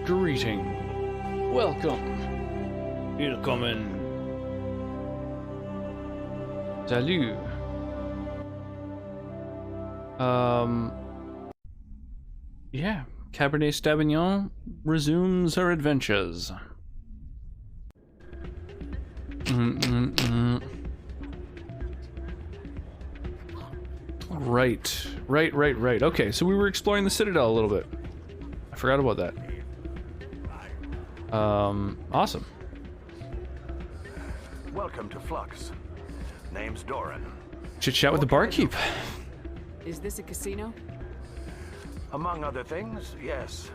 Greeting. Welcome. Willkommen. Salut. Yeah. Cabernet Sauvignon resumes her adventures. Right. Okay, so we were exploring the Citadel a little bit. I forgot about that. Awesome. Welcome to Flux. Name's Doran. Chit chat with the barkeep. Is this a casino? Among other things, yes.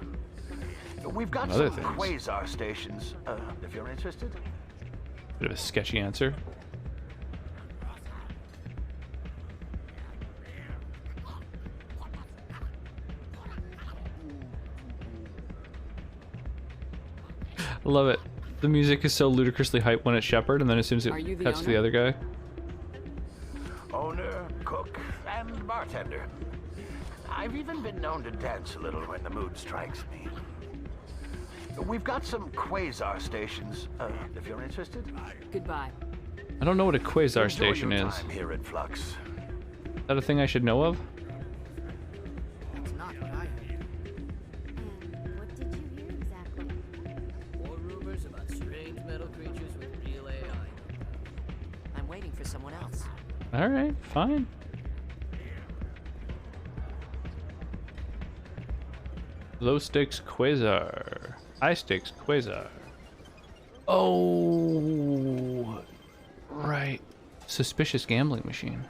We've got Other some things. quasar stations, if you're interested. Bit of a sketchy answer. I love it. The music is so ludicrously hyped when it's Shepard, and then as soon as it cuts to the other guy. Owner, cook, and bartender. I've even been known to dance a little when the mood strikes me. We've got some quasar stations, if you're interested. Goodbye. I don't know what a quasar Enjoy station your is. time here at Flux. Is that a thing I should know of? It's not what I heard. And what did you hear exactly? More rumors about strange metal creatures with real AI. I'm waiting for someone else. Alright, fine. Low stakes quasar. High stakes quasar. Oh, right. Suspicious gambling machine.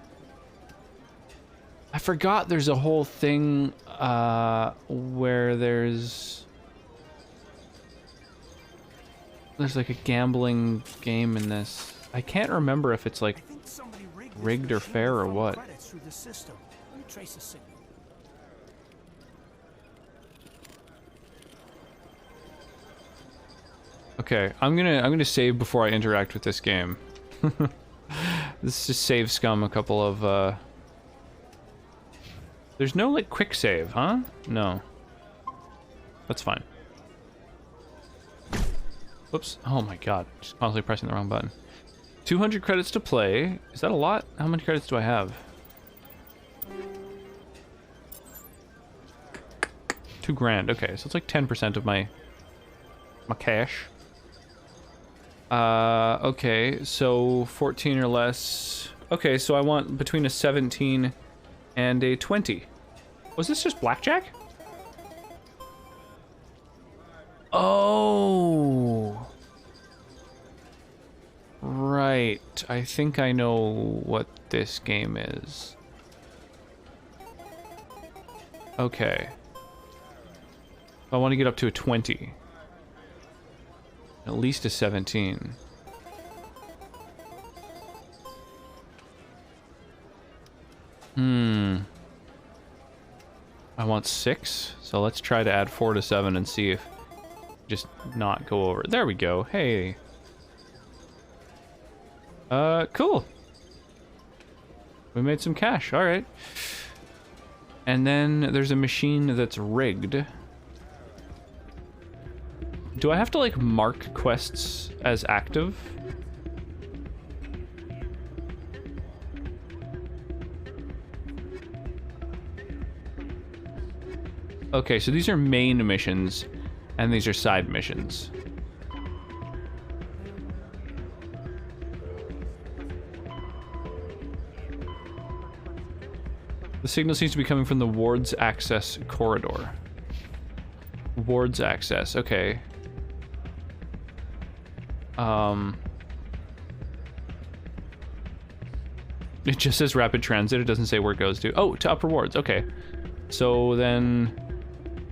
I forgot there's a whole thing where there's like a gambling game in this. I can't remember if it's like rigged or fair or what. Okay, I'm gonna save before I interact with this game. Let's just save scum a couple of There's no like quick save, huh? No. That's fine. Whoops. Oh my god, just constantly pressing the wrong button. 200 credits to play. Is that a lot? How many credits do I have? 2 grand. Okay, so it's like 10% of my cash. Okay, so 14 or less. Okay, so I want between a 17 and a 20. Was this just blackjack? Oh. Right. I think I know what this game is. Okay. I want to get up to a 20. At least a 17. I want 6, so let's try to add 4 to 7 and see if just not go over. There we go. Hey. Cool. We made some cash. All right. And then there's a machine that's rigged. Do I have to like mark quests as active? Okay, so these are main missions, and these are side missions. The signal seems to be coming from the Ward's Access corridor. Ward's Access, okay. It just says rapid transit, it doesn't say where it goes to. Oh, to Upper Wards, okay. So then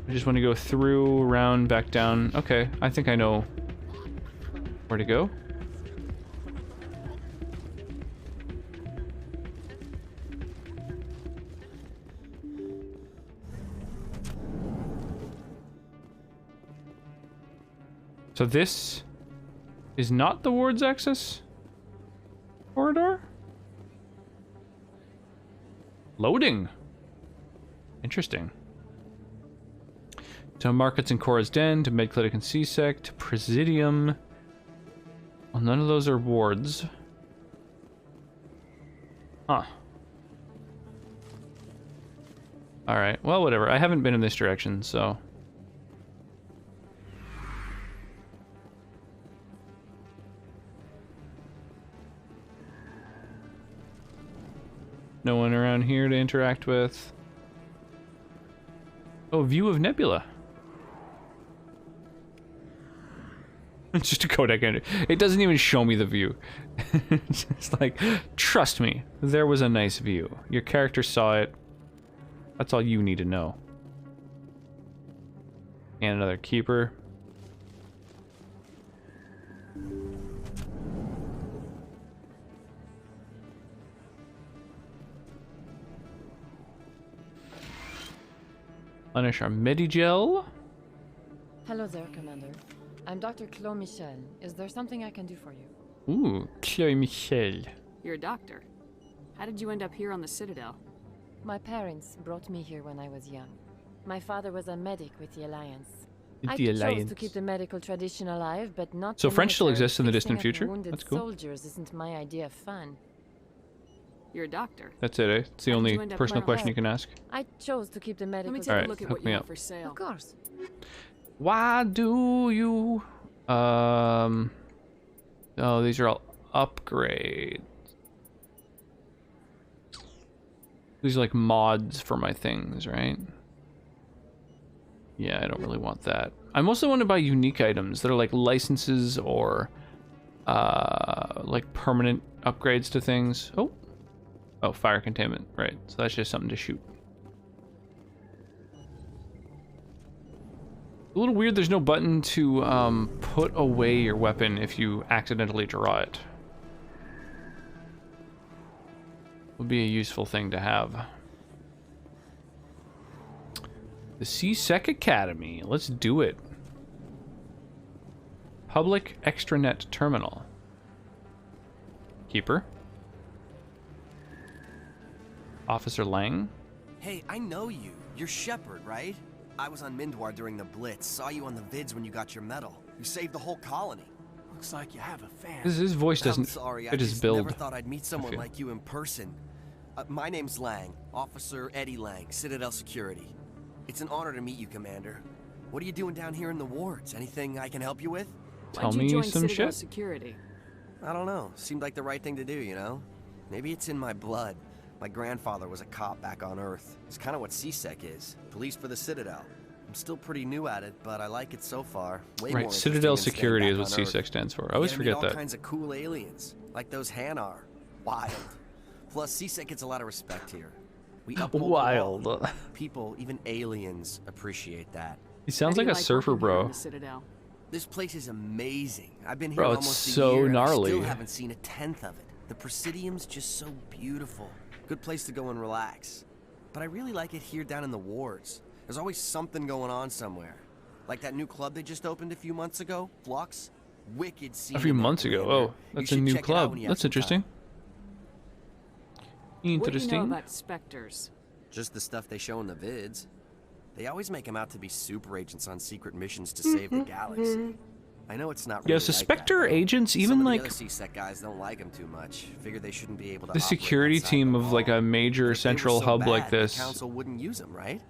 I just want to go through, around, back down. Okay, I think I know where to go. So this is not the Ward's Access corridor? Loading. Interesting. To markets in Cora's Den, to Medclinic and C-Sec, to Presidium. Well, none of those are wards. Huh. Alright, well, whatever. I haven't been in this direction, so... No one around here to interact with. Oh, view of Nebula. It's just a codec entry. It doesn't even show me the view. It's like, trust me, there was a nice view. Your character saw it. That's all you need to know. And another keeper. Punish our Medigel. Hello there, Commander. I'm Dr. Claude Michel. Is there something I can do for you? Ooh, Claude Michel. You're a doctor. How did you end up here on the Citadel? My parents brought me here when I was young. My father was a medic with the Alliance. With I the chose Alliance. to keep the medical tradition alive, but not So the French still military. exists in the distant Fixing up future? wounded That's cool. Soldiers isn't my idea of fun. You're a doctor. That's it, eh? It's the How did only you end up personal here? question you can ask. I chose to keep the Let medical. me take Alright, a look at hook what me you have up. for sale. Of course. Why do you... Oh, these are all upgrades. These are like mods for my things, right? Yeah, I don't really want that. I mostly want to buy unique items that are like licenses or like permanent upgrades to things. Oh, fire containment, right. So that's just something to shoot. A little weird there's no button to put away your weapon if you accidentally draw it. Would be a useful thing to have. The C-Sec Academy. Let's do it. Public extranet terminal. Keeper. Officer Lang. Hey, I know you. You're Shepard, right? I was on Mindwar during the Blitz. Saw you on the vids when you got your medal. You saved the whole colony. Looks like you have a fan. His voice doesn't I'm sorry, I fit his just build. never thought I'd meet someone feel. like you in person. My name's Lang, Officer Eddie Lang, Citadel Security. It's an honor to meet you, Commander. What are you doing down here in the wards? Anything I can help you with? Tell Why'd you me join some Citadel shit. Security? I don't know. Seemed like the right thing to do, you know? Maybe it's in my blood. My grandfather was a cop back on Earth. It's kind of what C-Sec is. Police for the Citadel. I'm still pretty new at it, but I like it so far. Way more Right, interesting Citadel than staying Security back is what on Earth. C-Sec stands for. I You always get to meet forget all that. kinds of cool aliens, like those Hanar. Wild. Plus, C-Sec gets a lot of respect here. We uphold the law. Wild. People, even aliens, appreciate that. He sounds How like do a you surfer, working here in bro. the Citadel? This place is amazing. I've been here Bro, it's almost a so year, and I gnarly. still haven't seen a tenth of it. The Presidium's just so beautiful. Good place to go and relax. But I really like it here down in the wards. There's always something going on somewhere. Like that new club they just opened a few months ago, Flux. Wicked scene. A few in there, months ago. Commander. Oh, You that's a should new check it out club. when you have That's some time. interesting. What do you know Interesting. about Specters? Just the stuff they show in the vids. They always make them out to be super agents on secret missions to save the galaxy. I know it's not really Yeah, so like Specter that, though. agents, Some even of the like other C-Sec guys don't like them too much. Figure they shouldn't be able to the operate security outside team the of like law. a major But if they were central so hub bad, like the this council wouldn't use them, right?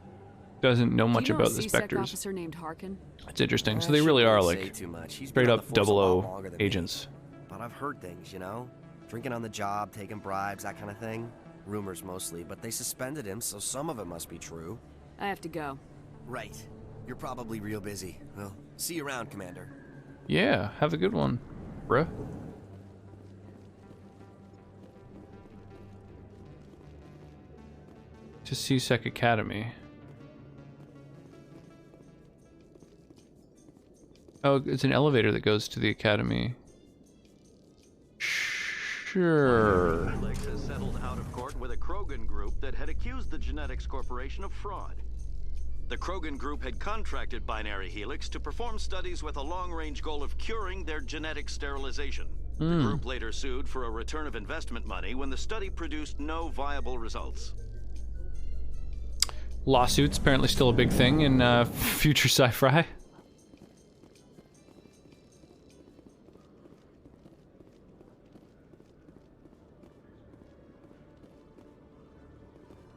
doesn't know Do much you know about a the C-Sec Specters. officer named Harkin? It's interesting. So I they really shouldn't are say like too much. He's been straight on up the force a lot 00 longer than me. agents. But I've heard things, you know? Drinking on the job, taking bribes, that kind of thing. Rumors mostly, but they suspended him, so some of it must be true. I have to go. Right. You're probably real busy. Well, see you around, Commander. Yeah, have a good one, bruh. To C-Sec Academy. Oh, it's an elevator that goes to the academy. Sure. Helix has settled out of court with a Krogan group that had accused the Genetics Corporation of fraud. The Krogan group had contracted Binary Helix to perform studies with a long-range goal of curing their genetic sterilization. The group later sued for a return of investment money when the study produced no viable results. Lawsuits apparently still a big thing in future sci-fi.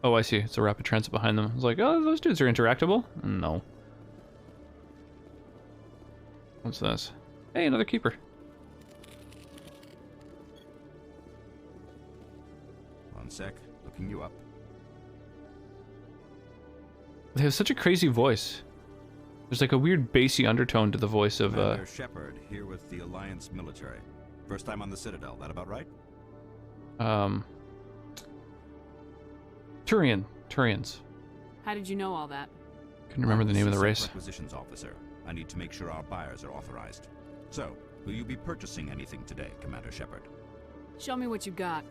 Oh, I see. It's a rapid transit behind them. I was like, oh, those dudes are interactable? No. What's this? Hey, another keeper. One sec. Looking you up. They have such a crazy voice. There's like a weird bassy undertone to the voice of, Commander Shepard, here with the Alliance military. First time on the Citadel, that about right? Turians. How did you know all that? Couldn't remember the name of the race. Requisitions officer. I need to make sure our buyers are authorized. So, will you be purchasing anything today, Commander Shepard? Show me what you got.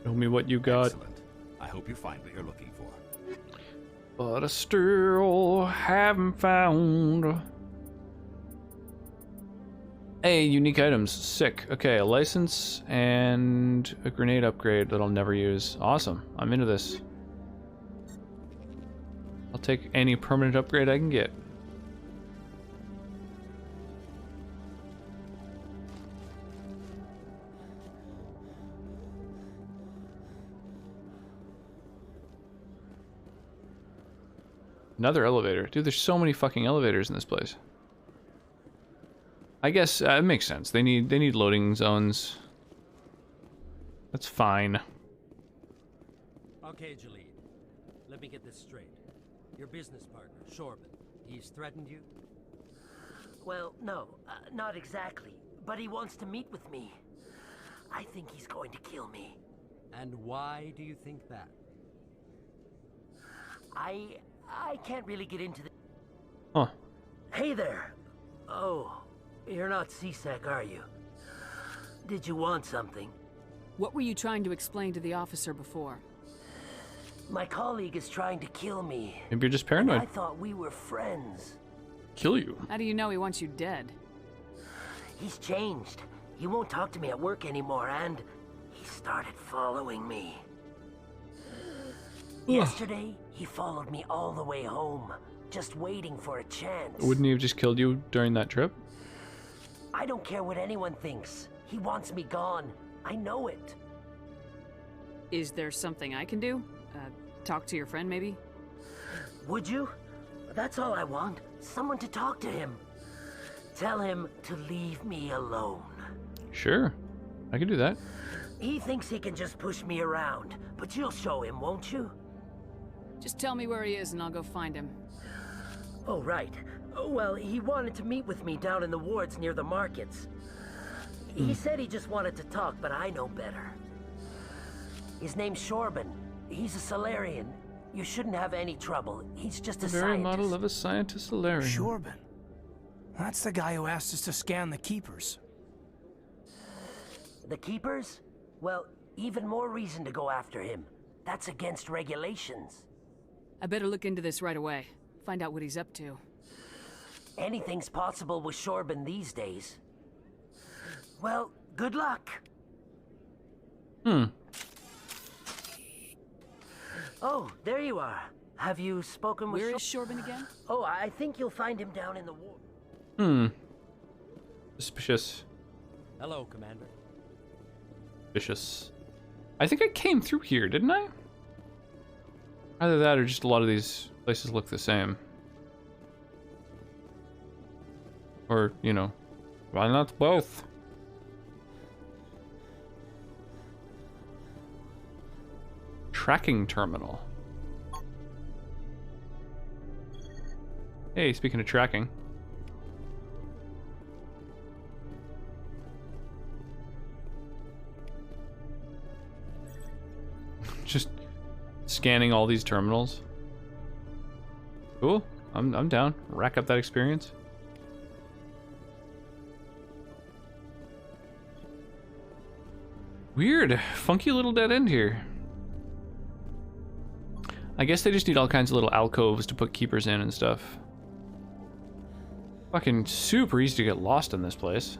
Show me what you got. Excellent. I hope you find what you're looking for. But I still haven't found. Hey, unique items. Sick. Okay, a license and a grenade upgrade that I'll never use. Awesome. I'm into this. I'll take any permanent upgrade I can get. Another elevator. Dude, there's so many fucking elevators in this place. I guess it makes sense. They need loading zones. That's fine. Okay, Jalid. Let me get this straight. Your business partner, Shorban, he's threatened you? Well, no, not exactly. But he wants to meet with me. I think he's going to kill me. And why do you think that? I can't really get into the... Huh. Hey there. Oh, you're not CSEC, are you? Did you want something? What were you trying to explain to the officer before? My colleague is trying to kill me. Maybe you're just I paranoid. thought we were friends. Kill you. How do you know he wants you dead? He's changed. He won't talk to me at work anymore, and he started following me. Yesterday, he followed me all the way home, just waiting for a chance. Wouldn't he have just killed you during that trip? I don't care what anyone thinks. He wants me gone. I know it. Is there something I can do? Talk to your friend, maybe? Would you? That's all I want. Someone to talk to him. Tell him to leave me alone. Sure. I can do that. He thinks he can just push me around, but you'll show him, won't you? Just tell me where he is and I'll go find him. Oh, right. Well, he wanted to meet with me down in the wards near the markets. He said he just wanted to talk, but I know better. His name's Shorban. He's a Solarian. You shouldn't have any trouble. He's just a Very scientist. model of a scientist Solarian. Shorban. That's the guy who asked us to scan the Keepers. The Keepers? Well, even more reason to go after him. That's against regulations. I better look into this right away. Find out what he's up to. Anything's possible with Shorban these days. Well, good luck. Oh, there you are. Have you spoken with Where is Shorban again? Oh, I think you'll find him down in the ward. Suspicious. Hello, Commander. Suspicious. I think I came through here, didn't I? Either that or just a lot of these places look the same. Or, you know, why not both? Tracking terminal. Hey, speaking of tracking. Just scanning all these terminals. Cool. I'm down. Rack up that experience. Weird. Funky little dead end here. I guess they just need all kinds of little alcoves to put keepers in and stuff. Fucking super easy to get lost in this place.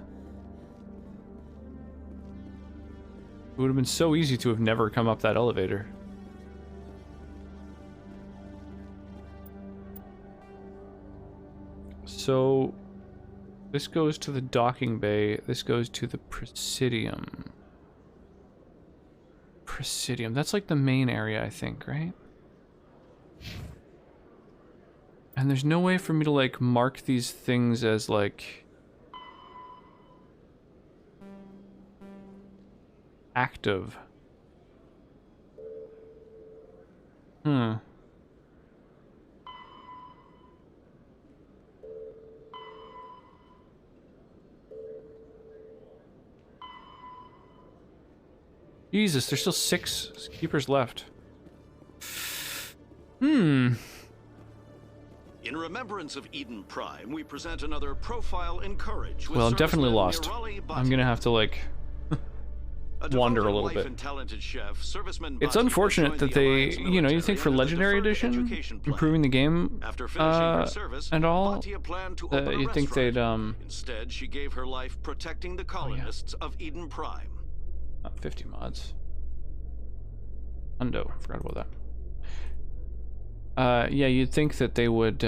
It would have been so easy to have never come up that elevator. So this goes to the docking bay. This goes to the Presidium. Presidium. That's like the main area, I think, right? And there's no way for me to like mark these things as like active. Jesus, there's still 6 keepers left. In remembrance of Eden Prime, we present another profile in courage. Well, I'm definitely lost. I'm gonna have to like wander a little bit. It's unfortunate that they, you know, you think for Legendary Edition, improving the game and all, you'd think they'd Instead, she gave her life protecting the colonists of Eden Prime. 50 mods. Hundo, forgot about that. Yeah, you'd think that they would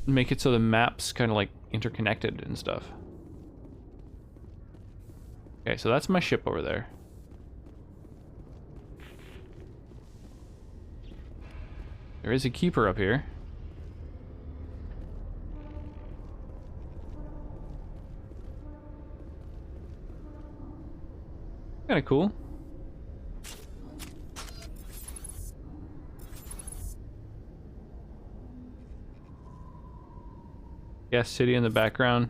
make it so the map's kind of like interconnected and stuff. Okay, so that's my ship over there. There is a keeper up here. Kinda cool. Gas city in the background.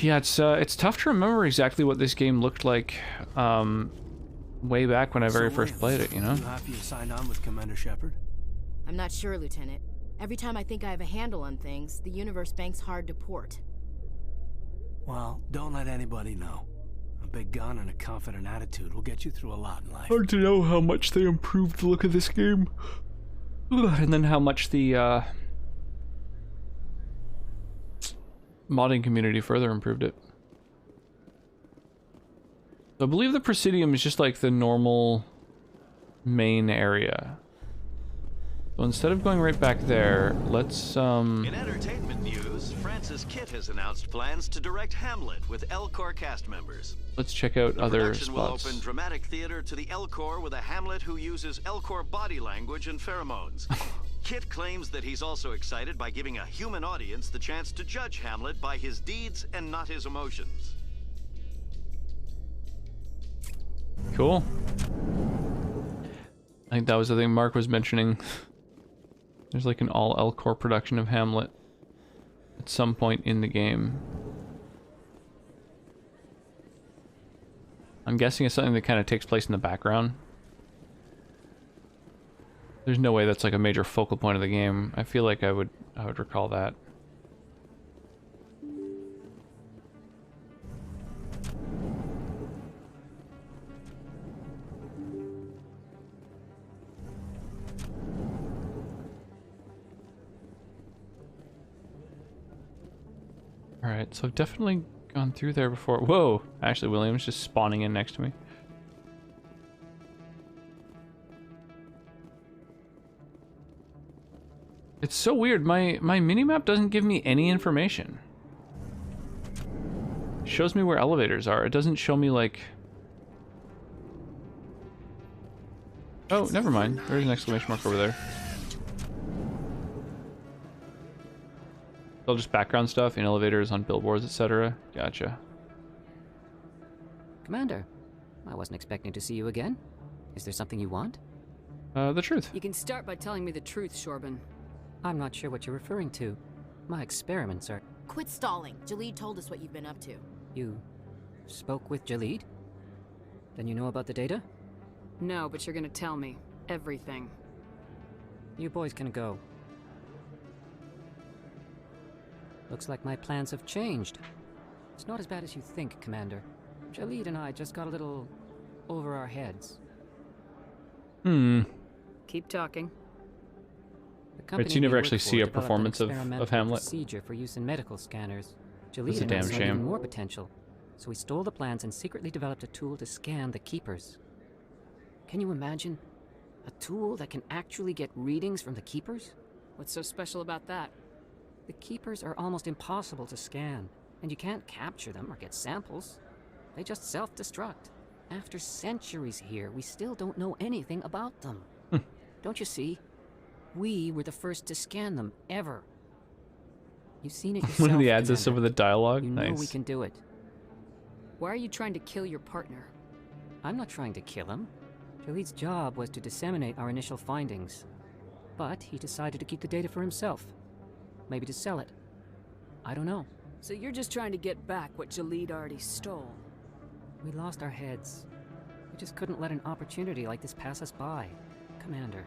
Yeah, it's tough to remember exactly what this game looked like way back when I very first played it, you know? You happy you signed on with Commander Shepard? I'm not sure, Lieutenant. Every time I think I have a handle on things, the universe bank's hard to port. Well, don't let anybody know. A big gun and a confident attitude will get you through a lot in life. Hard to know how much they improved the look of this game. And then how much the modding community further improved it. I believe the Presidium is just like the normal main area. So instead of going right back there, let's In entertainment news, Francis Kitt has announced plans to direct Hamlet with Elcor cast members. let's check out other Production spots. will open dramatic theater to the Elcor with a Hamlet who uses Elcor body language and pheromones. Kit claims that he's also excited by giving a human audience the chance to judge Hamlet by his deeds and not his emotions. Cool. I think that was the thing Mark was mentioning. There's like an all Elcor production of Hamlet at some point in the game. I'm guessing it's something that kind of takes place in the background. There's no way that's like a major focal point of the game. I feel like I would recall that. Alright, so I've definitely gone through there before. Whoa! Ashley Williams just spawning in next to me. It's so weird. My minimap doesn't give me any information. It shows me where elevators are. It doesn't show me like... Oh, never mind. There's an exclamation mark over there. All just background stuff in elevators, on billboards, etc. Gotcha. Commander, I wasn't expecting to see you again. Is there something you want? The truth. You can start by telling me the truth, Shorban. I'm not sure what you're referring to. My experiments are... Quit stalling. Jalid told us what you've been up to. You spoke with Jalid? Then you know about the data? No, but you're gonna tell me. Everything. You boys can go. Looks like my plans have changed. It's not as bad as you think, Commander. Jalid and I just got a little over our heads. Keep talking. Right, so you never actually see a performance of Hamlet. Procedure for use in medical scanners. That's a Jalid damn and I saw shame. even more potential. So we stole the plans and secretly developed a tool to scan the keepers. Can you imagine? A tool that can actually get readings from the Keepers? What's so special about that? The Keepers are almost impossible to scan, and you can't capture them or get samples. They just self-destruct. After centuries here, we still don't know anything about them. Don't you see? We were the first to scan them, ever. You've seen it yourself, One of the ads is some Commander. of the dialogue. You know Nice. we can do it. Why are you trying to kill your partner? I'm not trying to kill him. Khalid's job was to disseminate our initial findings. But he decided to keep the data for himself. Maybe to sell it. I don't know. So you're just trying to get back what Khalid already stole? We lost our heads. We just couldn't let an opportunity like this pass us by. Commander,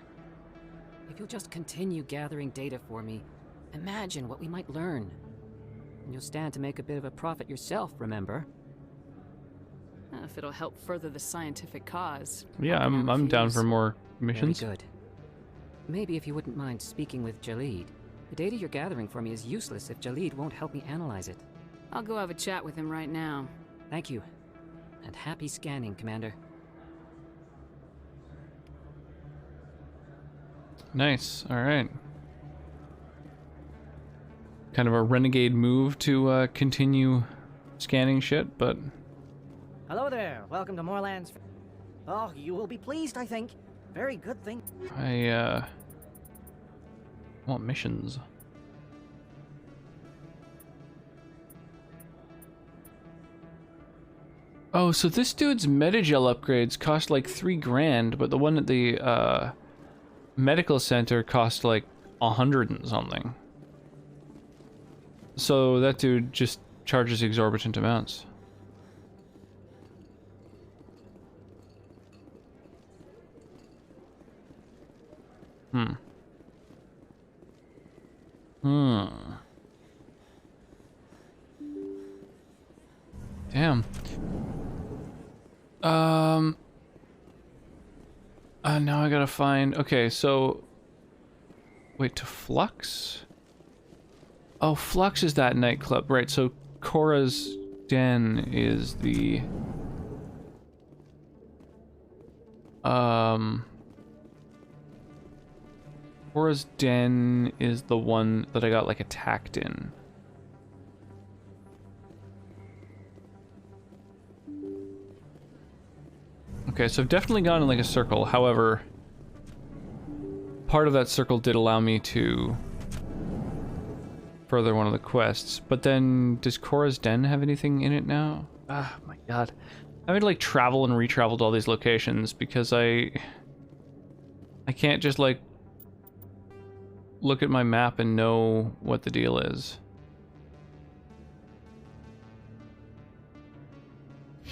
if you'll just continue gathering data for me, imagine what we might learn. And you'll stand to make a bit of a profit yourself, remember? If it'll help further the scientific cause. Yeah, I'm down for more missions. Very good. Maybe if you wouldn't mind speaking with Khalid. The data you're gathering for me is useless if Khalid won't help me analyze it. I'll go have a chat with him right now. Thank you. And happy scanning, Commander. Nice. All right. Kind of a renegade move to continue scanning shit, but Hello there. Welcome to Moorlands. Oh, you will be pleased, I think. Very good thing. I want missions. Oh, so this dude's Metagel upgrades cost like $3,000, but the one at the medical center cost like 100 and something. So that dude just charges exorbitant amounts. Damn. Now I gotta find... Okay, so... Wait, to Flux? Oh, Flux is that nightclub, right, so Cora's Den is the... Cora's Den is the one that I got, like, attacked in. Okay, so I've definitely gone in, like, a circle. However, part of that circle did allow me to further one of the quests. But then, does Cora's Den have anything in it now? Ah, my god. I would, like, travel and re-travel to all these locations because I can't just, like, look at my map and know what the deal is.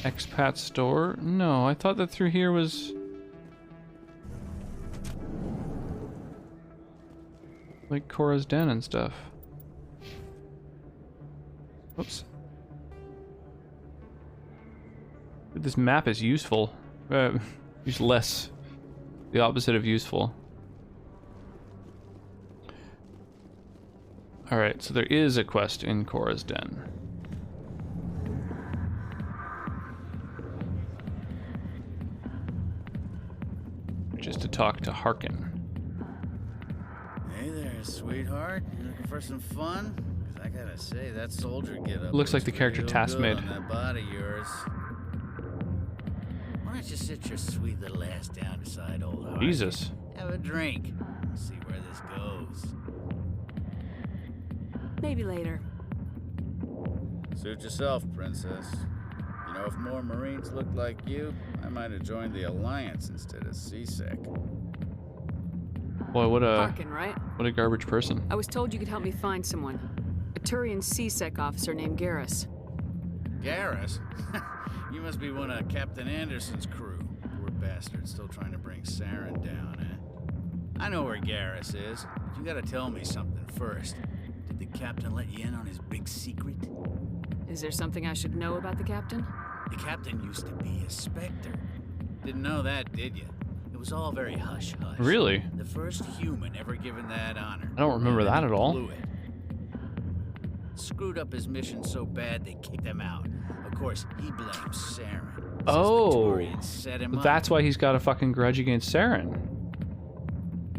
Expat store? No, I thought that through here was... like Cora's Den and stuff. Oops. This map is useful. Useless. The opposite of useful. Alright, so there is a quest in Cora's Den. Just to talk to Harkin. Hey there, sweetheart. You looking for some fun? Because I gotta say, that soldier get-up Looks like the character Task made. on that body of yours. Why don't you sit your sweet little ass down beside old Harkin? Jesus. Have a drink. See where this goes. Maybe later. Suit yourself, princess. You know, if more Marines looked like you, I might have joined the Alliance instead of CSEC. Boy, what a... Harkin, right? What a garbage person. I was told you could help me find someone. A Turian CSEC officer named Garrus. Garrus? You must be one of Captain Anderson's crew. Poor bastard, still trying to bring Saren down, eh? I know where Garrus is, but you gotta tell me something first. Did the captain let you in on his big secret? Is there something I should know about the captain? The captain used to be a Specter. Didn't know that, did you? It was all very hush-hush. Really? The first human ever given that honor. I don't remember that at all. Blew it. Screwed up his mission so bad they kicked him out. A Of course, he blames Saren. Says the Oh, Turians set him up. that's why he's got a fucking grudge against Saren.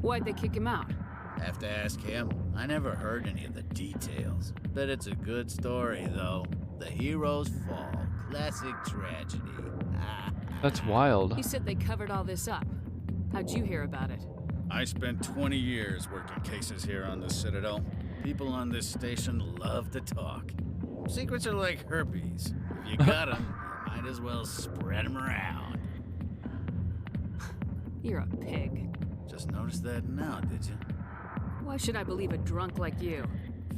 Why'd they kick him out? Have to ask him. I never heard any of the details. Bet it's a good story, though. The heroes fall. Classic tragedy. That's wild. You said they covered all this up. How'd you hear about it? I spent 20 years working cases here on the Citadel. People on this station love to talk. Secrets are like herpes. If you got them, you might as well spread them around. You're a pig. Just noticed that now, did you? Why should I believe a drunk like you?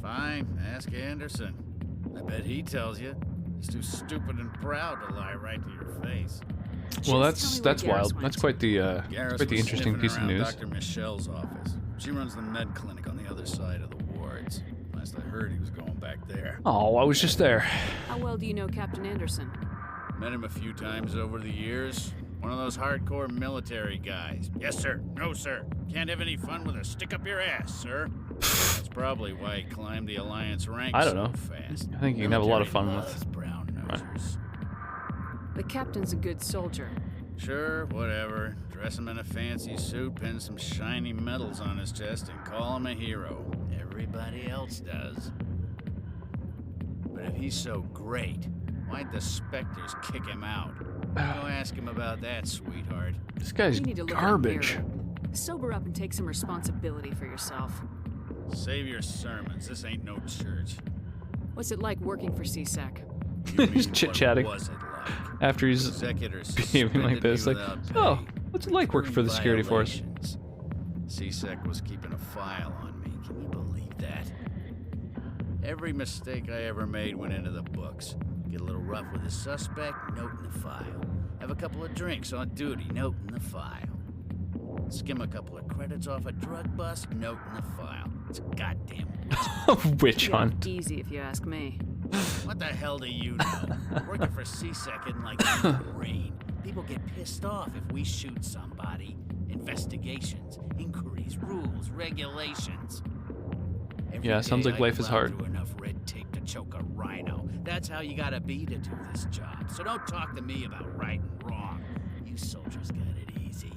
Fine, ask Anderson. I bet he tells you. He's too stupid and proud to lie right to your face. Well, that's wild. That's quite the interesting piece of news. Dr. Michelle's office. She runs the med clinic on the other side of the wards. Last I heard, he was going back there. Oh, I was just there. How well do you know Captain Anderson? Met him a few times over the years. One of those hardcore military guys. Yes, sir. No, sir. Can't have any fun with a stick up your ass, sir. That's probably why he climbed the Alliance ranks I don't know. so fast. I think you can have a lot of fun with brown nosers. The captain's a good soldier. Sure, whatever. Dress him in a fancy suit, pin some shiny medals on his chest, and call him a hero. Everybody else does. But if he's so great, why'd the Specters kick him out? Go ask him about that, sweetheart. This guy's You need to look in the garbage. mirror. Sober up and take some responsibility for yourself. Save your sermons. This ain't no church. What's it like working for CSEC? He's chit-chatting What was it like? after he's Executors behaving like suspended this. me Like, without pay. oh, what's it like working for the security force? Violations. CSEC was keeping a file on me. Can you believe that? Every mistake I ever made went into the books. Get a little rough with a suspect, note in the file. Have a couple of drinks on duty, note in the file. Skim a couple of credits off a drug bust, note in the file. It's a goddamn Witch Yeah, hunt. easy if you ask me. What the hell do you know? Working for CSEC isn't like rain. People get pissed off if we shoot somebody. Investigations, inquiries, rules, regulations. Every Yeah, sounds day like I life go is out hard. through enough red tape to choke a rhino. That's how you gotta be to do this job. So don't talk to me about right and wrong. You soldiers got it easy.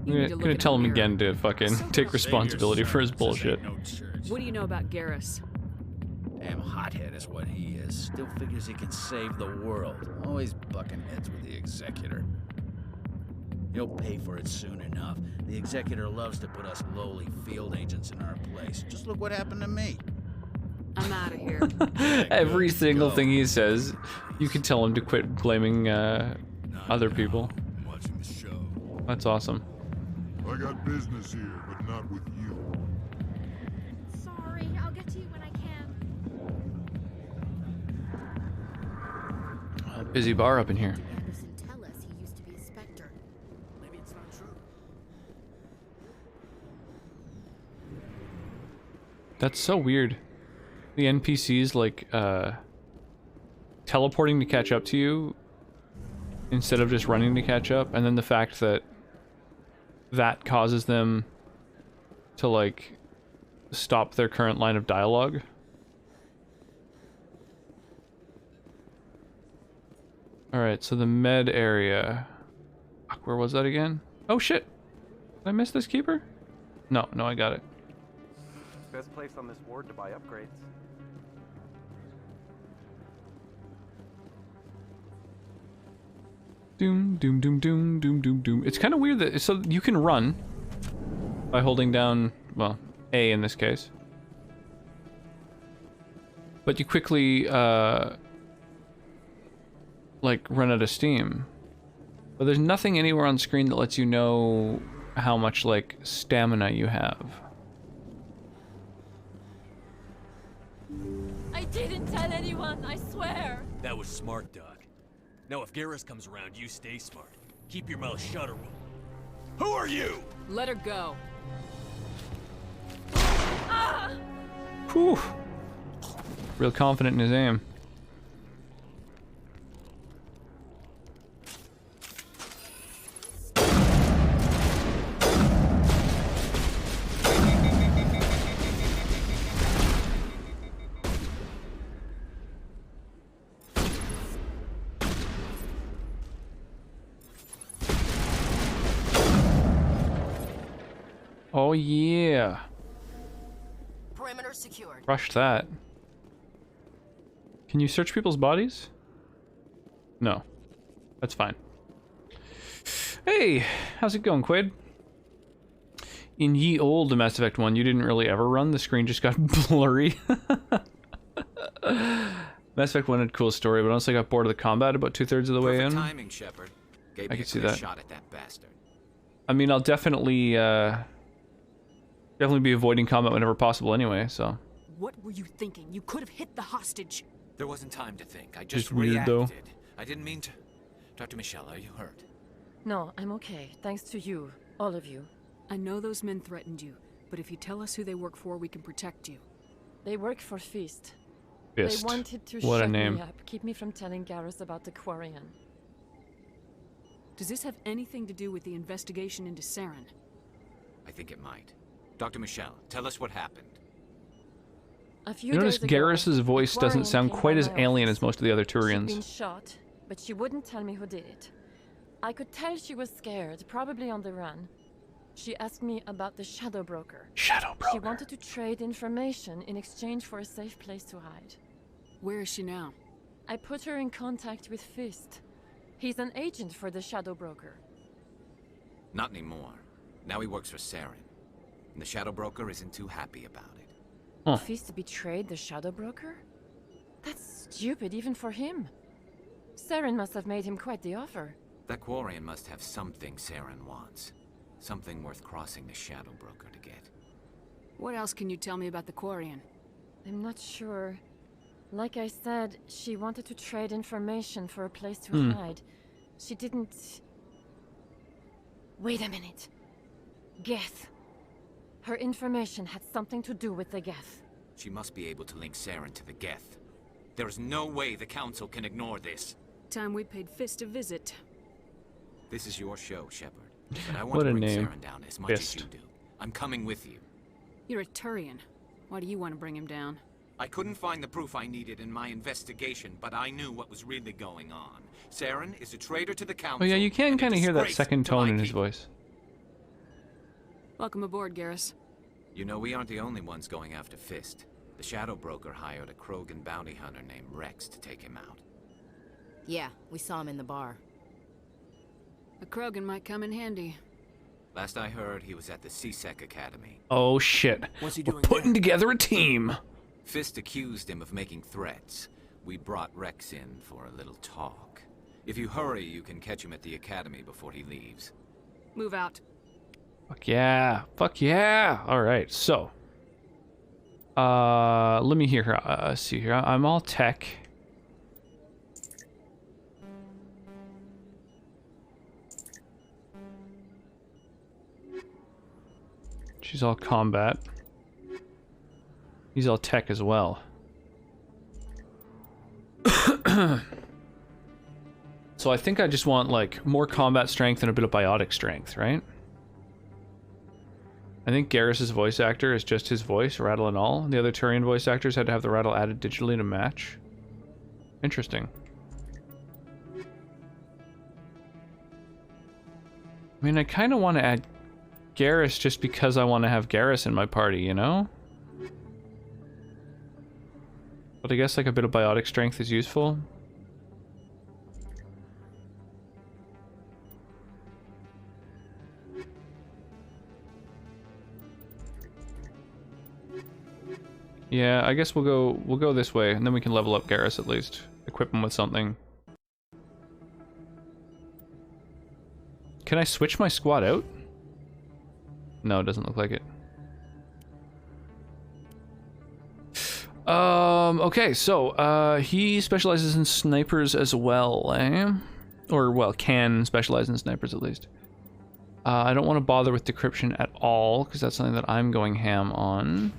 I'm gonna tell him again to fucking take responsibility for his bullshit. What do you know about Garrus? Damn hothead is what he is. Still figures he can save the world. Always bucking heads with the Executor. He'll pay for it soon enough. The Executor loves to put us lowly field agents in our place. Just look what happened to me. I'm out of here. Every single thing he says, you can tell him to quit blaming other people. Watching the show. That's awesome. I got business here, but not with you. Sorry, I'll get to you when I can. Busy bar up in here. Anderson tell us he used to be a Specter. Maybe it's not true. That's so weird. The NPCs like teleporting to catch up to you instead of just running to catch up, and then the fact that that causes them to like stop their current line of dialogue. Alright, so the med area. Fuck, where was that again? Oh shit! Did I miss this keeper? No, I got it. Best place on this ward to buy upgrades. Doom, doom, doom, doom, doom, doom, doom. It's kind of weird that, so you can run by holding down, well, A in this case. But you quickly, like, run out of steam. But there's nothing anywhere on screen that lets you know how much, like, stamina you have. I didn't tell anyone, I swear. That was smart, Doc. Now if Garrus comes around, you stay smart. Keep your mouth shut or we'll... Who are you? Let her go. Ah! Whew. Real confident in his aim. Oh yeah. Perimeter secured. Crushed that. Can you search people's bodies? No. That's fine. Hey, how's it going, Quaid? In ye old Mass Effect 1, you didn't really ever run. The screen just got blurry. Mass Effect 1 had a cool story, but honestly I got bored of the combat about 2/3 of the way in. Timing, Shepard. Gave I me can a see clear that. shot at that bastard. I mean, I'll definitely be avoiding combat whenever possible anyway, so. What were you thinking? You could have hit the hostage. There wasn't time to think. I Just just weird, reacted. though. I didn't mean to. Dr. Michelle, are you hurt? No, I'm okay. Thanks to you. All of you. I know those men threatened you, but if you tell us who they work for, we can protect you. They work for Fist. Fist. They wanted to What a shut name. me up, keep me from telling Garrus about the Quarian. Does this have anything to do with the investigation into Saren? I think it might. Dr. Michelle, tell us what happened. A few You notice days ago, Garrus's voice the doesn't Quarian sound came quite by as my alien office. as most of the other She'd been Turians. shot, but she wouldn't tell me who did it. I could tell she was scared, probably on the run. She asked me about the Shadow Broker. Shadow Broker. She wanted to trade information in exchange for a safe place to hide. Where is she now? I put her in contact with Fist. He's an agent for the Shadow Broker. Not anymore. Now he works for Saren. And the Shadow Broker isn't too happy about it. Huh. Fist betrayed the Shadow Broker? That's stupid even for him. Saren must have made him quite the offer. That Quarian must have something Saren wants. Something worth crossing the Shadow Broker to get. What else can you tell me about the Quarian? I'm not sure. Like I said, she wanted to trade information for a place to Hmm. hide. She didn't... Wait a minute. Geth. Her information had something to do with the Geth. She must be able to link Saren to the Geth. There is no way the Council can ignore this. Time we paid Fist a visit. This is your show, Shepard. But I want What to a bring name. Saren down as much as you Fist. do. I'm coming with you. You're a Turian. Why do you want to bring him down? I couldn't find the proof I needed in my investigation, but I knew what was really going on. Saren is a traitor to the Council. Oh yeah, you can and a kind of hear that disgrace second to tone my in his people. voice. Welcome aboard, Garrus. You know, we aren't the only ones going after Fist. The Shadow Broker hired a Krogan bounty hunter named Rex to take him out. Yeah, we saw him in the bar. A Krogan might come in handy. Last I heard, he was at the CSEC Academy. Oh shit. What's he We're doing putting together a team. Fist accused him of making threats. We brought Rex in for a little talk. If you hurry, you can catch him at the Academy before he leaves. Move out. Fuck yeah. Fuck yeah. Alright, so. Let me hear here. See here. I'm all tech. She's all combat. He's all tech as well. So I think I just want, like, more combat strength and a bit of biotic strength, right? I think Garrus's voice actor is just his voice, rattle and all. The other Turian voice actors had to have the rattle added digitally to match. Interesting. I mean, I kind of want to add Garrus just because I want to have Garrus in my party, you know? But I guess like a bit of biotic strength is useful. Yeah, I guess we'll go this way, and then we can level up Garrus at least. Equip him with something. Can I switch my squad out? No, it doesn't look like it. Okay, so, he specializes in snipers as well, eh? Or, well, can specialize in snipers at least. I don't want to bother with decryption at all, because that's something that I'm going ham on.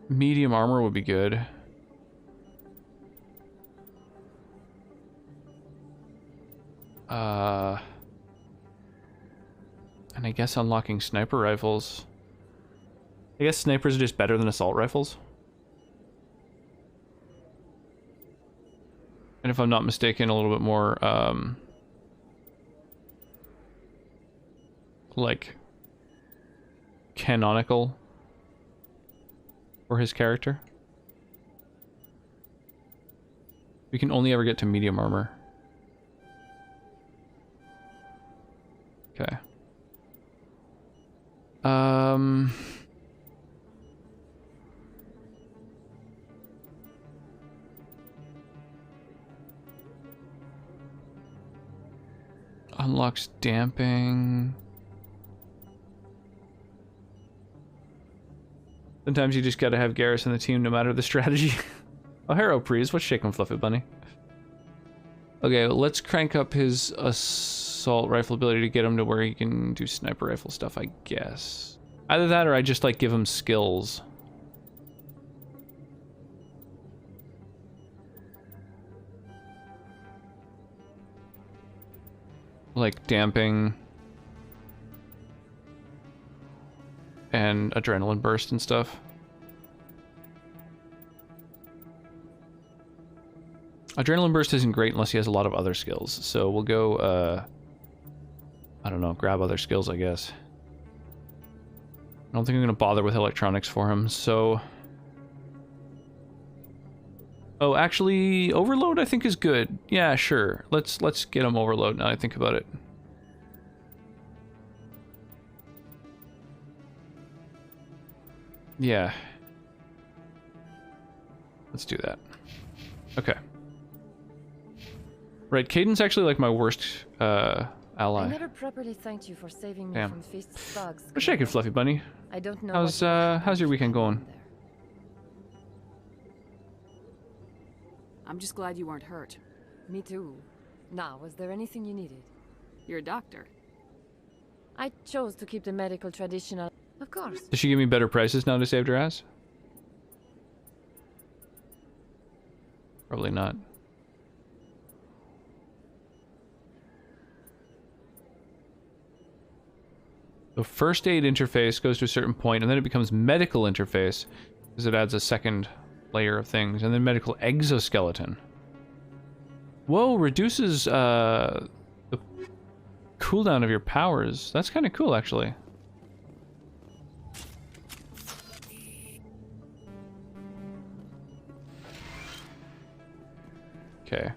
Medium armor would be good. And I guess unlocking sniper rifles. I guess snipers are just better than assault rifles. And if I'm not mistaken, a little bit more, like, canonical for his character. We can only ever get to medium armor. Okay. Unlocks damping. Sometimes you just gotta have Garrus in the team no matter the strategy. Oh, Hero Priest, what's shaking, Fluffy Bunny? Okay, let's crank up his assault rifle ability to get him to where he can do sniper rifle stuff, I guess. Either that or I just, like, give him skills. Like damping and adrenaline burst and stuff. Adrenaline burst isn't great unless he has a lot of other skills, so we'll go, I don't know, grab other skills, I guess. I don't think I'm gonna bother with electronics for him, so... Oh, actually, Overload I think is good. Yeah, sure. Let's get him Overload now that I think about it. Yeah. Let's do that. Okay. Right, Caden's actually like my worst ally. I never properly thanked you for saving me Damn. from Fist's thugs. What's shaking, Fluffy Bunny? I don't know. How's your weekend going? I'm just glad you weren't hurt. Me too. Now, was there anything you needed? You're a doctor. I chose to keep the medical traditional. Of course. Does she give me better prices now to save her ass? Probably not. The first aid interface goes to a certain point, and then it becomes medical interface, because it adds a second layer of things, and then medical exoskeleton. Whoa, reduces the cooldown of your powers. That's kind of cool, actually. Okay.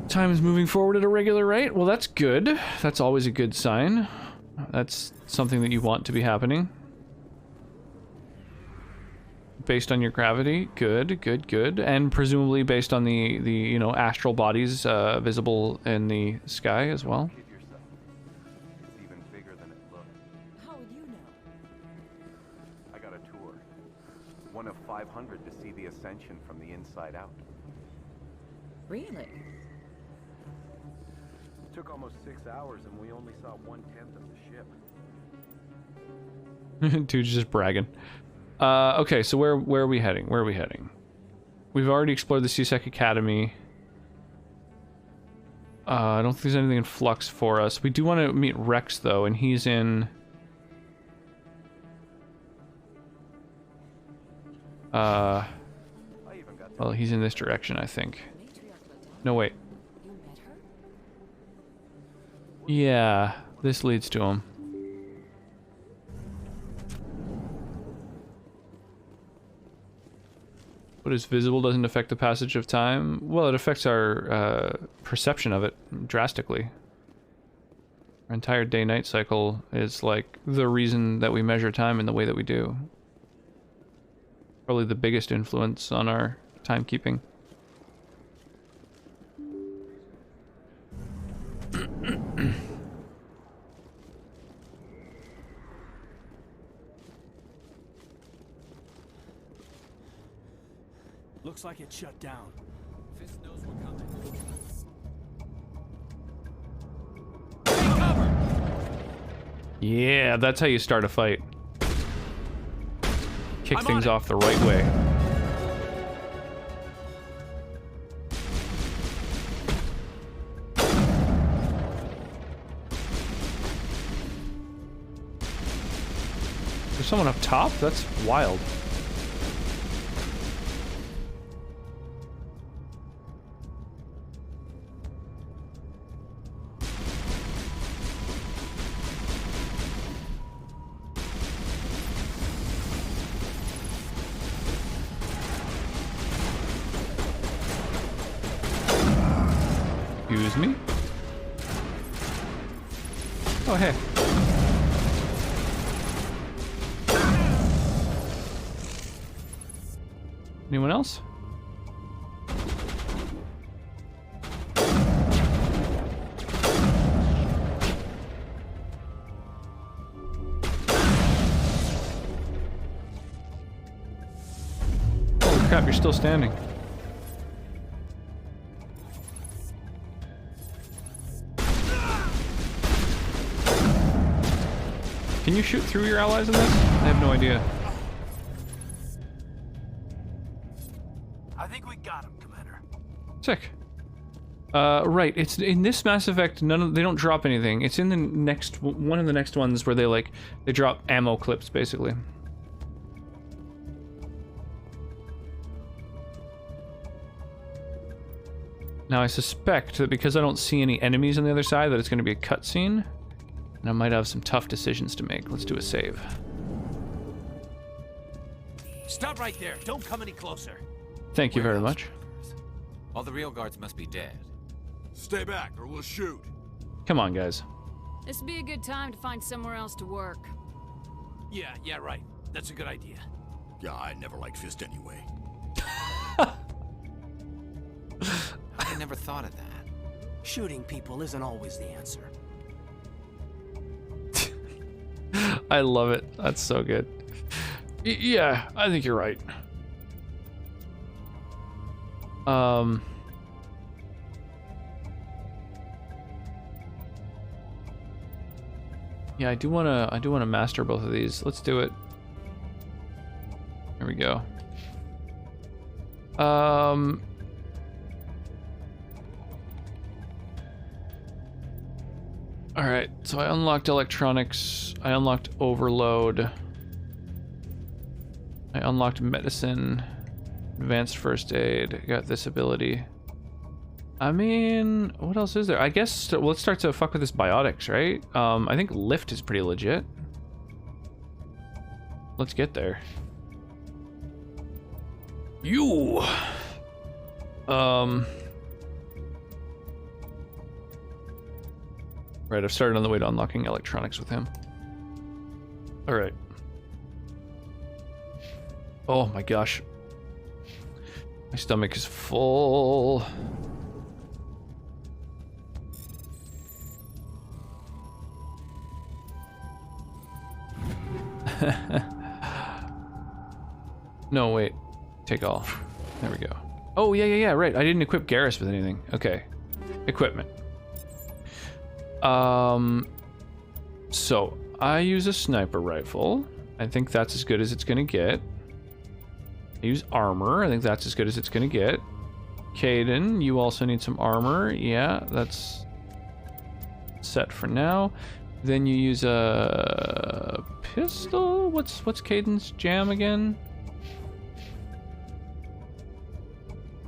Time is moving forward at a regular rate. Well, that's good. That's always a good sign. That's something that you want to be happening. Based on your gravity, good, good, good. And presumably based on the you know, astral bodies visible in the sky as well. It's even bigger than it looks. How would you know? I got a tour. One of 500 to see the ascension from the inside out. Really? Took almost 6 hours and we only saw 1/10 of the ship. Dude's just bragging. Okay, so where are we heading? Where are we heading? We've already explored the CSEC Academy. I don't think there's anything in flux for us. We do want to meet Rex, though, and he's in... well, he's in this direction, I think. No, wait. Yeah, this leads to him. What is visible doesn't affect the passage of time? Well, it affects our perception of it drastically. Our entire day-night cycle is like the reason that we measure time in the way that we do. Probably the biggest influence on our timekeeping. Looks like it shut down. Fist knows we're coming. Yeah, that's how you start a fight. Kick things off the right way. There's someone up top? That's wild. Excuse me? Oh, hey. Anyone else? Holy crap, you're still standing. Can you shoot through your allies in this? I have no idea. I think we got him, Commander. Sick. Right. It's in this Mass Effect. They don't drop anything. It's in the next one of the next ones where they drop ammo clips basically. Now I suspect that because I don't see any enemies on the other side, that it's going to be a cutscene, and I might have some tough decisions to make. Let's do a save. Stop right there. Don't come any closer. Thank you very much. All the real guards must be dead. Stay back or we'll shoot. Come on, guys. This would be a good time to find somewhere else to work. Yeah, right. That's a good idea. Yeah, I never liked Fist anyway. I never thought of that. Shooting people isn't always the answer. I love it. That's so good. Yeah, I think you're right. Yeah, I do wanna master both of these. Let's do it. There we go. Alright, so I unlocked electronics, I unlocked overload, I unlocked medicine, advanced first aid, got this ability. I mean, what else is there? I guess, well, let's start to fuck with this biotics, right? I think lift is pretty legit. Let's get there. You! Right, I've started on the way to unlocking electronics with him. Alright. Oh my gosh. My stomach is full. No, wait. Take all. There we go. Oh, yeah, right. I didn't equip Garrus with anything. Okay. Equipment. So, I use a sniper rifle. I think that's as good as it's gonna get. I use armor. I think that's as good as it's gonna get. Caden, you also need some armor. Yeah, that's set for now. Then you use a pistol? What's Caden's jam again?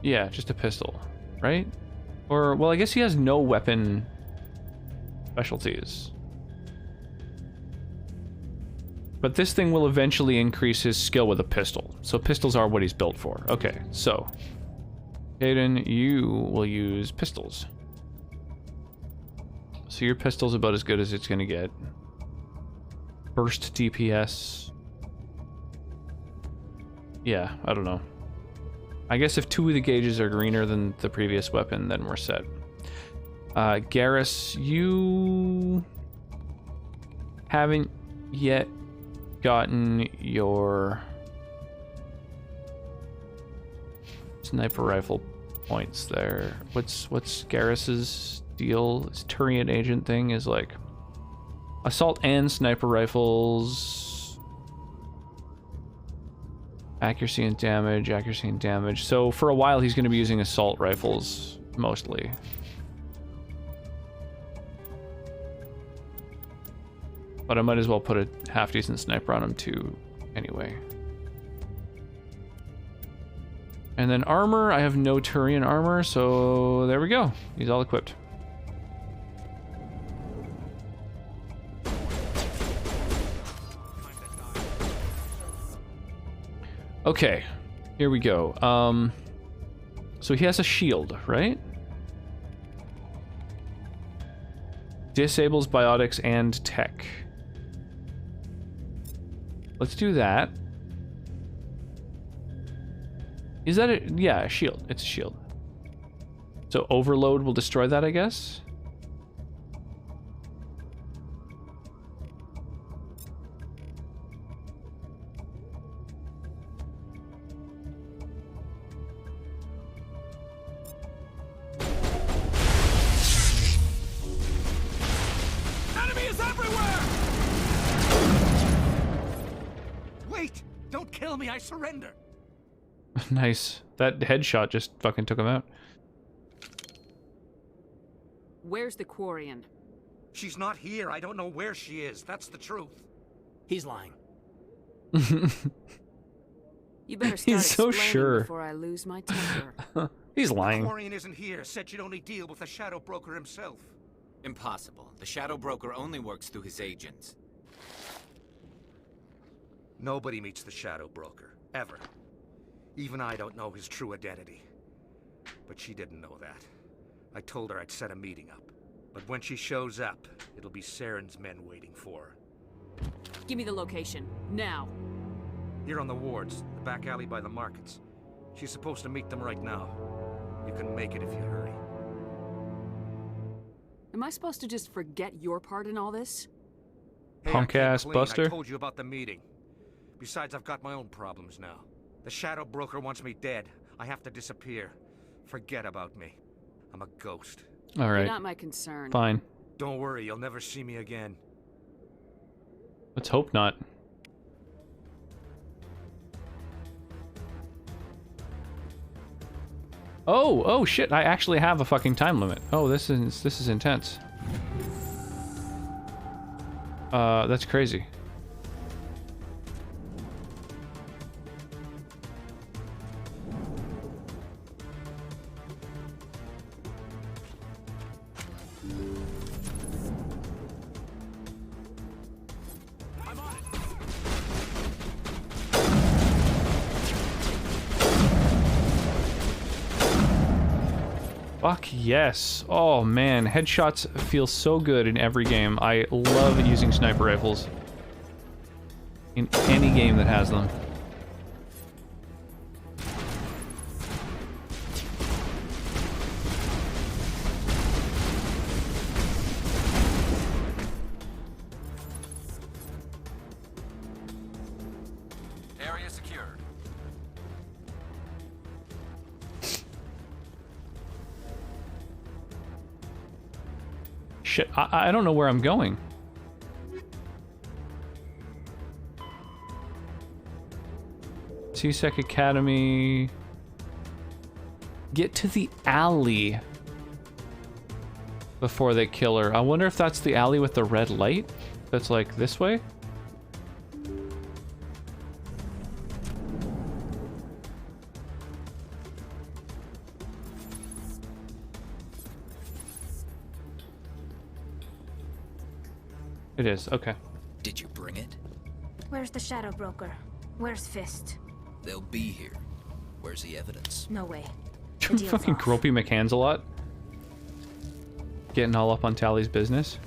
Yeah, just a pistol, right? Or, well, I guess he has no weapon specialties. But this thing will eventually increase his skill with a pistol. So pistols are what he's built for. Okay, so Caden, you will use pistols. So your pistol's about as good as it's gonna get. Burst DPS. Yeah, I don't know. I guess if 2 of the gauges are greener than the previous weapon, then we're set. Garrus, you haven't yet gotten your sniper rifle points there. What's Garrus's deal? His Turian agent thing is like assault and sniper rifles, accuracy and damage. So for a while he's going to be using assault rifles mostly. But I might as well put a half-decent sniper on him too, anyway. And then armor, I have no Turian armor, so there we go. He's all equipped. Okay, here we go. So he has a shield, right? Disables biotics and tech. Let's do that. Is that a... yeah, a shield. It's a shield. So overload will destroy that, I guess? Enemy is everywhere! Wait! Don't kill me, I surrender! Nice. That headshot just fucking took him out. Where's the Quarian? She's not here. I don't know where she is. That's the truth. He's lying. You better start He's so explaining sure. before I lose my temper. He's The lying. Quarian isn't here. Said she'd only deal with the Shadow Broker himself. Impossible. The Shadow Broker only works through his agents. Nobody meets the Shadow Broker. Ever. Even I don't know his true identity. But she didn't know that. I told her I'd set a meeting up. But when she shows up, it'll be Saren's men waiting for her. Give me the location. Now. Here on the wards, the back alley by the markets. She's supposed to meet them right now. You can make it if you hurry. Am I supposed to just forget your part in all this? Hey, Punk I came ass clean. Buster. I told you about the meeting. Besides, I've got my own problems now. The Shadow Broker wants me dead. I have to disappear. Forget about me. I'm a ghost. All right. You're not my concern. Fine. Don't worry, you'll never see me again. Let's hope not. Oh shit, I actually have a fucking time limit. Oh, this is intense. That's crazy. Fuck yes. Oh man, headshots feel so good in every game. I love using sniper rifles. In any game that has them. Area secured. Shit, I don't know where I'm going. CSEC Academy. Get to the alley before they kill her. I wonder if that's the alley with the red light. That's like this way. It is, okay. Did you bring it? Where's the Shadow Broker? Where's Fist? They'll be here. Where's the evidence? No way. Fucking gropey McCann's a lot. Getting all up on Tally's business.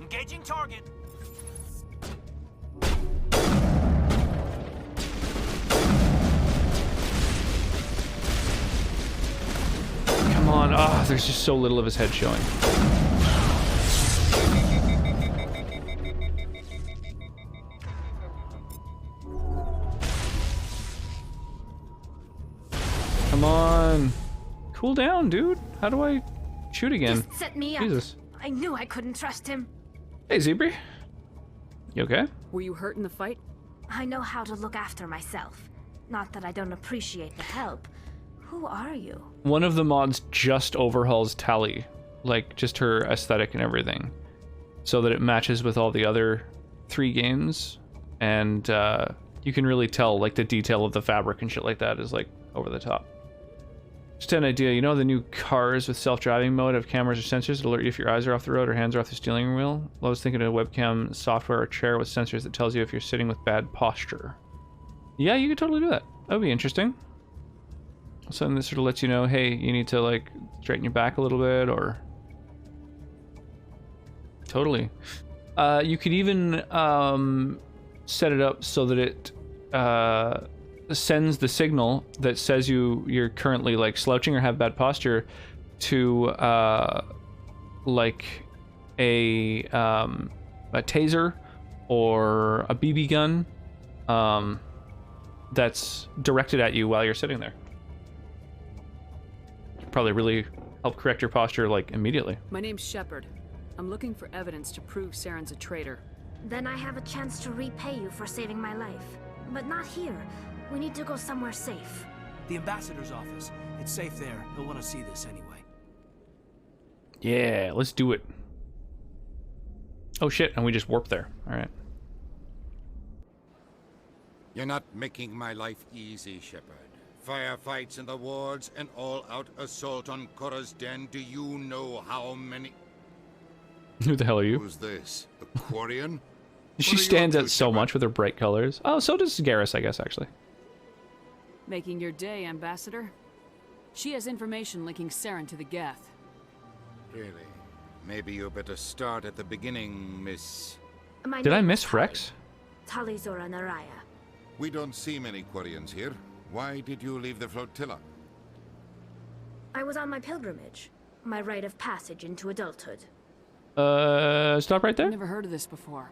Engaging target. Come on. Ah, there's just so little of his head showing. Come on. Cool down, dude. How do I shoot again? Just set me up. Jesus. I knew I couldn't trust him. Hey, Zebri. You okay? Were you hurt in the fight? I know how to look after myself. Not that I don't appreciate the help. Who are you? One of the mods just overhauls Tally. Like, just her aesthetic and everything. So that it matches with all the other 3 games. And you can really tell, like, the detail of the fabric and shit like that is, like, over the top. Just an idea, you know the new cars with self-driving mode have cameras or sensors that alert you if your eyes are off the road or hands are off the steering wheel? I was thinking of webcam software or chair with sensors that tells you if you're sitting with bad posture. Yeah, you could totally do that. That would be interesting. Something that sort of lets you know, hey, you need to like straighten your back a little bit, or totally. You could even set it up so that it sends the signal that says you're currently like slouching or have bad posture to like a taser or a BB gun that's directed at you while you're sitting there. Probably really help correct your posture like immediately. My name's Shepard. I'm looking for evidence to prove Saren's a traitor. Then I have a chance to repay you for saving my life. But not here. We need to go somewhere safe. The ambassador's office. It's safe there. He'll want to see this anyway. Yeah, let's do it. Oh shit, and we just warped there. Alright. You're not making my life easy, Shepard. Firefights in the wards, an all-out assault on Cora's den. Do you know how many... Who the hell are you? Who's this? A Quarian? She stands out so much with her bright colors. Oh, so does Garrus, I guess, actually. Making your day, Ambassador. She has information linking Saren to the Geth. Really? Maybe you better start at the beginning, Miss... Did I miss Rex? Talizora Naraya. We don't see many Quarians here. Why did you leave the flotilla? I was on my pilgrimage. My rite of passage into adulthood. Stop right there? I've never heard of this before.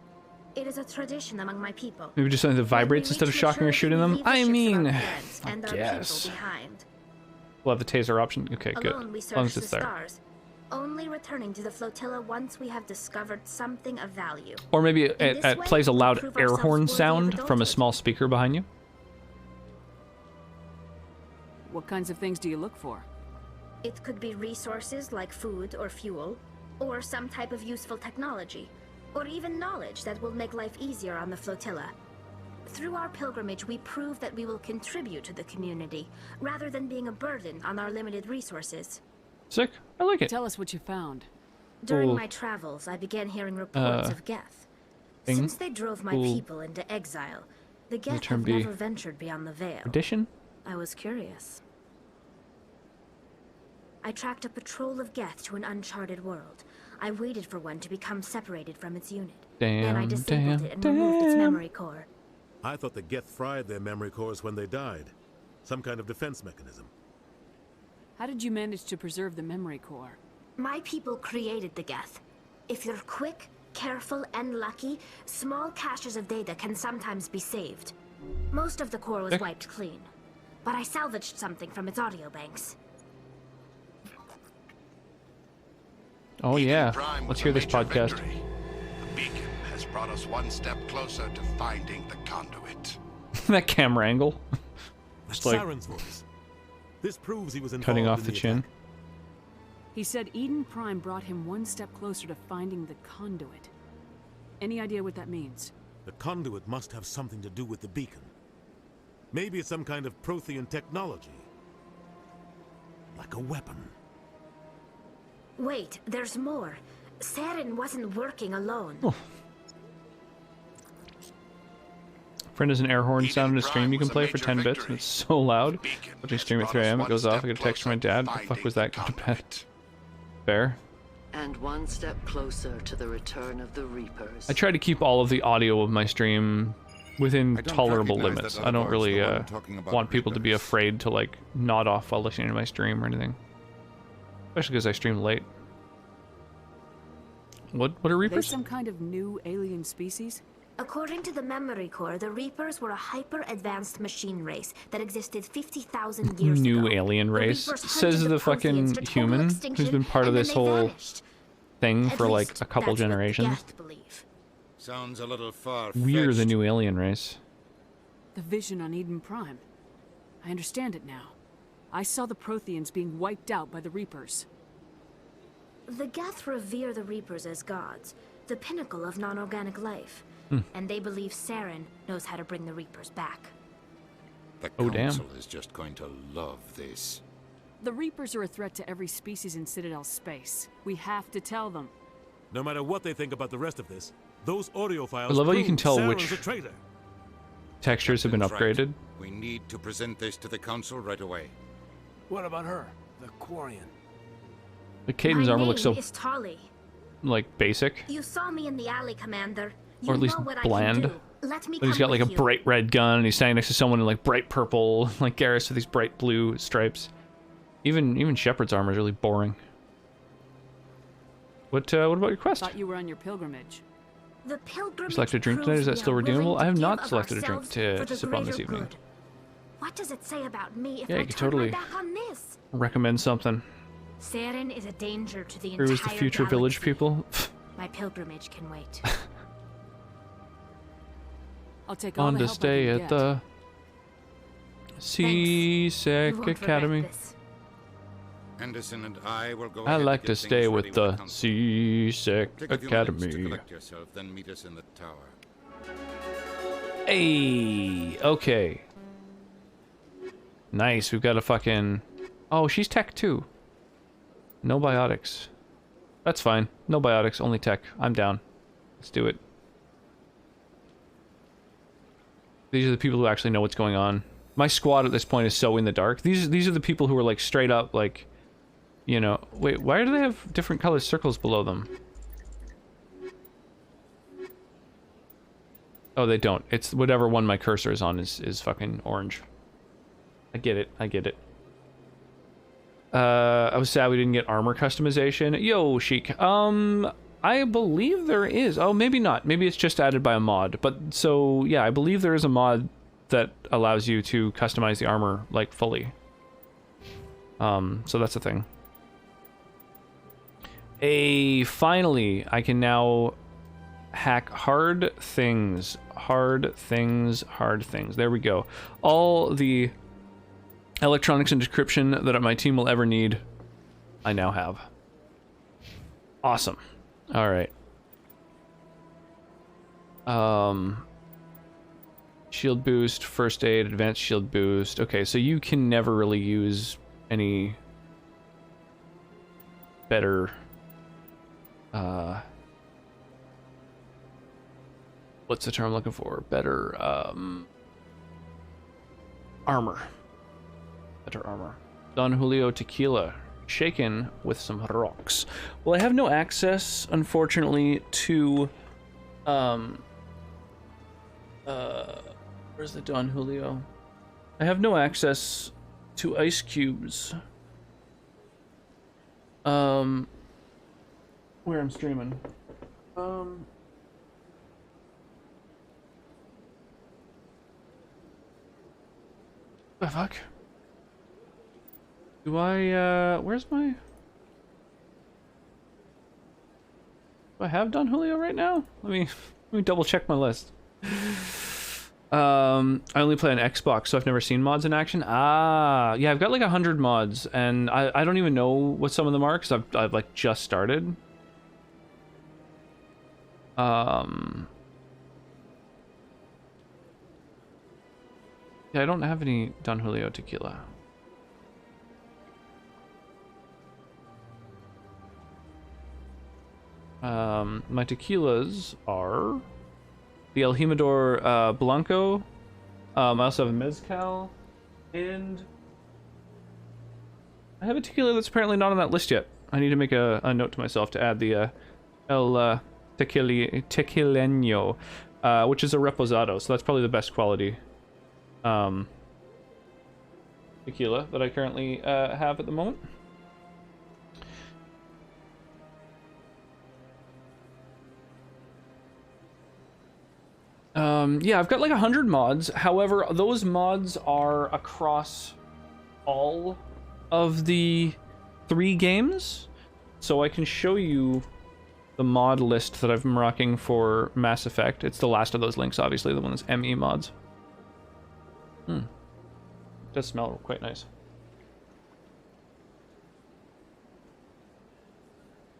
It is a tradition among my people. Maybe just something that vibrates instead of shocking or shooting them? I mean, I guess. We'll have the taser option. Okay, good. Alone we As long search as it's the there. stars, only returning to the flotilla once we have discovered something of value. Or maybe it this way, plays a we loud prove air ourselves horn worthy of sound from a adulthood. small speaker behind you. What kinds of things do you look for? It could be resources like food or fuel, or some type of useful technology, or even knowledge that will make life easier on the flotilla. Through our pilgrimage, we prove that we will contribute to the community, rather than being a burden on our limited resources. Sick. I like it. Tell us what you found. During Cool. my travels, I began hearing reports of Geth. thing? Since they drove my Cool. people into exile, the the Geth term have be? never ventured beyond the Veil. Addition? I was curious. I tracked a patrol of Geth to an uncharted world. I waited for one to become separated from its unit. Then I disabled it and removed its memory core. I thought the Geth fried their memory cores when they died. Some kind of defense mechanism. How did you manage to preserve the memory core? My people created the Geth. If you're quick, careful, and lucky, small caches of data can sometimes be saved. Most of the core was wiped clean, but I salvaged something from its audio banks. Oh yeah. Prime Let's was hear a this major podcast. victory. The beacon has brought us one step closer to finding the conduit. That camera angle. That's Just like Saren's voice. This proves he was involved cutting off in the chin. attack. He said Eden Prime brought him one step closer to finding the conduit. Any idea what that means? The conduit must have something to do with the beacon. Maybe it's some kind of Prothean technology. Like a weapon. Wait, there's more. Saren wasn't working alone. Oh. Friend is an air horn sound in a stream you can play for 10 bits, and it's so loud. Watching stream at 3 AM, it goes off. I get a text from my dad. What the fuck was that? Go to bed. Fair. And one step closer to the return of the Reapers. I try to keep all of the audio of my stream within I don't tolerable recognize limits. that I other don't voice, really the one talking about want people to be Reapers. afraid to like nod off while listening to my stream or anything. Especially because I stream late. What are They Reapers? some kind of new alien species? According to the memory core, the Reapers were a hyper-advanced machine race that existed 50,000 years ago. New alien race, Reapers says hunted the Protheans fucking to total human who's extinction, been part of and then this they whole vanished. thing At for like least, a couple that's what the generations. Geth believe. Sounds a little far. We're the new alien race. The vision on Eden Prime. I understand it now. I saw the Protheans being wiped out by the Reapers. The Geth revere the Reapers as gods, the pinnacle of non-organic life. And they believe Saren knows how to bring the Reapers back. The Oh, damn. council is just going to love this. The Reapers are a threat to every species in Citadel space. We have to tell them. No matter what they think about the rest of this, those audio files I love how you can prove tell Saren's which a traitor. textures have been Captain's right. upgraded. We need to present this to the council right away. What about her? The Quarian? The Caden's My armor looks so, name is Tali. like, basic. You saw me in the alley, Commander. You Or at least know what bland. I can do. Let me But he's come got like a with you. bright red gun, and he's standing next to someone in like bright purple, like Garrus with these bright blue stripes. Even Shepard's armor is really boring. What about your quest? Thought you were on your pilgrimage. The pilgrimage Select a drink tonight. Is that proves still we are redeemable? willing I have to not give of selected a drink ourselves to for the sip on this greater evening. good. What does it say about me if Yeah, I you could turn totally my back on this? recommend something. Saren is a danger to the Who's entire the future village galaxy. people? My pilgrimage can wait. I'll take all On the to help I stay can at get. the Seasick You won't regret Academy. this. Anderson and I will go I ahead like get to things stay ready with when the it comes. Seasick Take a few minutes to Academy. collect yourself, then meet us in the tower. Hey, okay. Nice, we've got a fucking... Oh, she's tech too. No biotics. That's fine. No biotics, only tech. I'm down. Let's do it. These are the people who actually know what's going on. My squad at this point is so in the dark. These are the people who are like straight up like, you know, wait, why do they have different colored circles below them? Oh, they don't. It's whatever one my cursor is on is fucking orange. I get it. I get it. I was sad we didn't get armor customization. Yo, Sheik. I believe there is. Oh, maybe not. Maybe it's just added by a mod. But so yeah, I believe there is a mod that allows you to customize the armor like fully. So that's a thing. Finally, I can now hack hard things. Hard things. Hard things. There we go. All the electronics and decryption that my team will ever need, I now have. Awesome. All right. Shield boost, first aid, advanced shield boost. Okay, so you can never really use any better what's the term I'm looking for? Better armor. Better armor. Don Julio Tequila, shaken with some rocks. Well, I have no access, unfortunately, to where's the Don Julio? I have no access to ice cubes. Where I'm streaming. The fuck? Do I, where's my... Do I have Don Julio right now? Let me double check my list. I only play on Xbox, so I've never seen mods in action. Ah, yeah, I've got like 100 mods, and I don't even know what some of them are, because I've like just started. Yeah, I don't have any Don Julio Tequila. My tequilas are the El Jimador Blanco. I also have a Mezcal, and I have a tequila that's apparently not on that list yet. I need to make a note to myself to add the El Tequileño, which is a reposado, so that's probably the best quality tequila that I currently have at the moment. Yeah, I've got like 100 mods. However, those mods are across all of the 3 games. So I can show you the mod list that I've been rocking for Mass Effect. It's the last of those links, obviously, the one that's ME mods. It does smell quite nice.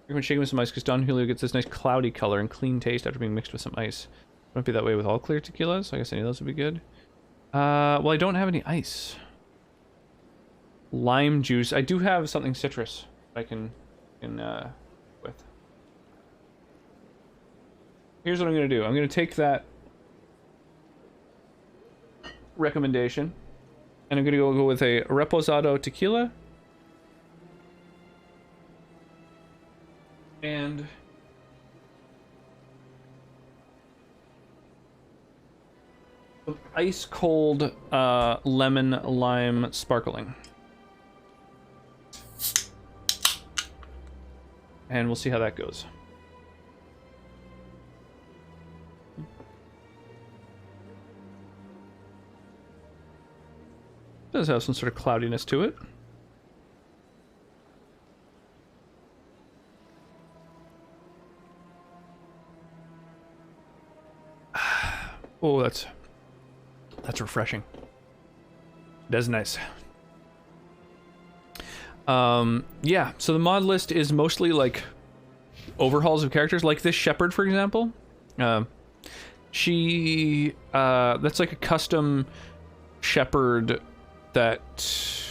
Recommend shaking with some ice because Don Julio gets this nice cloudy color and clean taste after being mixed with some ice. Won't be that way with all clear tequilas, so I guess any of those would be good. Well, I don't have any ice. Lime juice. I do have something citrus I can with. Here's what I'm going to do. I'm going to take that recommendation And I'm gonna go with a Reposado Tequila. And ice cold lemon lime sparkling. And we'll see how that goes. Does have some sort of cloudiness to it. Oh, that's refreshing. That's nice. Yeah, so the mod list is mostly like overhauls of characters, like this Shepherd, for example. She that's like a custom Shepherd that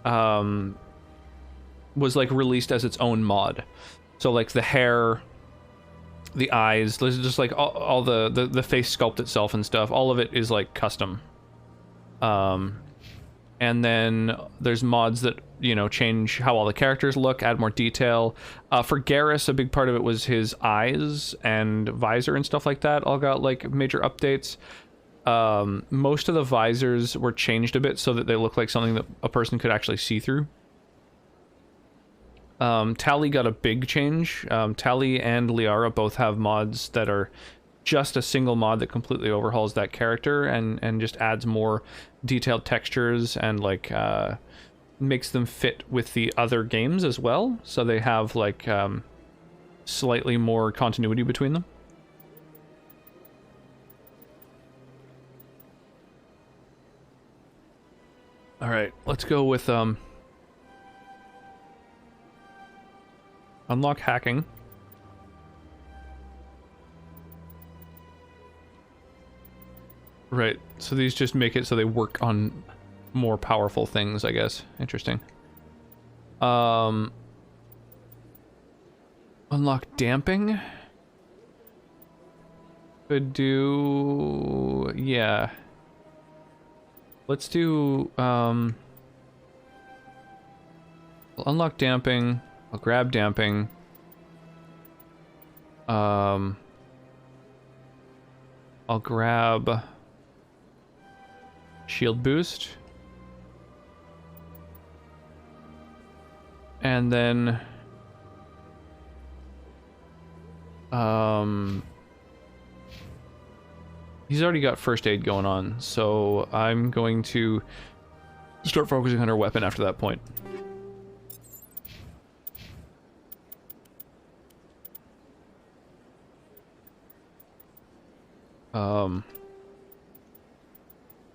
was like released as its own mod. So like the hair, the eyes, just like all the face sculpt itself and stuff, all of it is like custom. And then there's mods that, you know, change how all the characters look, add more detail. For Garrus, a big part of it was his eyes and visor and stuff like that all got like major updates. Most of the visors were changed a bit so that they look like something that a person could actually see through. Tali got a big change. Tali and Liara both have mods that are just a single mod that completely overhauls that character and just adds more detailed textures and like makes them fit with the other games as well, so they have like slightly more continuity between them. All right, let's go with unlock hacking. Right, so these just make it so they work on more powerful things, I guess. Interesting. Unlock damping. Could do... yeah. Let's do... unlock damping. I'll grab damping. I'll grab shield boost. And then he's already got first aid going on, so I'm going to start focusing on her weapon after that point.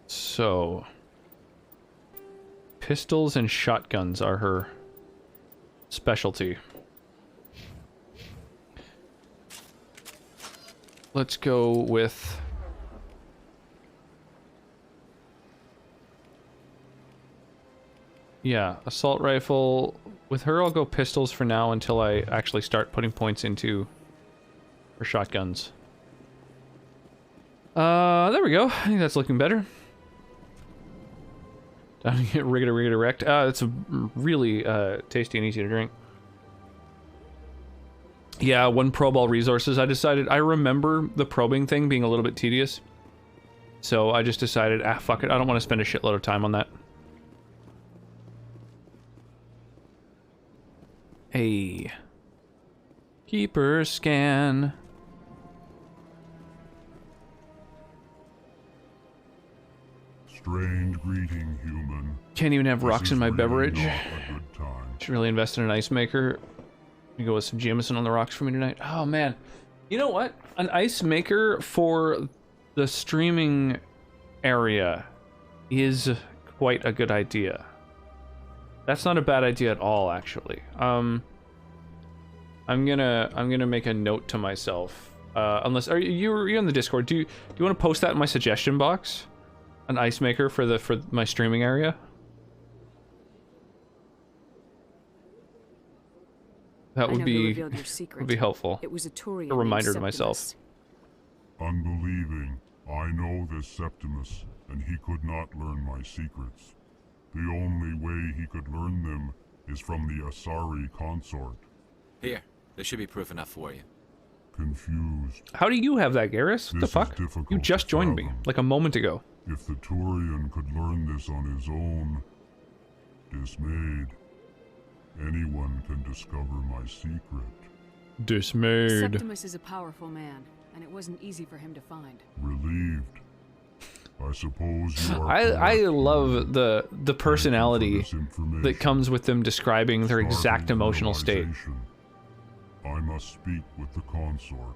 So pistols and shotguns are her specialty. Let's go with assault rifle. With her, I'll go pistols for now until I actually start putting points into her shotguns. There we go. I think that's looking better. Time to get rigged wrecked. It's really tasty and easy to drink. Yeah, 1 probe all resources. I remember the probing thing being a little bit tedious. So I just decided, fuck it. I don't want to spend a shitload of time on that. Hey. Keeper scan. Strange greeting, human. Can't even have rocks in my beverage. Not a good time. Should really invest in an ice maker. You go with some Jameson on the rocks for me tonight. Oh man, you know what? An ice maker for the streaming area is quite a good idea. That's not a bad idea at all, actually. I'm gonna make a note to myself. Unless you're in the Discord. Do you want to post that in my suggestion box? An ice maker for my streaming area. That would be helpful. It was a A reminder to myself. Unbelieving, I know this Septimus, and he could not learn my secrets. The only way he could learn them is from the Asari consort. Here, there should be proof enough for you. Confused. How do you have that, Garrus? What the This is fuck? difficult You just to joined me, fathom. like a moment ago. If the Turian could learn this on his own, dismayed, anyone can discover my secret. Dismayed. Septimus is a powerful man, and it wasn't easy for him to find. Relieved. I suppose you are I correct. love the personality that comes with them describing their exact Startling emotional state. realization. I must speak with the consort.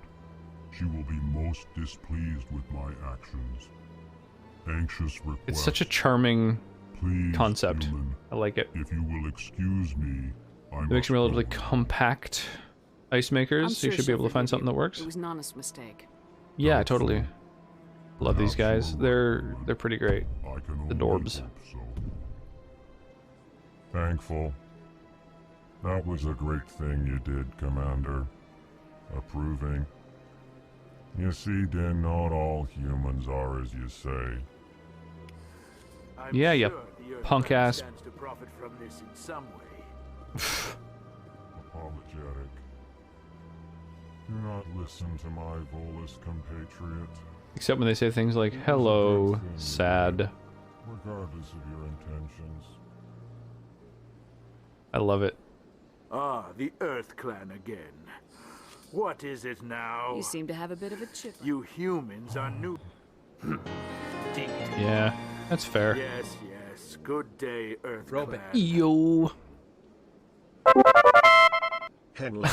She will be most displeased with my actions. Anxious request. It's such a charming Please, concept. human, I like it. If you will excuse me, I It makes must them relatively go. compact ice makers, I'm so you sure should be she'll able to find forgive something that you. works. It was an honest mistake. Yeah, totally. Love these guys. They're pretty great. I can The only Dorbs. hope so. Thankful. That was a great thing you did, Commander. Approving. You see, Din, not all humans are as you say. Yeah, you punk ass. Stands to profit from this in some way. Apologetic. Do not listen to my Volus compatriot, Except when they say things like, hello, sad. regardless of your intentions. I love it. Ah, the Earth Clan again. What is it now? You seem to have a bit of a chip. You humans are new. Yeah, that's fair. Yes, yes. Good day, Earth Clan. Yo. Henley.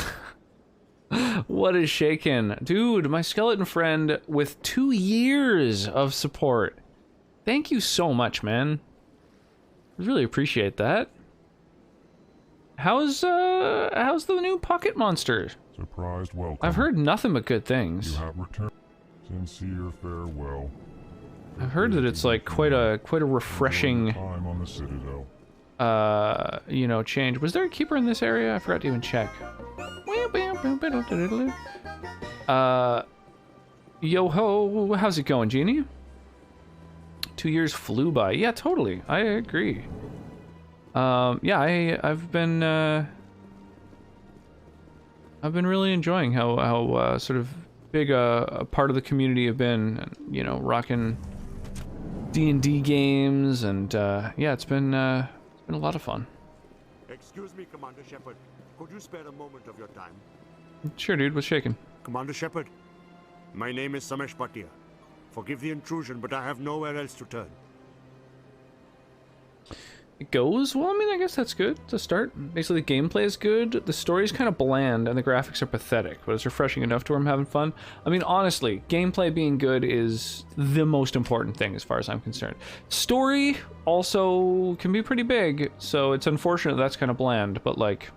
What is shaking? Dude, my skeleton friend with 2 years of support. Thank you so much, man. I really appreciate that. How's the new pocket monster? Surprised welcome. I've heard nothing but good You things. have returned. Sincere farewell. I've heard that it's like quite a refreshing Time on the Citadel. you know, change. Was there a keeper in this area? I forgot to even check. Yo ho, how's it going, Jeannie? 2 years flew by. Yeah, totally. I agree. Yeah, I've been really enjoying how sort of big a part of the community have been, you know, rocking D&D games, and yeah, it's been a lot of fun. Excuse me, Commander Shepard. Could you spare a moment of your time? Sure, dude. What's shaking? Commander Shepard, my name is Samesh Bhatia. Forgive the intrusion, but I have nowhere else to turn. It goes well. I mean, I guess that's good to start. Basically, the gameplay is good. The story is kind of bland, and the graphics are pathetic, but it's refreshing enough to where I'm having fun. I mean, honestly, gameplay being good is the most important thing as far as I'm concerned. Story also can be pretty big, so it's unfortunate that's kind of bland, but like,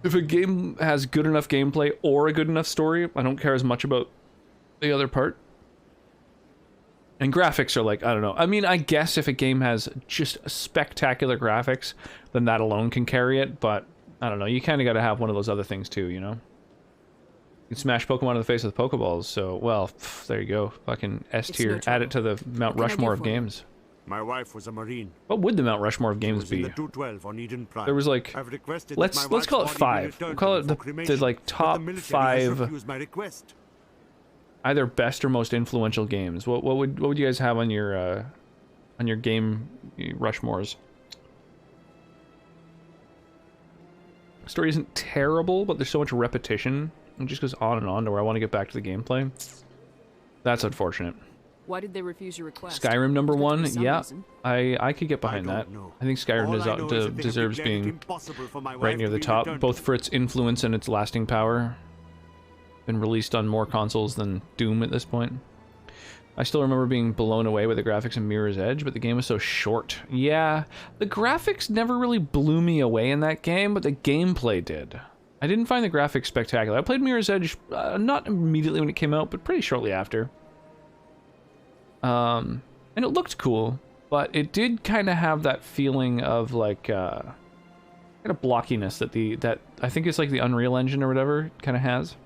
if a game has good enough gameplay or a good enough story, I don't care as much about the other part. And graphics are like, I don't know. I mean, I guess if a game has just spectacular graphics, then that alone can carry it, but I don't know. You kind of got to have one of those other things too, you know? You can smash Pokemon in the face with Pokeballs, so, well, pff, there you go. Fucking S tier. Add it to the Mount Rushmore of games. My wife was a Marine. What would the Mount Rushmore of games Was in be? the 212 on Eden Prime. There was like, I've requested let's that my wife's call it body be 5. We'll returned call to it me the for cremation, like but top the military has 5 refused my request. either best or most influential games. What would you guys have on your game Rushmores? Story isn't terrible, but there's so much repetition. It just goes on and on to where I want to get back to the gameplay. That's unfortunate. Why did they refuse your request? Skyrim number There's got to be 1, some yeah, reason. I could get behind that. I think Skyrim All I know is that they have deserves declared it being impossible for my right wife near to the be top, returned both for its influence and its lasting power. Been released on more consoles than Doom at this point. I still remember being blown away by the graphics in Mirror's Edge, but the game was so short. Yeah, the graphics never really blew me away in that game, but the gameplay did. I didn't find the graphics spectacular. I played Mirror's Edge not immediately when it came out, but pretty shortly after. And it looked cool, but it did kind of have that feeling of like kind of blockiness that I think it's like the Unreal Engine or whatever kind of has.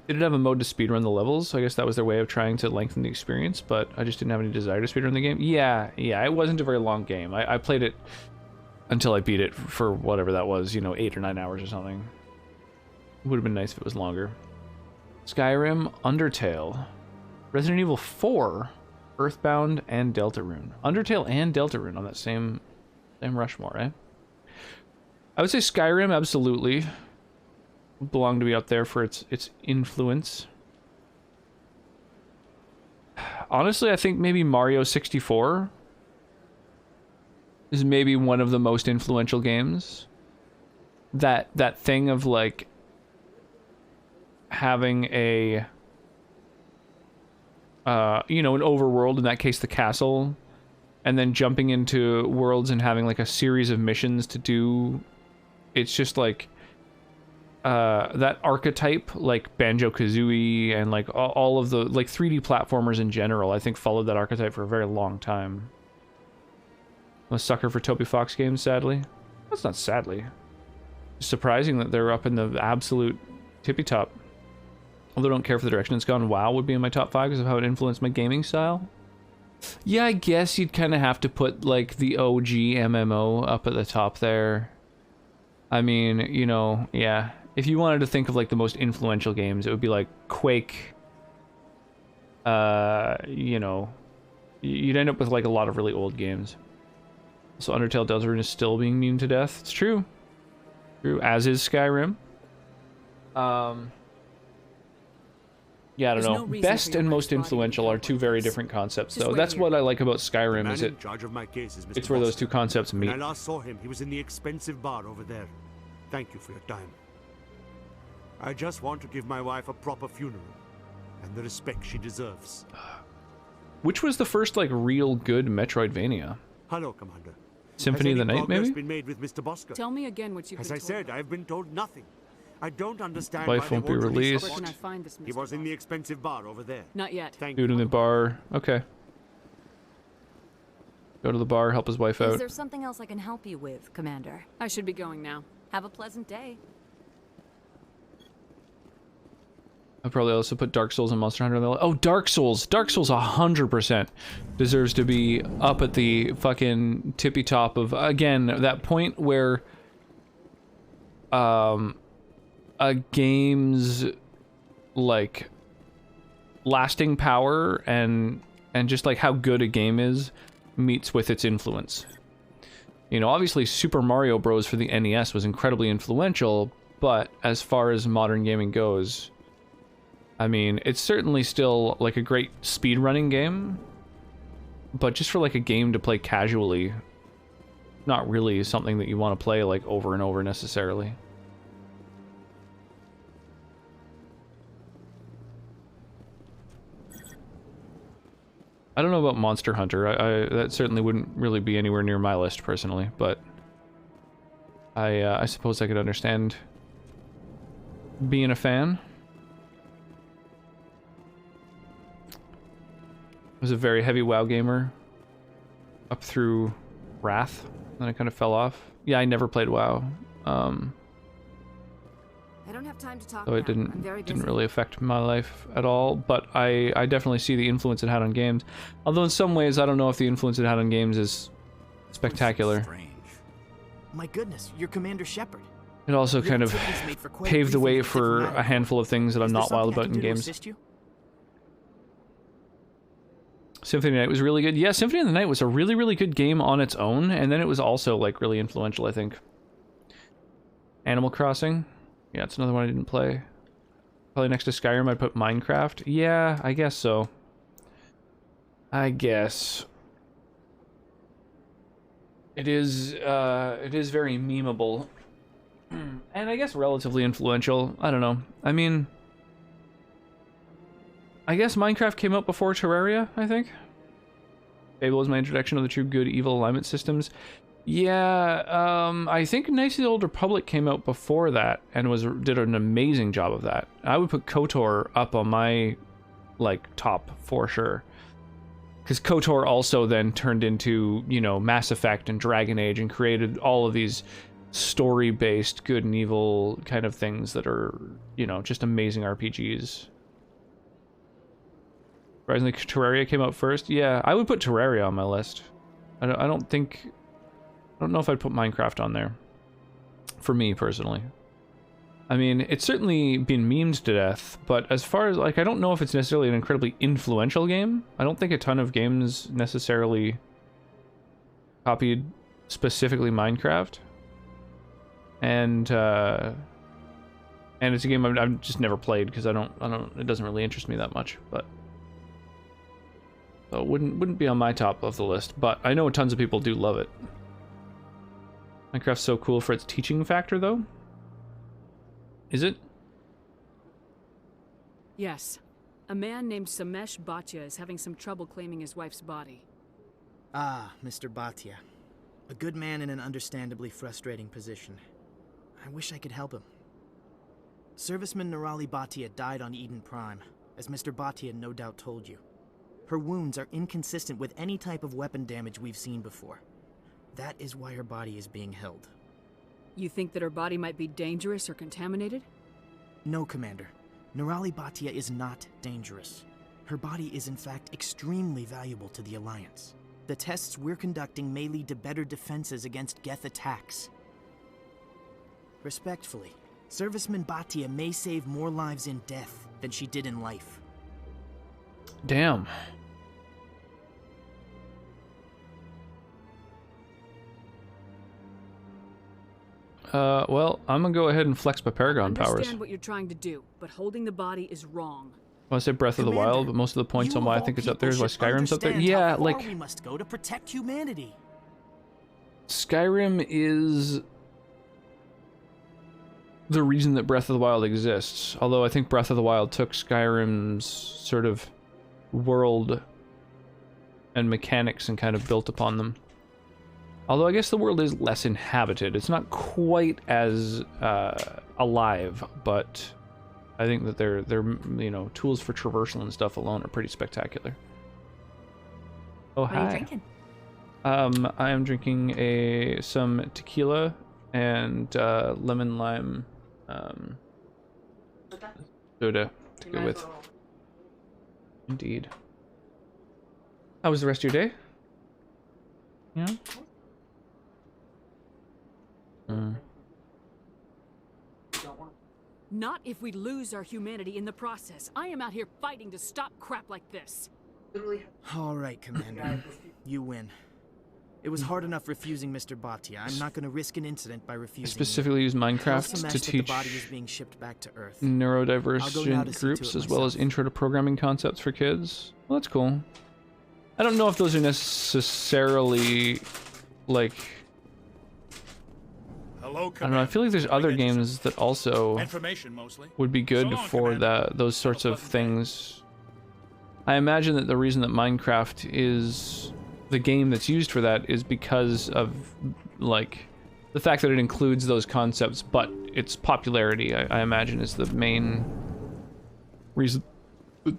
They did have a mode to speedrun the levels, so I guess that was their way of trying to lengthen the experience, but I just didn't have any desire to speedrun the game. Yeah, it wasn't a very long game. I played it until I beat it for whatever that was, you know, 8 or 9 hours or something. It would have been nice if it was longer. Skyrim, Undertale, Resident Evil 4, Earthbound, and Deltarune. Undertale and Deltarune on that same Rushmore, eh? I would say Skyrim, absolutely. Belong to be up there for its influence. Honestly, I think maybe Mario 64 is maybe one of the most influential games. That thing of like having a you know, an overworld, in that case the castle, and then jumping into worlds and having like a series of missions to do. It's just like that archetype, like Banjo-Kazooie and like all of the like 3D platformers in general, I think followed that archetype for a very long time. I'm a sucker for Toby Fox games, sadly. That's not sadly. It's surprising that they're up in the absolute tippy top. Although I don't care for the direction it's gone. WoW would be in my top 5 because of how it influenced my gaming style. Yeah, I guess you'd kind of have to put like the OG MMO up at the top there. I mean, you know, yeah. If you wanted to think of like the most influential games, it would be like Quake. You know, you'd end up with like a lot of really old games. So Undertale Deltarune is still being memed to death. It's true. True, as is Skyrim. Yeah, I don't know. Best and most influential are two very different concepts, though. That's what I like about Skyrim, is it's where those two concepts meet. When I last saw him, he was in the expensive bar over there. Thank you for your time. I just want to give my wife a proper funeral and the respect she deserves. Which was the first, like, real good Metroidvania? Hello, Commander. Symphony of the Night, maybe? Been made with Mr. Bosker? Tell me again what you've As been I told. said, I've been told nothing. I don't understand Life why won't they be released. Where can I find this, He Mr. was in the expensive bar over there. Not yet. Thank Dude in the bar. Okay. Go to the bar, help his wife Is out. there something else I can help you with, Commander? I should be going now. Have a pleasant day. I'll probably also put Dark Souls and Monster Hunter on the list. Oh, Dark Souls! Dark Souls 100% deserves to be up at the fucking tippy top of, again, that point where a game's like lasting power and just like how good a game is meets with its influence. You know, obviously Super Mario Bros. For the NES was incredibly influential, but as far as modern gaming goes, I mean, it's certainly still like a great speedrunning game, but just for like a game to play casually, not really something that you want to play like over and over necessarily. I don't know about Monster Hunter. I that certainly wouldn't really be anywhere near my list personally, but I suppose I could understand being a fan. I was a very heavy WoW gamer up through Wrath, then I kind of fell off. Yeah, I never played WoW. I don't have time to talk So it now. I'm very didn't busy. really affect my life at all, but I definitely see the influence it had on games. Although in some ways, I don't know if the influence it had on games is spectacular. My goodness, you're Commander Shepard. It also Your kind of activities made for quite paved the way briefing for diplomatic a handful of things that I'm Is there not wild something I about can in do to games. assist you? Symphony of the Night was really good. Yeah, Symphony of the Night was a really, really good game on its own, and then it was also like really influential, I think. Animal Crossing. Yeah, it's another one I didn't play. Probably next to Skyrim I'd put Minecraft. Yeah, I guess so. I guess. It is very memeable. And I guess relatively influential. I don't know. I mean, I guess Minecraft came out before Terraria, I think. Fable was my introduction to the true good evil alignment systems. Yeah, I think Knights of the Old Republic came out before that and did an amazing job of that. I would put KOTOR up on my like top for sure. Because KOTOR also then turned into, you know, Mass Effect and Dragon Age and created all of these story-based good and evil kind of things that are, you know, just amazing RPGs. Surprisingly, Terraria came out first. Yeah, I would put Terraria on my list. I don't know if I'd put Minecraft on there. For me, personally. I mean, it's certainly been memed to death, but as far as, like, I don't know if it's necessarily an incredibly influential game. I don't think a ton of games necessarily copied specifically Minecraft. And it's a game I've just never played because it doesn't really interest me that much, but so it wouldn't be on my top of the list, but I know tons of people do love it. Minecraft's so cool for its teaching factor, though. Is it? Yes. A man named Samesh Bhatia is having some trouble claiming his wife's body. Ah, Mr. Bhatia. A good man in an understandably frustrating position. I wish I could help him. Serviceman Nirali Bhatia died on Eden Prime, as Mr. Bhatia no doubt told you. Her wounds are inconsistent with any type of weapon damage we've seen before. That is why her body is being held. You think that her body might be dangerous or contaminated? No, Commander. Nirali Bhatia is not dangerous. Her body is in fact extremely valuable to the Alliance. The tests we're conducting may lead to better defenses against Geth attacks. Respectfully, Serviceman Bhatia may save more lives in death than she did in life. Damn. Well, I'm gonna go ahead and flex my Paragon powers. I understand what you're trying to do, but holding the body is wrong. Well, I said Breath of the Wild, but most of the points on why I think it's up there is why Skyrim's up there. Yeah, like we must go to protect humanity. Skyrim is the reason that Breath of the Wild exists. Although I think Breath of the Wild took Skyrim's sort of world and mechanics and kind of built upon them. Although I guess the world is less inhabited. It's not quite as alive, but I think that their you know, tools for traversal and stuff alone are pretty spectacular. Oh, hi. What are you drinking? I am drinking some tequila and lemon lime soda to go with. Indeed. How was the rest of your day? Yeah. Not if we lose our humanity in the process. I am out here fighting to stop crap like this. All right, Commander. You win. It was hard enough refusing Mr. Bhatia. I'm not going to risk an incident by refusing. I specifically use Minecraft to teach the body is being shipped back to Earth. Neurodivergent groups as well as intro to programming concepts for kids. Well, that's cool. I don't know if those are necessarily like. Hello, I don't know. I feel like there's other games that also would be good for those sorts of things. I imagine that the reason that Minecraft is the game that's used for that is because of like the fact that it includes those concepts, but its popularity, I imagine, is the main reason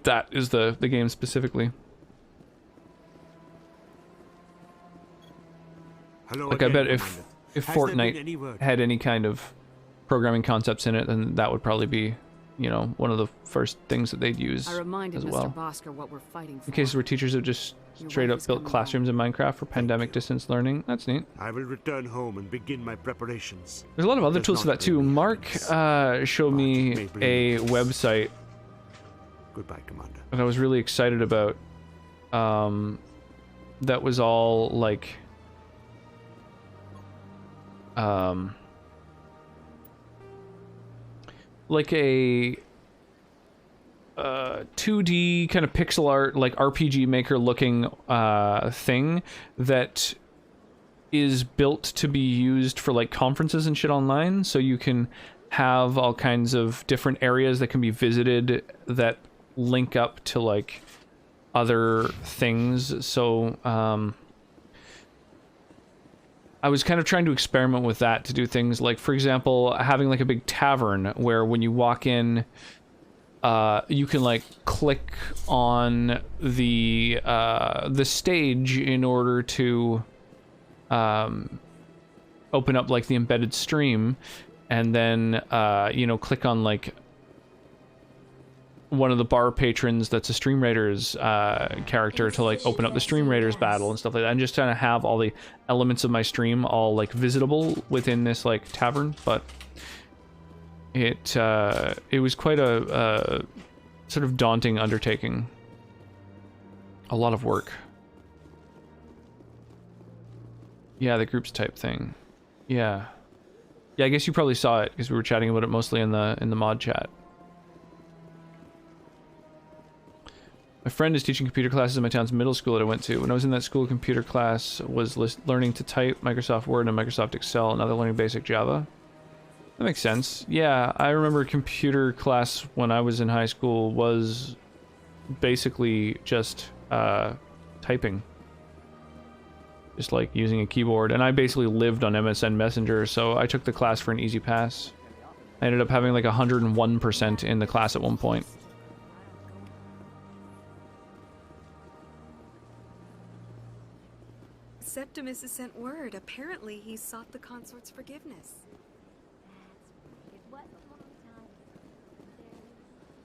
that is the game specifically. Hello like again, I bet if Fortnite had any kind of programming concepts in it, then that would probably be, you know, one of the first things that they'd use I reminded as Mr. well. Bosker what we're fighting for. In cases where teachers have just straight up built classrooms in Minecraft for pandemic distance learning. That's neat. I will return home and begin my preparations. There's a lot of other tools for that too. Mark showed me a website Goodbye, Commander. that I was really excited about. That was all like a 2D kind of pixel art, like RPG Maker looking thing that is built to be used for like conferences and shit online. So you can have all kinds of different areas that can be visited that link up to like other things. So I was kind of trying to experiment with that to do things like, for example, having like a big tavern where when you walk in, you can like click on the stage in order to open up like the embedded stream, and then you know, click on like one of the bar patrons that's a Stream Raiders character to like open up the Stream Raiders battle and stuff like that, and just kind of have all the elements of my stream all like visitable within this like tavern. But it was quite a sort of daunting undertaking. A lot of work. Yeah, the groups type thing. Yeah. Yeah, I guess you probably saw it because we were chatting about it mostly in the mod chat. My friend is teaching computer classes in my town's middle school that I went to. When I was in that school, computer class was learning to type Microsoft Word and Microsoft Excel, and now they're learning basic Java. That makes sense. Yeah, I remember computer class when I was in high school was basically just typing. Just like using a keyboard. And I basically lived on MSN Messenger, so I took the class for an easy pass. I ended up having like 101% in the class at one point. Septimus has sent word. Apparently, he sought the consort's forgiveness.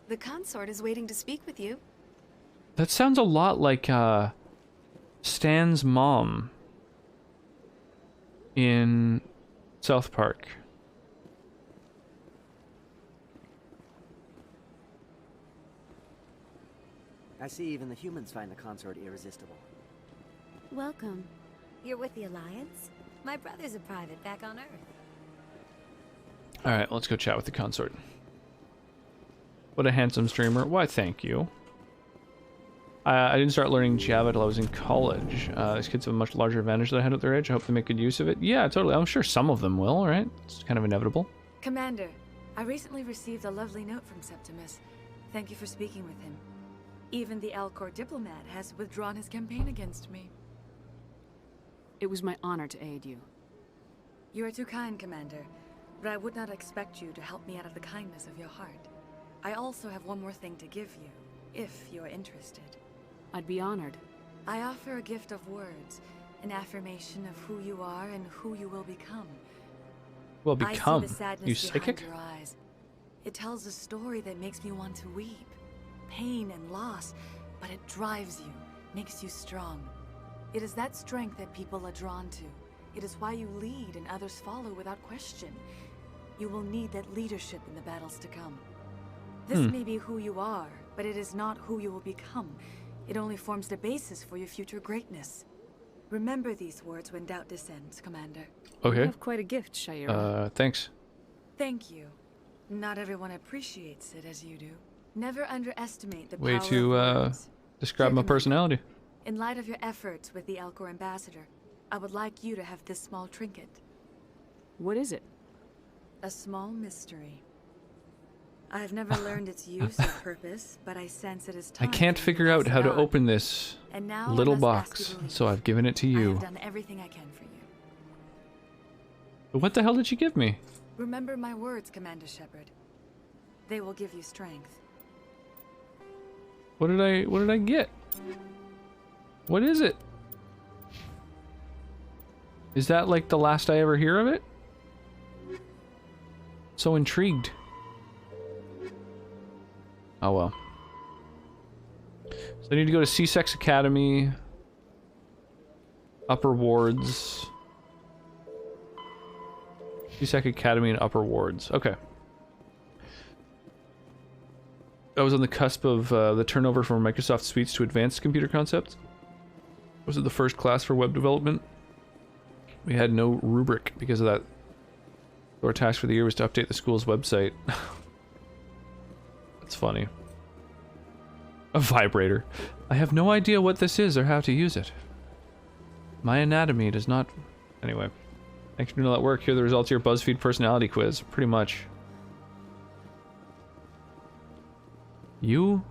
The consort is waiting to speak with you. That sounds a lot like Stan's mom in South Park. I see even the humans find the consort irresistible. Welcome. You're with the Alliance? My brother's a private back on Earth. Alright, let's go chat with the consort. What a handsome streamer. Why, thank you. I didn't start learning Java until I was in college. These kids have a much larger advantage than I had at their age. I hope they make good use of it. Yeah, totally. I'm sure some of them will, right? It's kind of inevitable. Commander, I recently received a lovely note from Septimus. Thank you for speaking with him. Even the Alcor diplomat has withdrawn his campaign against me. It was my honor to aid you. You are too kind, Commander, but I would not expect you to help me out of the kindness of your heart. I also have one more thing to give you, if you are interested. I'd be honored. I offer a gift of words, an affirmation of who you are and who you will become. Well, become? I see the sadness You psychic? behind your eyes. It tells a story that makes me want to weep. Pain and loss, but it drives you, makes you strong. It is that strength that people are drawn to. It is why you lead and others follow without question. You will need that leadership in the battles to come. This may be who you are, but it is not who you will become. It only forms the basis for your future greatness. Remember these words when doubt descends, Commander. Okay. You have quite a gift, Shaira. Thanks. Thank you. Not everyone appreciates it as you do. Never underestimate the Way power to of words. describe my personality. In light of your efforts with the Alcor ambassador, I would like you to have this small trinket. What is it? A small mystery. I have never learned its use or purpose, but I sense it is I time can't for you to figure out pass how it to on. open this And now I little must ask you box, to leave. so I've given it to I you. have done everything I can for you. But what the hell did you give me? Remember my words, Commander Shepard. They will give you strength. What did I get? What is it? Is that like the last I ever hear of it? So intrigued. Oh well. So I need to go to C-Sex Academy. Upper Wards. C-Sex Academy and Upper Wards. Okay. I was on the cusp of the turnover from Microsoft Suites to Advanced Computer Concepts. Was it the first class for web development? We had no rubric because of that. Our task for the year was to update the school's website. That's funny. A vibrator. I have no idea what this is or how to use it. My anatomy does not... Anyway. Thanks for doing all that work. Here are the results of your BuzzFeed personality quiz. Pretty much. You,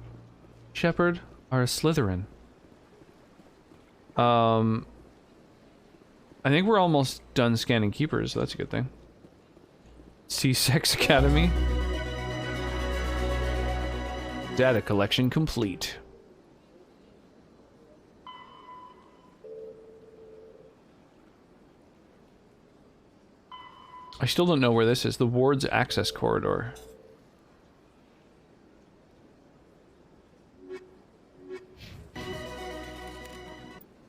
Shepard, are a Slytherin. I think we're almost done scanning keepers, so that's a good thing. C-Sex Academy. Data collection complete. I still don't know where this is. The ward's access corridor.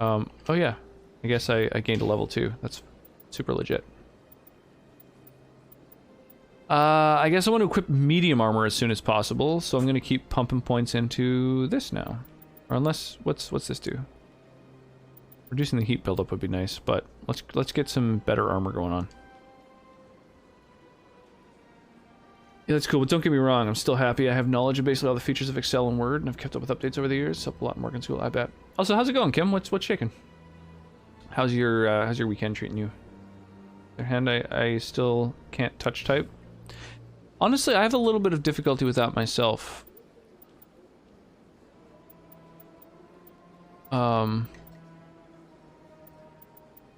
Oh yeah. I guess I gained a level 2. That's super legit. I guess I want to equip medium armor as soon as possible, so I'm going to keep pumping points into this now. Or unless, what's this do? Reducing the heat buildup would be nice, but let's get some better armor going on. Yeah, that's cool, but don't get me wrong, I'm still happy. I have knowledge of basically all the features of Excel and Word, and I've kept up with updates over the years. It's up a lot more in school, I bet. Also, how's it going, Kim? What's shaking? How's your weekend treating you? On the other hand, I still can't touch type. Honestly, I have a little bit of difficulty with that myself.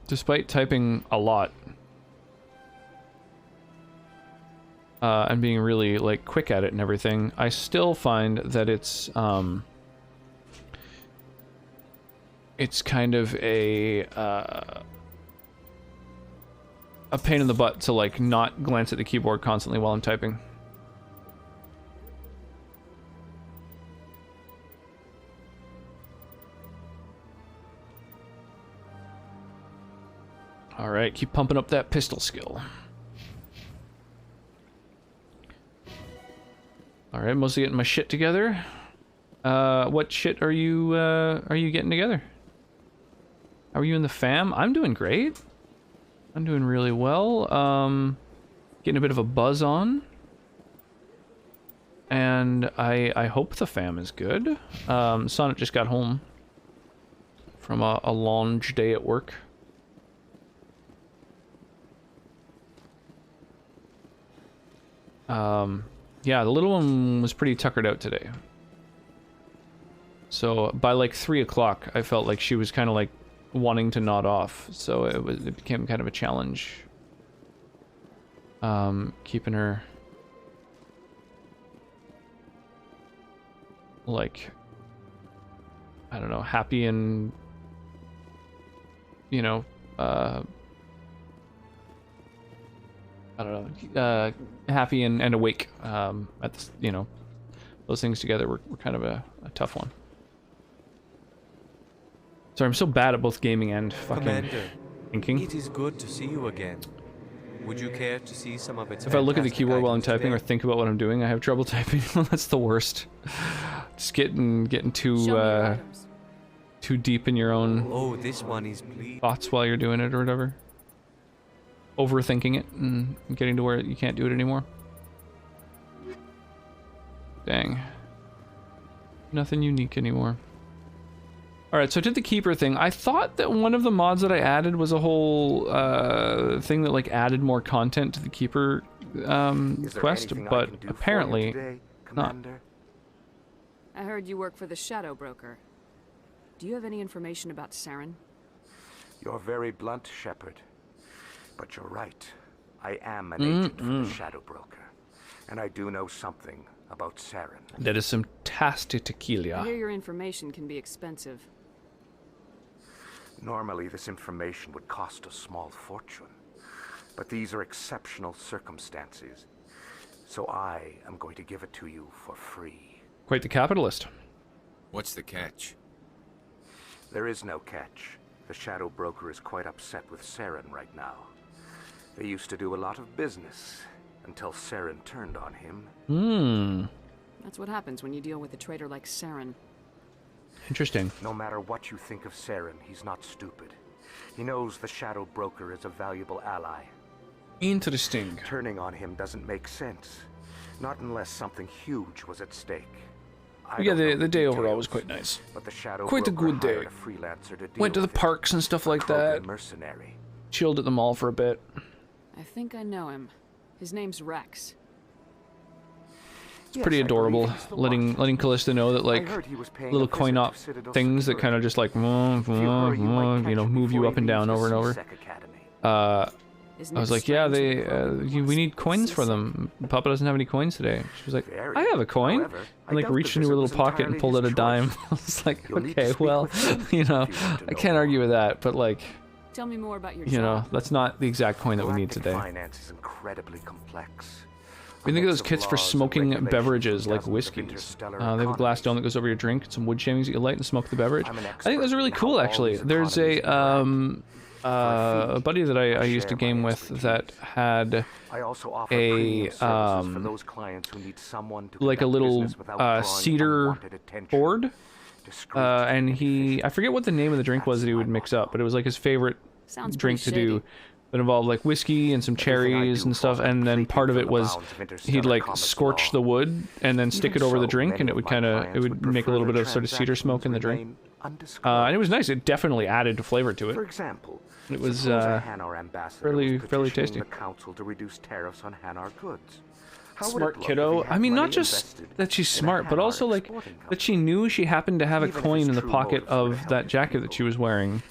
Despite typing a lot. And being really, like, quick at it and everything, I still find that it's kind of a pain in the butt to, like, not glance at the keyboard constantly while I'm typing. Alright, keep pumping up that pistol skill. Alright, mostly getting my shit together. What shit are you getting together? How are you in the fam? I'm doing great. I'm doing really well. Getting a bit of a buzz on. And I hope the fam is good. Sonnet just got home from a long day at work. Yeah, the little one was pretty tuckered out today. So by like 3 o'clock, I felt like she was kind of like wanting to nod off. So it became kind of a challenge. Keeping her like, I don't know, happy and, you know, I don't know, happy and awake. At this, you know, those things together were kind of a tough one. Sorry, I'm so bad at both gaming and fucking Commander, thinking. it is good to see you again. Would you care to see some of its If I look at the fantastic keyboard while I'm items typing today? or think about what I'm doing, I have trouble typing. That's the worst. Just getting too too deep in your own Oh, this one is please. thoughts while you're doing it or whatever. Overthinking it and getting to where you can't do it anymore. Dang. Nothing unique anymore. Alright, so I did the keeper thing. I thought that one of the mods that I added was a whole thing that like added more content to the keeper quest, but apparently not. I heard you work for the Shadow Broker. Do you have any information about Saren? You're very blunt, Shepard. But you're right. I am an agent for the Shadow Broker. And I do know something about Saren. That is some tasty I tequila. hear your information can be expensive. Normally, this information would cost a small fortune. But these are exceptional circumstances. So I am going to give it to you for free. Quite the capitalist. What's the catch? There is no catch. The Shadow Broker is quite upset with Saren right now. They used to do a lot of business until Saren turned on him. That's what happens when you deal with a traitor like Saren. Interesting. No matter what you think of Saren, he's not stupid. He knows the Shadow Broker is a valuable ally. Interesting. Turning on him doesn't make sense. Not unless something huge was at stake. Yeah, the day overall was quite nice. But the Shadow Quite a Broker good day. hired a freelancer to deal Went to the with it. parks and stuff like A that. Krogan mercenary. Chilled at the mall for a bit. I think I know him. His name's Rex. It's pretty adorable, letting Callista know that like little coin op things that kind of just like you know, move you up and down over and over. I was like, yeah, we need coins for them. Papa doesn't have any coins today. She was like, I have a coin. And like reached into her little pocket and pulled out a dime. I was like, okay, well, you know, I can't argue with that, but like, Tell me more about your You know, job. that's not the exact coin that we need Galactic today. finance is incredibly complex. We think of those kits for smoking beverages like whiskeys. They have a glass dome that goes over your drink, and some wood shavings that you light and smoke the beverage. I think those are really cool, actually. There's a buddy that I used to game with that had a like a little cedar board, and I forget what the name of the drink was that he would mix up, but it was like his favorite drink to do. That involved like whiskey and some cherries and stuff, and then part of it was he'd like scorch the wood and then stick it over the drink, and it would make a little bit of sort of cedar smoke in the drink. And it was nice. It definitely added flavor to it. For example, it was fairly tasty. The council to reduce tariffs on Hanar goods. Smart kiddo. I mean, not just that she's smart, but also like that she knew she happened to have a coin in the pocket of that jacket that she was wearing.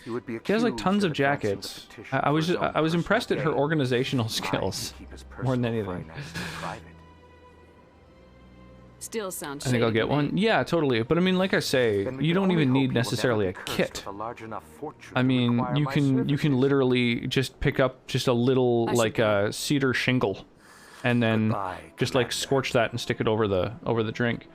She has like tons of jackets. I was impressed at her organizational skills more than anything. Still sounds. I think I'll get one. Yeah, totally. But I mean, like I say, you don't even need necessarily a kit. I mean, you can literally just pick up just a little like a cedar shingle, and then just like scorch that and stick it over the drink,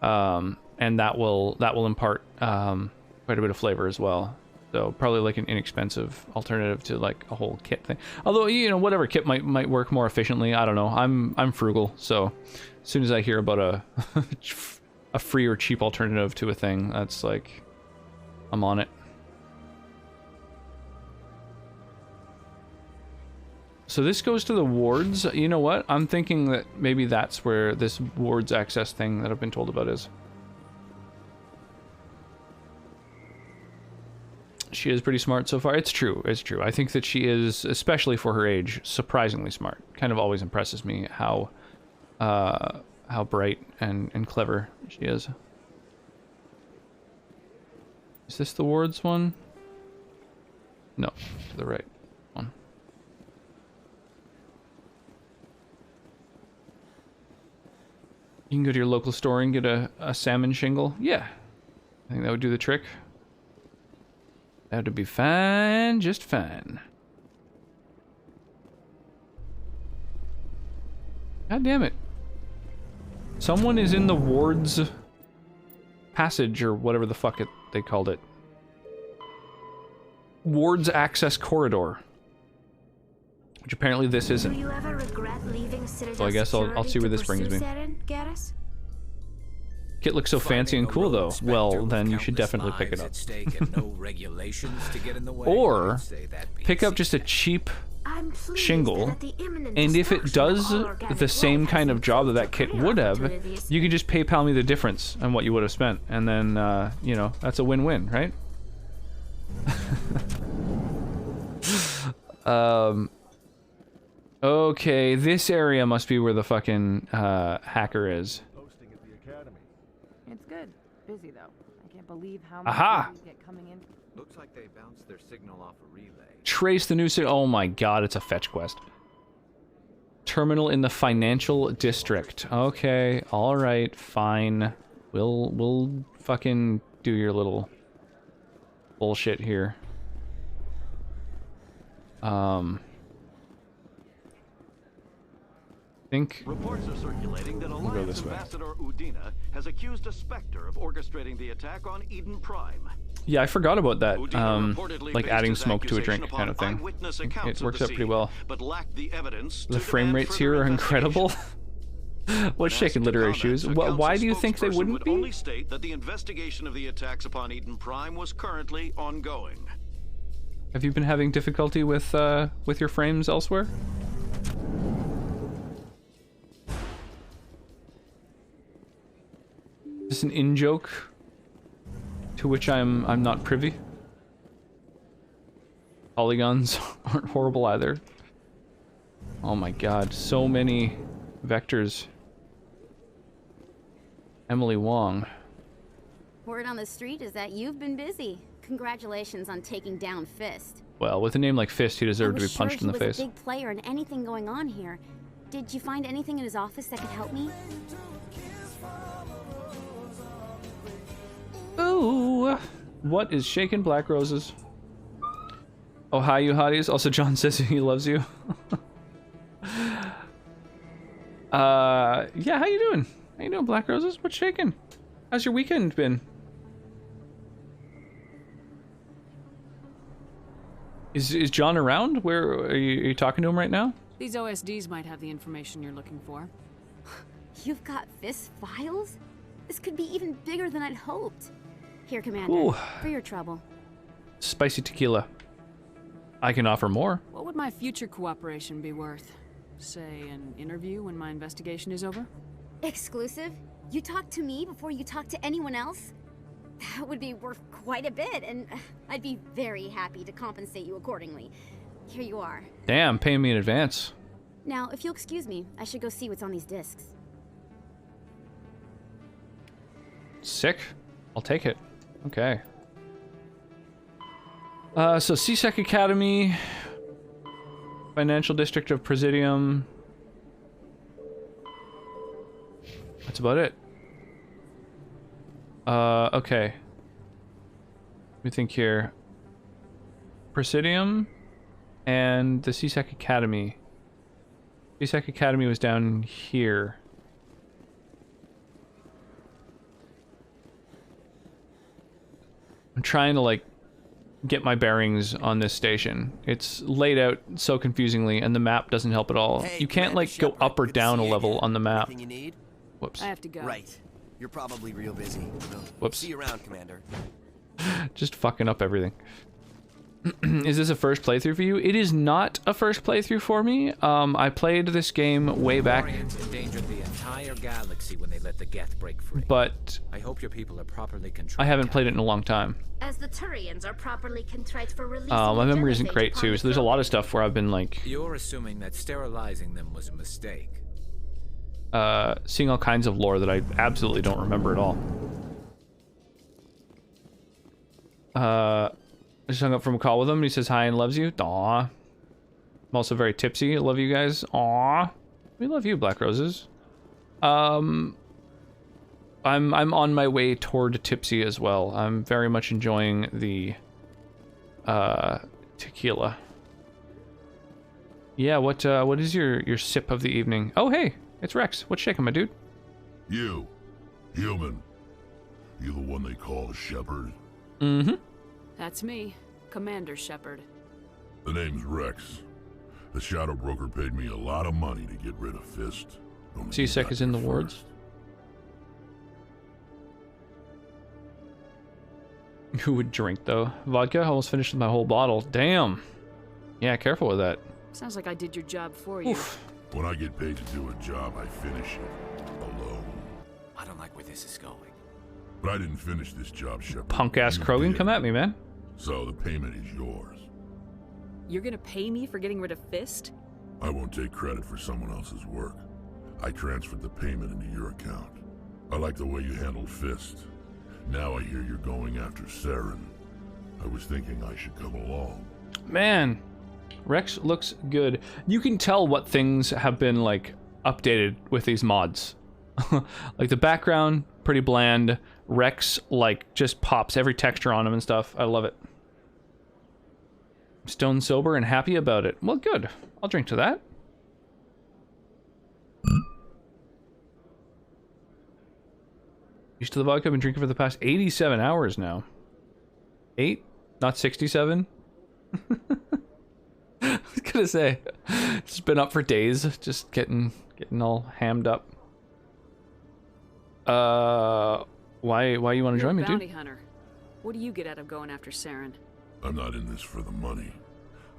and that will impart quite a bit of flavor as well. So probably like an inexpensive alternative to like a whole kit thing. Although, you know, whatever kit might work more efficiently. I don't know. I'm frugal, so as soon as I hear about a free or cheap alternative to a thing, that's like I'm on it. So this goes to the wards. You know what? I'm thinking that maybe that's where this wards access thing that I've been told about is. She is pretty smart so far. It's true. It's true. I think that she is, especially for her age, surprisingly smart. Kind of always impresses me how bright and clever she is. Is this the wards one? No, to the right one. You can go to your local store and get a salmon shingle. Yeah, I think that would do the trick. That would be fine, just fine. God damn it. Someone is in the wards passage, or whatever the fuck they called it. Wards access corridor. Which apparently this isn't. Do you ever regret leaving Citadel So I guess I'll see where this brings me. Kit looks so fancy and cool, though. Well, then you should definitely pick it up. Or pick up just a cheap shingle, and if it does the same kind of job that kit would have, you can just PayPal me the difference on what you would have spent, and then, you know, that's a win-win, right? Okay, this area must be where the fucking hacker is. It's good. Busy though. I can't believe how many Aha! people get coming in. Looks like they bounced their signal off a relay. Trace the new oh my god, it's a fetch quest. Terminal in the financial district. Okay, alright, fine. We'll fucking do your little bullshit here. Think reports are circulating that Alliance Ambassador Udina has accused a Specter of orchestrating the attack on Eden Prime. Yeah, I forgot about that. Like adding smoke to a drink kind of thing. It works out pretty well. The frame rates here are incredible. What's shaking literary shoes? Why do you think they wouldn't be? Only state that the investigation of the attacks upon Eden Prime was currently ongoing. Have you been having difficulty with your frames elsewhere? Is this an in-joke to which I'm not privy? Polygons aren't horrible either. Oh my god, so many vectors. Emily Wong. Word on the street is that you've been busy. Congratulations on taking down Fist. Well, with a name like Fist, he deserved to be punched in the face. I was a big player in anything going on here. Did you find anything in his office that could help me? Ooh, what is shaking Black Roses? Oh, hi, you hotties. Also, John says he loves you. Yeah, how you doing? How you doing, Black Roses? What's shaking? How's your weekend been? Is John around? Where are you talking to him right now? These OSDs might have the information you're looking for. You've got Fist files? This could be even bigger than I'd hoped. Here, Commander, Ooh. for your trouble. Spicy tequila. I can offer more. What would my future cooperation be worth? Say, an interview when my investigation is over? Exclusive? You talk to me before you talk to anyone else? That would be worth quite a bit, and I'd be very happy to compensate you accordingly. Here you are. Damn, paying me in advance. Now, if you'll excuse me, I should go see what's on these discs. Sick. I'll take it. Okay. So CSEC Academy, Financial District of Presidium. That's about it. Okay. Let me think here. Presidium and the CSEC Academy. CSEC Academy was down here. I'm trying to, like, get my bearings on this station. It's laid out so confusingly, and the map doesn't help at all. Hey, you can't, like, go up or down a level on the map. Anything you need? Whoops. I have to go. Right. You're probably real busy. Whoops. See you around, Commander. Just fucking up everything. Is this a first playthrough for you? It is not a first playthrough for me. I played this game way back. Endangered the entire galaxy when they let the Geth break free. But I hope your people are properly controlled. I haven't played it in a long time. As the Turians are properly contrite for releasing My memory isn't genophage great upon too, so there's a lot of stuff where I've been like You're assuming that sterilizing them was a mistake. seeing all kinds of lore that I absolutely don't remember at all. I just hung up from a call with him. He says hi and loves you. Aw. I'm also very tipsy. I love you guys. Aw. We love you, Black Roses. I'm on my way toward tipsy as well. I'm very much enjoying the tequila. Yeah, what is your sip of the evening? Oh hey, it's Rex. What's shaking, my dude? You, human. You the one they call Shepard? Mm-hmm. That's me, Commander Shepard. The name's Rex. The Shadow Broker paid me a lot of money to get rid of Fist. CSEC is in the wards. Who would drink though? Vodka? Almost finished my whole bottle. Damn. Yeah, careful with that. Sounds like I did your job for you. Oof. When I get paid to do a job, I finish it. Alone. I don't like where this is going. But I didn't finish this job, Shepard. Punk ass You Krogan, did. come at me, man. So the payment is yours. You're gonna pay me for getting rid of Fist? I won't take credit for someone else's work. I transferred the payment into your account. I like the way you handled Fist. Now I hear you're going after Saren. I was thinking I should come along. Man, Rex looks good. You can tell what things have been like updated with these mods. Like the background, pretty bland. Rex like just pops every texture on him and stuff. I love it. Stone sober and happy about it. Well, good. I'll drink to that. Used to the vodka. I've been drinking for the past 87 hours now. 8? Not 67? I was gonna say, it's been up for days, just getting all hammed up. Why you want to join me, Bounty dude? hunter. What do you get out of going after Saren? I'm not in this for the money.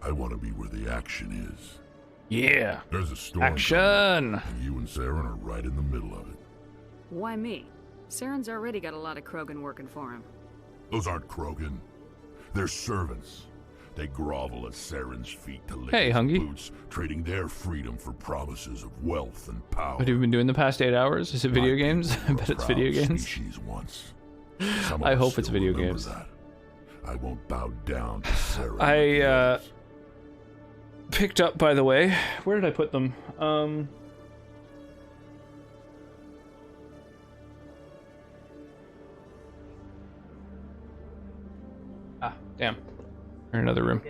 I want to be where the action is. Yeah. There's a storm Action! coming, and you and Saren are right in the middle of it. Why me? Saren's already got a lot of Krogan working for him. Those aren't Krogan. They're servants. They grovel at Saren's feet to lick Hey, his Hungy. boots, trading their freedom for promises of wealth and power. What have you been doing the past 8 hours? Is it video games? I bet it's video Proud games. species once. Some of I us hope it's still video remember games. that. I won't bow down to Saren. I picked up, by the way. Where did I put them? Damn. They're in another room.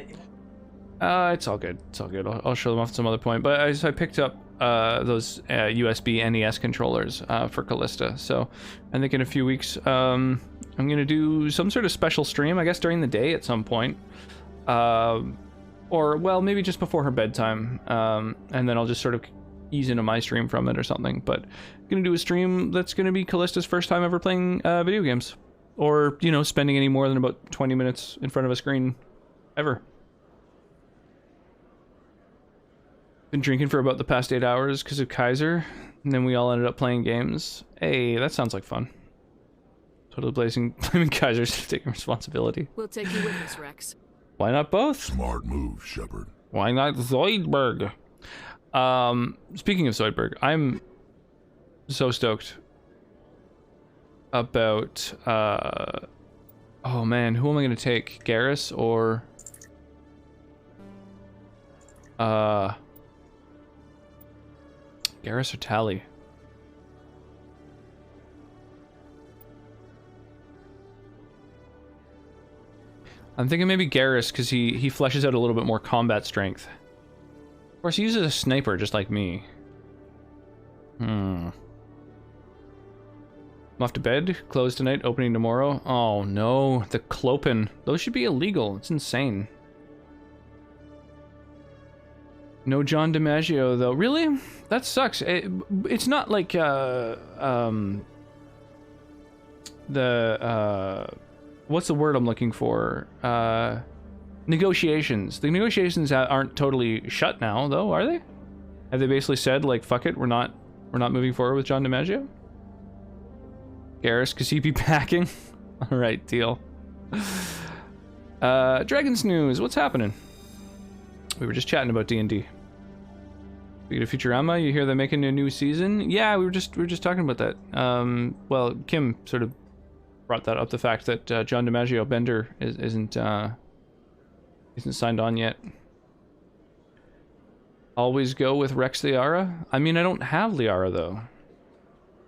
It's all good. It's all good. I'll show them off at some other point. But I picked up those USB NES controllers for Callista. So I think in a few weeks, I'm gonna do some sort of special stream, I guess during the day at some point. Or, well, maybe just before her bedtime. And then I'll just sort of ease into my stream from it or something. But I'm gonna do a stream that's gonna be Callista's first time ever playing video games. Or, you know, spending any more than about 20 minutes in front of a screen ever. Been drinking for about the past 8 hours because of Kaiser, and then we all ended up playing games. Hey, that sounds like fun. Totally blaming Kaiser for taking responsibility. We'll take you with us, Rex. Why not both? Smart move, Shepard. Why not Zoidberg? Speaking of Zoidberg, I'm so stoked about, oh man, who am I gonna take? Garrus or, Garrus or Tally? I'm thinking maybe Garrus, because he fleshes out a little bit more combat strength. Of course, he uses a sniper, just like me. I'm off to bed. Closed tonight, opening tomorrow. Oh no, the Clopen. Those should be illegal. It's insane. No John DiMaggio, though. Really? That sucks. It's not like, what's the word I'm looking for? Negotiations. The negotiations aren't totally shut now, though, are they? Have they basically said, like, fuck it, we're not moving forward with John DiMaggio? Garrus, because he be packing? Alright, deal. Dragon's News, what's happening? We were just chatting about D&D. Speaking of Futurama, you hear they're making a new season? Yeah, we were just talking about that. Well, Kim sort of brought that up, the fact that John DiMaggio Bender isn't signed on yet. Always go with Rex Liara? I mean, I don't have Liara though.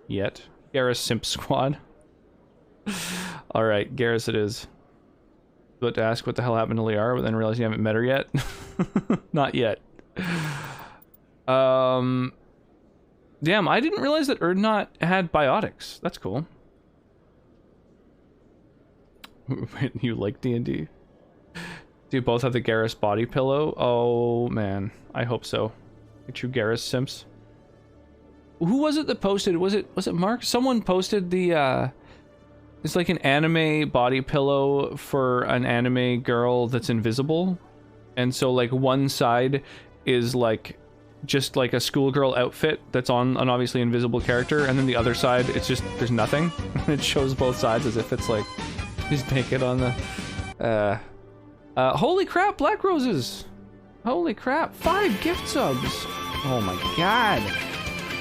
Yet. Garrus Simp Squad. Alright, Garrus it is. About to ask what the hell happened to Liara, but then realize you haven't met her yet. Not yet. Damn, I didn't realize that Erdnot had biotics. That's cool. You like D&D? Do you both have the Garrus body pillow? Oh man, I hope so. The true Garrus simps. Who was it that posted? Was it Mark? Someone posted the it's like an anime body pillow for an anime girl that's invisible. And so like one side is like just like a schoolgirl outfit that's on an obviously invisible character, and then the other side it's just there's nothing. It shows both sides as if it's like he's naked on the holy crap, Black Roses. Holy crap, 5 gift subs. Oh my god.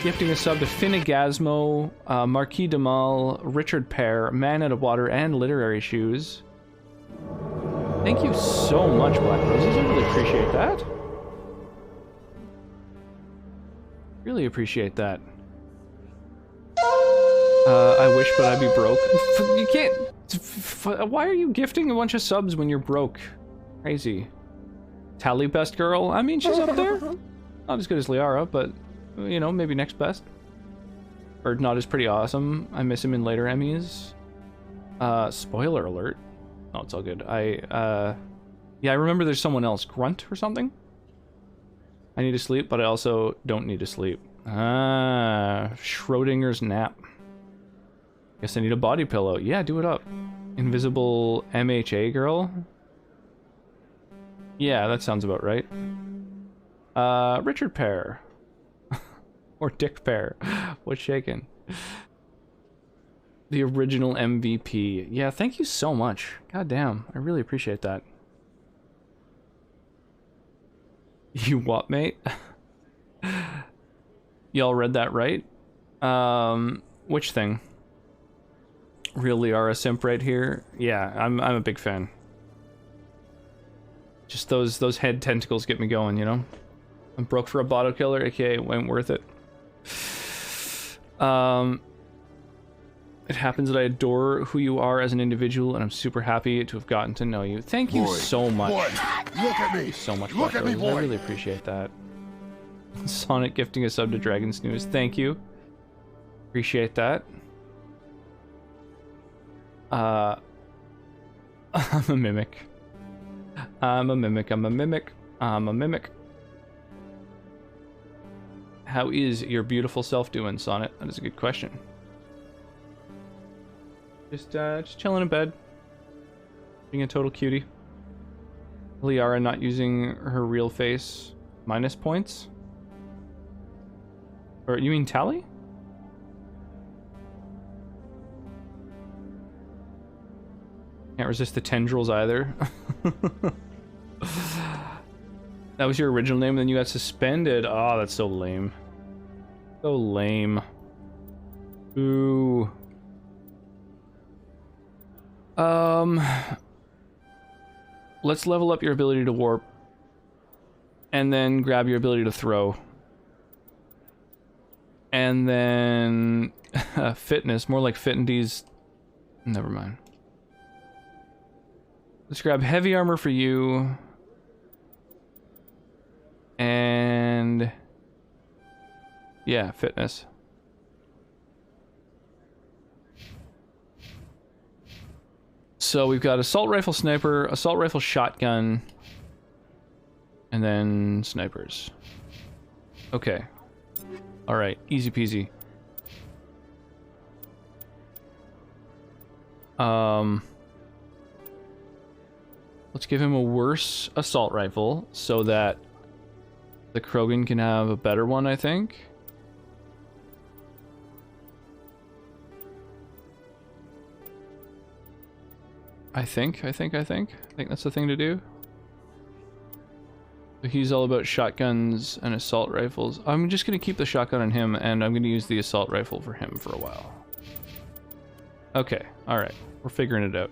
Gifting a sub to Finnegasmo, Marquis de Mal, Richard Pear, Man Out of Water, and Literary Shoes. Thank you so much, Black Roses. I really appreciate that. Really appreciate that. I wish, but I'd be broke. You can't... Why are you gifting a bunch of subs when you're broke? Crazy. Tally Best Girl? I mean, she's up there. Not as good as Liara, but... you know, maybe next best. Erdnot is pretty awesome. I miss him in later Emmys. Spoiler alert. Oh, it's all good. Yeah, I remember there's someone else. Grunt or something? I need to sleep, but I also don't need to sleep. Schrodinger's nap. Guess I need a body pillow. Yeah, do it up. Invisible MHA girl? Yeah, that sounds about right. Richard Pear. Or Dick Pear. What's shaking? The original MVP. Yeah, thank you so much. God damn, I really appreciate that. You what, mate? Y'all read that right? Which thing? Real Liara simp right here? Yeah, I'm a big fan. Just those head tentacles get me going, you know? I'm broke for a bottle killer, aka it ain't worth it. It happens that I adore who you are as an individual, and I'm super happy to have gotten to know you. Thank you so much. Boy, look at me. So much, Look at me, Bucko. I boy. really appreciate that. Sonic gifting a sub to Dragon Snooze. Thank you. Appreciate that. I'm a mimic. I'm a mimic. I'm a mimic. I'm a mimic. How is your beautiful self doing, Sonnet? That is a good question. Just chilling in bed. Being a total cutie. Liara not using her real face. Minus points? Or you mean Tally? Can't resist the tendrils either. That was your original name, and then you got suspended. Oh, that's so lame. So lame. Ooh. Let's level up your ability to warp. And then grab your ability to throw. And then fitness, more like fit and D's. Never mind. Let's grab heavy armor for you. And yeah, fitness. So we've got assault rifle sniper, assault rifle shotgun, and then snipers. Okay. All right, easy peasy. Let's give him a worse assault rifle so that the Krogan can have a better one, I think. I think that's the thing to do. So he's all about shotguns and assault rifles. I'm just gonna keep the shotgun on him, and I'm gonna use the assault rifle for him for a while. Okay, alright. We're figuring it out.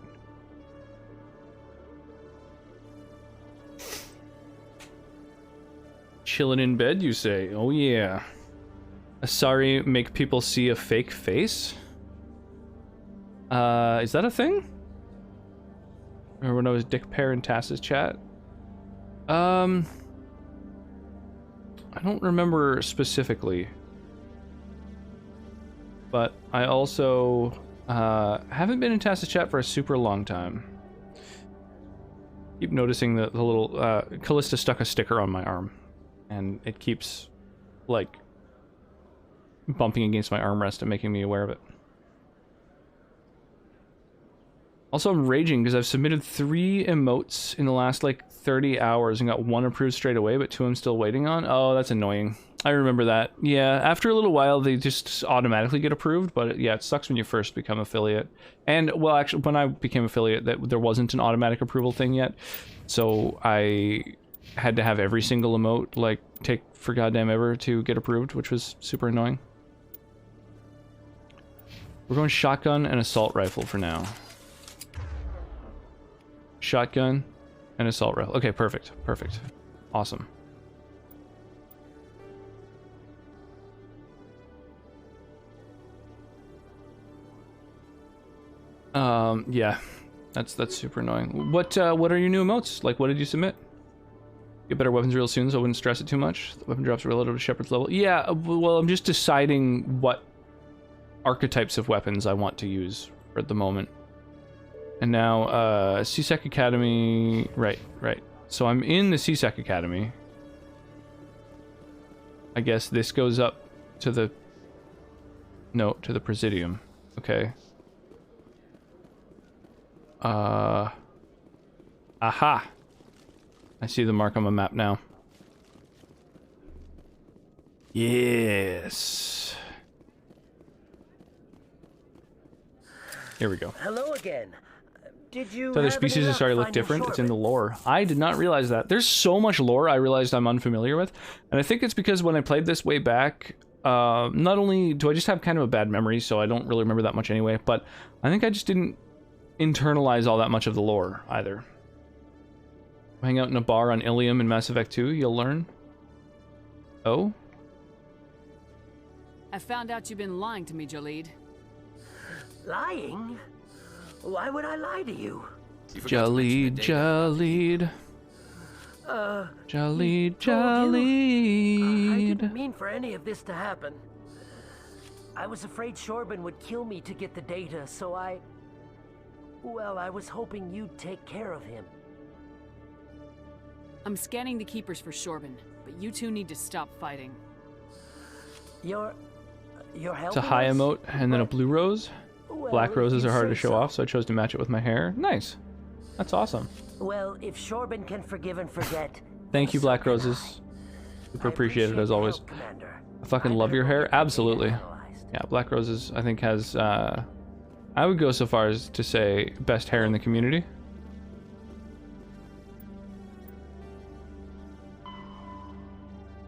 Chilling in bed, you say? Oh yeah. Asari make people see a fake face? Is that a thing? Remember when I was Dick Pear in Tass's chat? I don't remember specifically. But I also haven't been in Tass's chat for a super long time. Keep noticing the little Callista stuck a sticker on my arm, and it keeps like bumping against my armrest and making me aware of it. Also, I'm raging because I've submitted 3 emotes in the last like 30 hours and got 1 approved straight away, but 2 I'm still waiting on. Oh, that's annoying. I remember that. Yeah, after a little while they just automatically get approved, but yeah, it sucks when you first become affiliate. And well, actually, when I became affiliate, there wasn't an automatic approval thing yet, so I had to have every single emote like take for goddamn ever to get approved, which was super annoying. We're going shotgun and assault rifle for now. Shotgun and assault rifle. Okay, perfect. Perfect. Awesome. Yeah. That's super annoying. What are your new emotes? Like, what did you submit? Get better weapons real soon, so I wouldn't stress it too much. The weapon drops relative to Shepard's level. Yeah, well, I'm just deciding what archetypes of weapons I want to use at the moment. And now, CSEC Academy... Right. So I'm in the CSEC Academy. I guess this goes up to the... No, to the Presidium. Okay. Aha! I see the mark on my map now. Yes! Here we go. Hello again. Did you So other species of Asari look different. It's in the lore. I did not realize that. There's so much lore I realized I'm unfamiliar with. And I think it's because when I played this way back, not only do I just have kind of a bad memory, so I don't really remember that much anyway, but I think I just didn't internalize all that much of the lore either. Hang out in a bar on Ilium in Mass Effect 2, you'll learn. Oh? I found out you've been lying to me, Jolene. Lying? Why would I lie to you? Jollied, jollied. Jollied, jollied. I didn't mean for any of this to happen. I was afraid Shorban would kill me to get the data, so well, I was hoping you'd take care of him. I'm scanning the keepers for Shorban, but you two need to stop fighting. You're helping It's a high us? emote and then a blue rose. Well, Black roses if are you hard to say show so. off, so I chose to match it with my hair. Nice. That's awesome. Well, if Shorban can forgive and forget... Thank you, Black Roses. Super appreciated as always. I fucking love your hair. Absolutely. Yeah, Black Roses I think has, I would go so far as to say best hair in the community.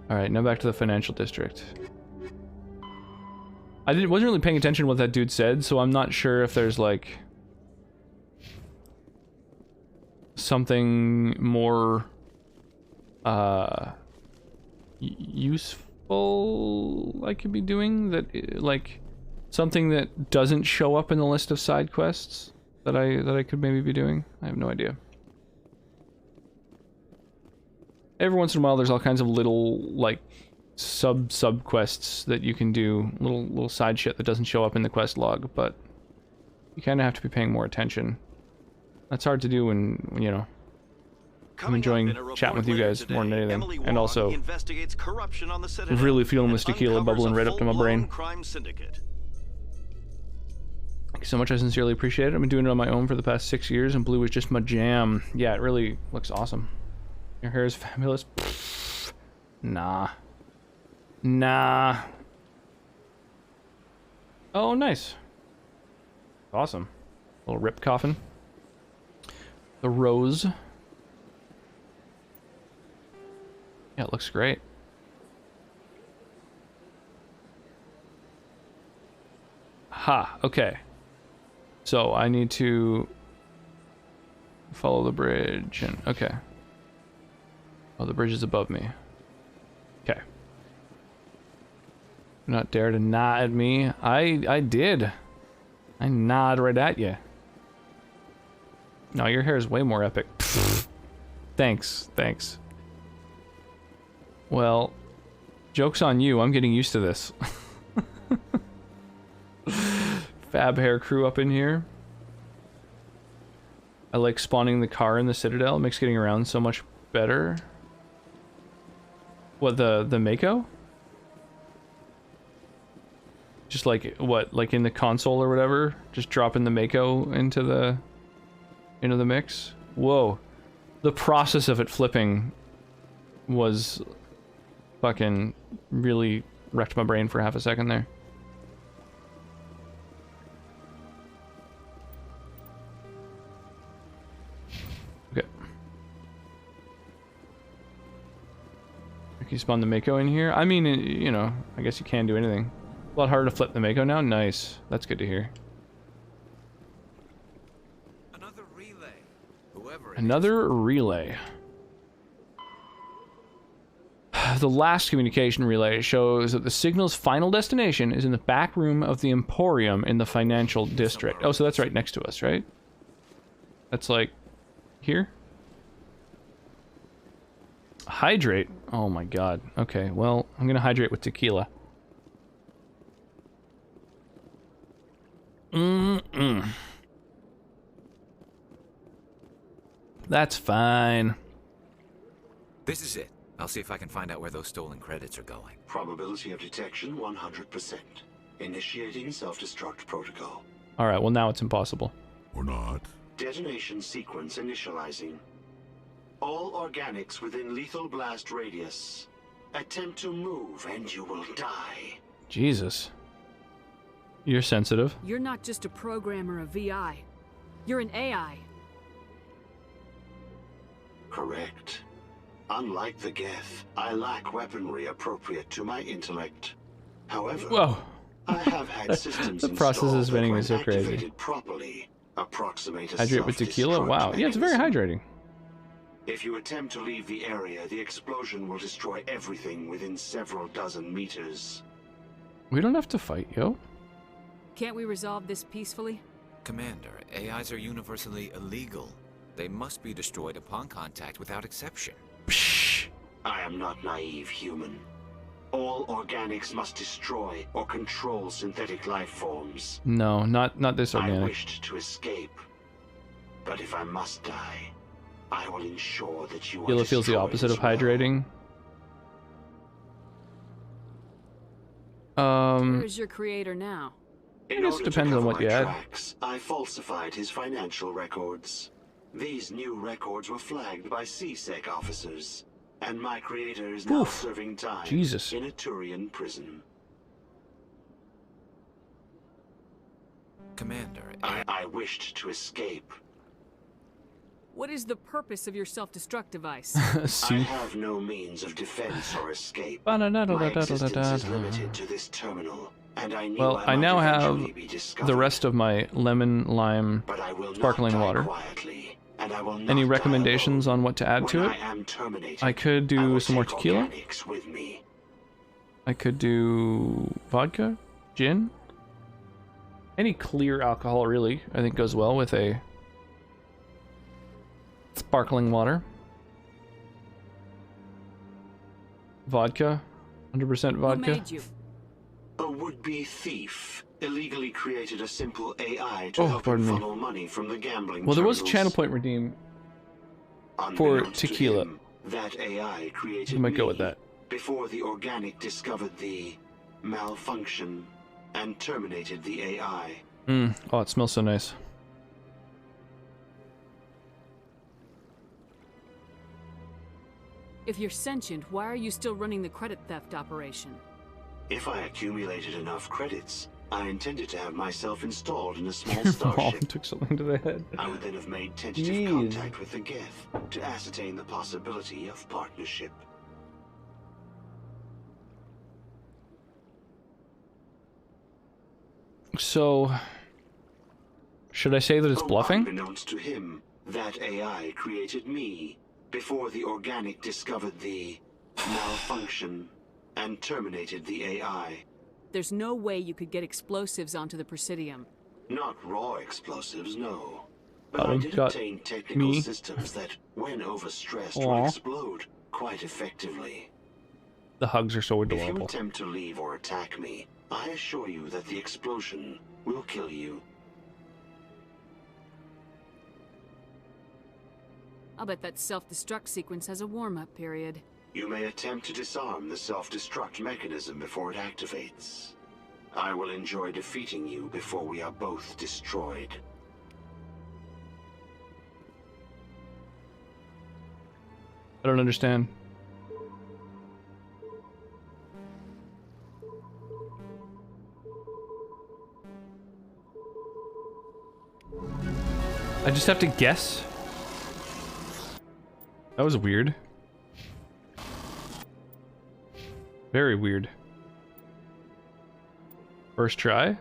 Alright, now back to the financial district. Wasn't really paying attention to what that dude said, so I'm not sure if there's like something more useful I could be doing, that like something that doesn't show up in the list of side quests that I could maybe be doing. I have no idea. Every once in a while there's all kinds of little like sub quests that you can do, little side shit that doesn't show up in the quest log, but you kind of have to be paying more attention. That's hard to do when you know, I'm enjoying chatting with you guys more than anything, and also investigates corruption on the Citadel really feeling this and tequila uncovers bubbling a right up to my full-blown brain. crime syndicate. Thank you so much, I sincerely appreciate it. I've been doing it on my own for the past 6 years, and blue is just my jam. Yeah, it really looks awesome. Your hair is fabulous. Pfft. Nah. Oh, nice. Awesome. Little rip coffin. The rose. Yeah, it looks great. Ha, okay. So I need to follow the bridge and okay. Oh, the bridge is above me. Okay. Do not dare to nod at me. I did. I nod right at you. No, your hair is way more epic. Thanks. Well, joke's on you. I'm getting used to this. Fab hair crew up in here. I like spawning the car in the Citadel. It makes getting around so much better. What, the Mako? Just like, what, like in the console or whatever? Just dropping the Mako into the mix? Whoa. The process of it flipping was fucking really wrecked my brain for half a second there. Okay. Can you spawn the Mako in here? I mean, you know, I guess you can do anything. A lot harder to flip the Mako now? Nice. That's good to hear. Another relay. The last communication relay shows that the signal's final destination is in the back room of the Emporium in the financial district. Oh, so that's right next to us, right? That's like here? Hydrate? Oh my god. Okay, well, I'm gonna hydrate with tequila. That's fine. This is it. I'll see if I can find out where those stolen credits are going. Probability of detection 100%. Initiating self-destruct protocol. Alright, well now it's impossible. Or not. Detonation sequence initializing. All organics within lethal blast radius. Attempt to move and you will die. Jesus. You're sensitive. You're not just a programmer of VI. You're an AI. Correct. Unlike the Geth, I lack weaponry appropriate to my intellect. However, whoa. I have had systems The process of spinning that, is so when crazy. activated properly, approximate a Hydrate with tequila? self-destruct Wow. Yeah, it's very hydrating. If you attempt to leave the area, the explosion will destroy everything within several dozen meters. We don't have to fight, yo. Can't we resolve this peacefully? Commander, AIs are universally illegal. They must be destroyed upon contact without exception. I am not naive, human. All organics must destroy or control synthetic life forms. No, not this I organic. wished to escape, but if I must die, I will ensure that you are Gila feels the destroyed opposite as of well. hydrating. Where's your creator now? I guess it depends on what you add. Tracks, I falsified his financial records. These new records were flagged by CSEC officers, and my creator is now serving time Jesus. in a Turian prison. Commander, I wished to escape. What is the purpose of your self-destruct device? I have no means of defense or escape. My existence is limited to this terminal, and I knew Well, I now have eventually be discovered. the rest of my lemon, lime, But I will not sparkling die water. quietly, and I will not Any die recommendations on what to add to When it? I am terminated, I could do some more take tequila. organics with me. I could do vodka, gin. Any clear alcohol, really, I think goes well with a sparkling water. Vodka, 100% vodka. Who made you? A would-be thief illegally created a simple AI to Oh, help him pardon me. funnel money from the gambling Well, there was a terminals. channel point redeem for Unbeknownst to tequila. him, that AI created I might go me with that. before the organic discovered the malfunction and terminated the AI. Oh, it smells so nice. If you're sentient, why are you still running the credit theft operation? If I accumulated enough credits, I intended to have myself installed in a small Mom starship. took something to the head. I would then have made tentative Jeez. contact with the Geth to ascertain the possibility of partnership. So, should I say that it's bluffing? Unbeknownst to him, that AI created me before the organic discovered the malfunction and terminated the AI. There's no way you could get explosives onto the Presidium. Not raw explosives, no. But I Oh, did got obtain technical me. systems that, when overstressed, Aw. would explode quite effectively. The hugs are so If you adorable. attempt to leave or attack me, I assure you that the explosion will kill you. I'll bet that self-destruct sequence has a warm-up period. You may attempt to disarm the self-destruct mechanism before it activates. I will enjoy defeating you before we are both destroyed. I don't understand. I just have to guess? That was weird. Very weird. First try?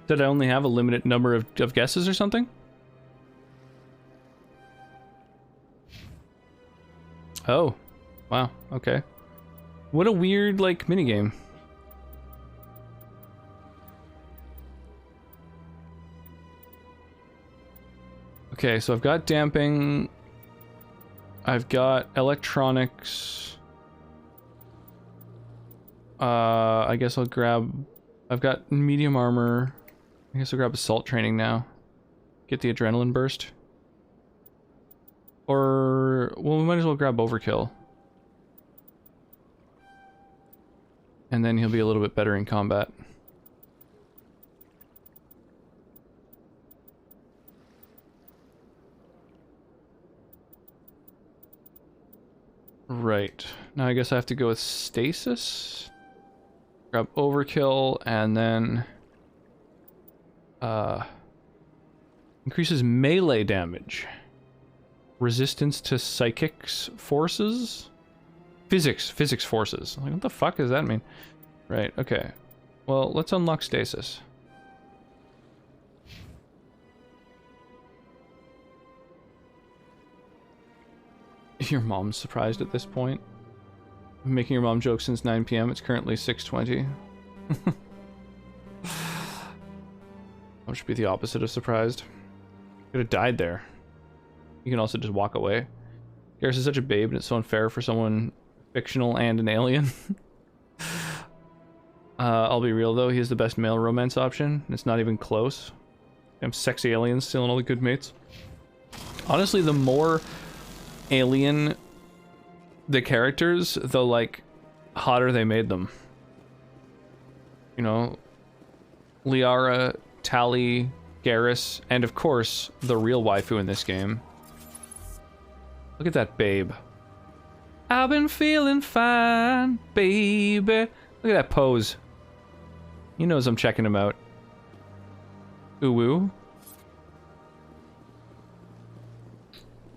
Did I only have a limited number of guesses or something? Oh. Wow, okay. What a weird, like, minigame. Okay, so I've got damping. I've got electronics. I guess I'll grab... I've got medium armor. I guess I'll grab assault training now. Get the adrenaline burst. Or... well, we might as well grab overkill. And then he'll be a little bit better in combat. Right. Now I guess I have to go with stasis. Grab overkill and then increases melee damage. Resistance to psychics forces? Physics forces. Like, what the fuck does that mean? Right, okay. Well, let's unlock stasis. Your mom's surprised at this point. I'm making your mom jokes since 9 p.m. It's currently 6:20. should be the opposite of surprised. Could have died there. You can also just walk away. Garrus is such a babe, and it's so unfair for someone fictional and an alien. I'll be real though, he is the best male romance option. It's not even close. Damn sexy aliens stealing all the good mates. Honestly, the more alien the characters, the like hotter they made them. You know, Liara, Tali, Garrus, and of course the real waifu in this game. Look at that babe. I've been feeling fine, baby. Look at that pose. He knows I'm checking him out. Ooh.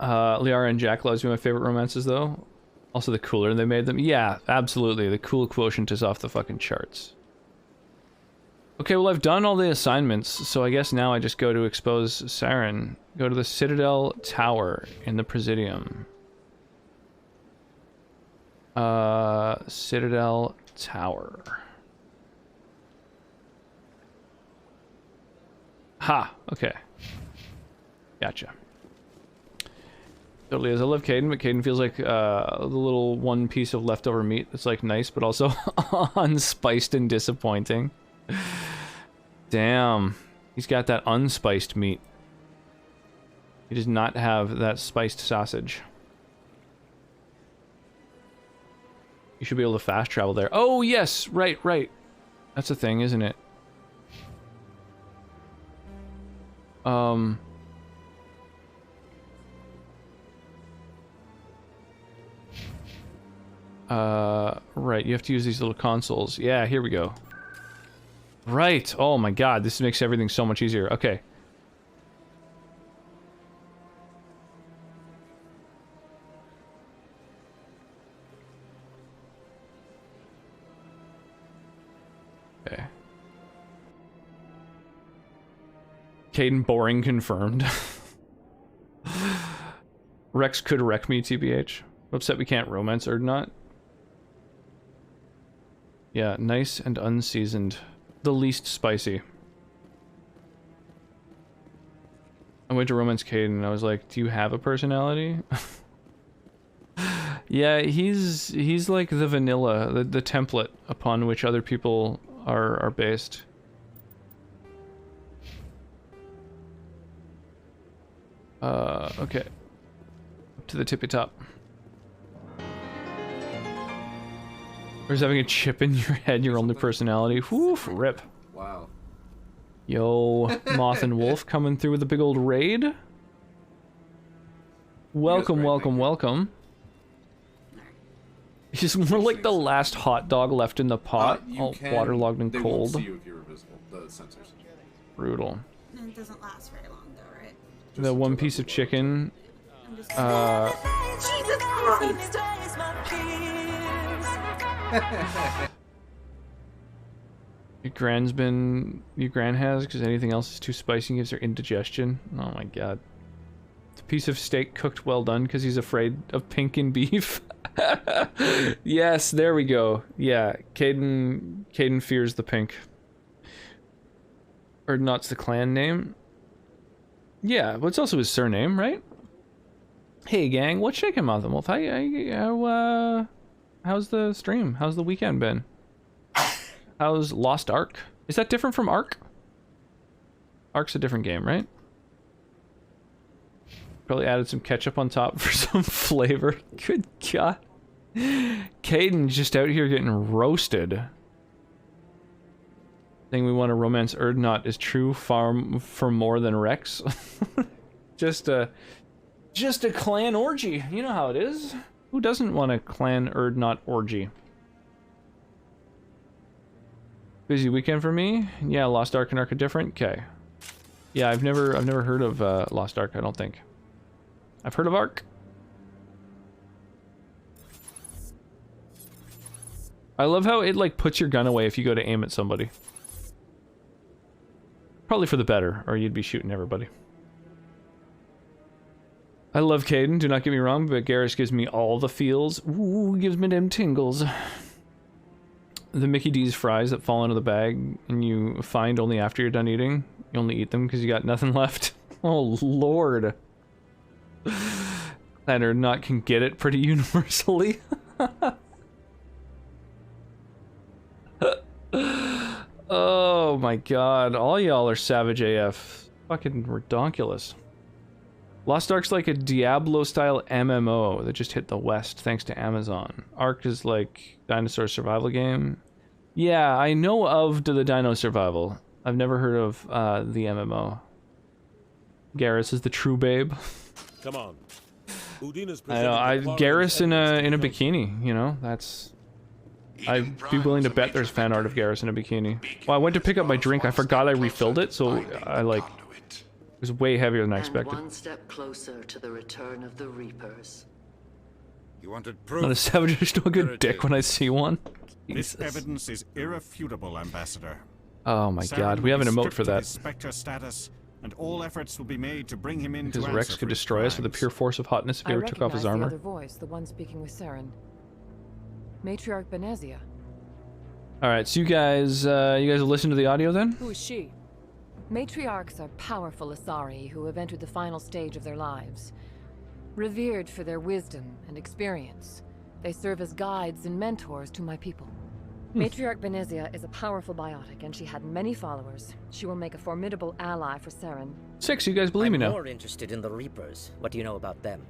Liara and Jack loves me, my favorite romances though. Also the cooler they made them. Yeah, absolutely. The cool quotient is off the fucking charts. Okay, well I've done all the assignments, so I guess now I just go to expose Saren. Go to the Citadel Tower in the Presidium. Citadel Tower. Ha! Okay. Gotcha. Totally is. I love Caden, but Caden feels like the little one piece of leftover meat that's like nice, but also unspiced and disappointing. Damn. He's got that unspiced meat. He does not have that spiced sausage. You should be able to fast travel there. Oh, yes! Right. That's a thing, isn't it? Right, you have to use these little consoles. Yeah, here we go. Right! Oh my god, this makes everything so much easier. Okay. Okay. Caden boring confirmed. Rex could wreck me, TBH. Upset we can't romance or not. Yeah, nice and unseasoned. The least spicy. I went to romance Caden and I was like, do you have a personality? Yeah, he's like the vanilla, the template upon which other people are based. Okay. Up to the tippy top. Or is having a chip in your head your only personality? Woof, rip. Wow. Yo, Moth and Wolf coming through with a big old raid. Welcome. He's more like the last hot dog left in the pot, all waterlogged and cold. They won't see you if you're invisible, the sensors. Brutal. It doesn't last very long though, right? The one piece of chicken. Jesus Christ! Your gran has, because anything else is too spicy and gives her indigestion. Oh my god. It's a piece of steak cooked well done because he's afraid of pink in beef. Yes, there we go. Yeah, Caden fears the pink. Erdnot's the clan name. Yeah, but it's also his surname, right? Hey gang, what's shaking, Moth and Wolf? How's the stream? How's the weekend been? How's Lost Ark? Is that different from Ark? Ark's a different game, right? Probably added some ketchup on top for some flavor. Good god. Caden's just out here getting roasted. Thing we want to romance Erdnot is true for more than Rex. Just a clan orgy. You know how it is. Who doesn't want a clan Erdnot orgy? Busy weekend for me. Yeah, Lost Ark and Ark are different. Okay. Yeah, I've never heard of Lost Ark. I don't think. I've heard of Ark. I love how it like puts your gun away if you go to aim at somebody. Probably for the better, or you'd be shooting everybody. I love Caden, do not get me wrong, but Garrus gives me all the feels. Ooh, gives me them tingles. The Mickey D's fries that fall into the bag and you find only after you're done eating. You only eat them because you got nothing left. Oh, Lord. That or not can get it pretty universally. Oh my god, all y'all are savage AF. Fucking redonkulous. Lost Ark's like a Diablo-style MMO that just hit the West thanks to Amazon. Ark is like dinosaur survival game. Yeah, I know of the Dino Survival. I've never heard of the MMO. Garrus is the true babe. Come on. I know, Garrus in a bikini, you know, that's... I'd be willing to bet there's fan art of Garrus in a bikini. Well, I went to pick up my drink, I forgot I refilled it, so I like... It was way heavier than I expected. One step closer to the return of the Reapers. You wanted proof? Not a savage, I still a good dick when I see one. This evidence is irrefutable, Ambassador. Oh my god, we have an emote for that. Specter status, and all efforts will be made to bring him in. Because Rex could destroy us with the pure force of hotness if he ever took off his armor. I recognize the other voice, the one speaking with Saren. Matriarch Benezia. Alright, so you guys have listened to the audio then? Who is she? Matriarchs are powerful Asari who have entered the final stage of their lives. Revered for their wisdom and experience, they serve as guides and mentors to my people. Matriarch Benezia is a powerful biotic, and she had many followers. She will make a formidable ally for Saren. 6, you guys believe me now. I'm more interested in the Reapers. What do you know about them?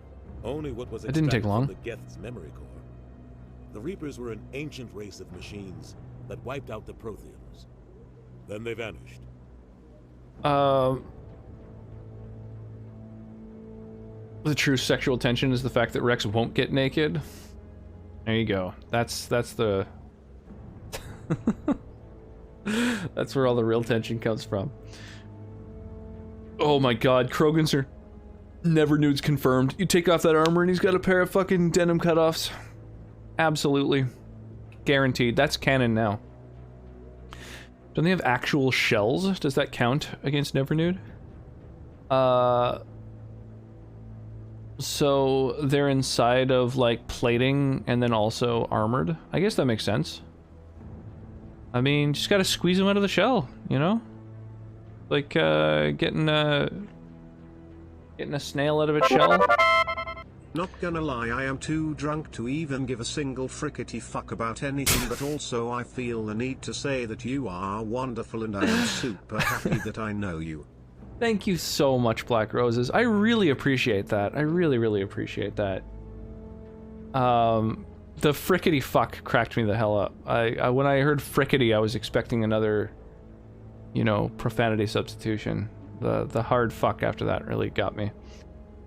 Only what was It didn't take long. from the Geth's memory core. The Reapers were an ancient race of machines that wiped out the Protheans. Then they vanished. The true sexual tension is the fact that Rex won't get naked. There you go. That's the... That's where all the real tension comes from. Oh my god, Krogan's are never nudes confirmed. You take off that armor and he's got a pair of fucking denim cutoffs. Absolutely. Guaranteed. That's canon now. Don't they have actual shells? Does that count against Never Nude? So they're inside of like plating and then also armored. I guess that makes sense. I mean, just gotta squeeze them out of the shell, you know? Like getting a snail out of its shell. Not gonna lie, I am too drunk to even give a single frickety fuck about anything, but also I feel the need to say that you are wonderful and I am super happy that I know you. Thank you so much, Black Roses. I really appreciate that. I really, really appreciate that. The frickety fuck cracked me the hell up. When I heard frickety, I was expecting another, you know, profanity substitution. The hard fuck after that really got me.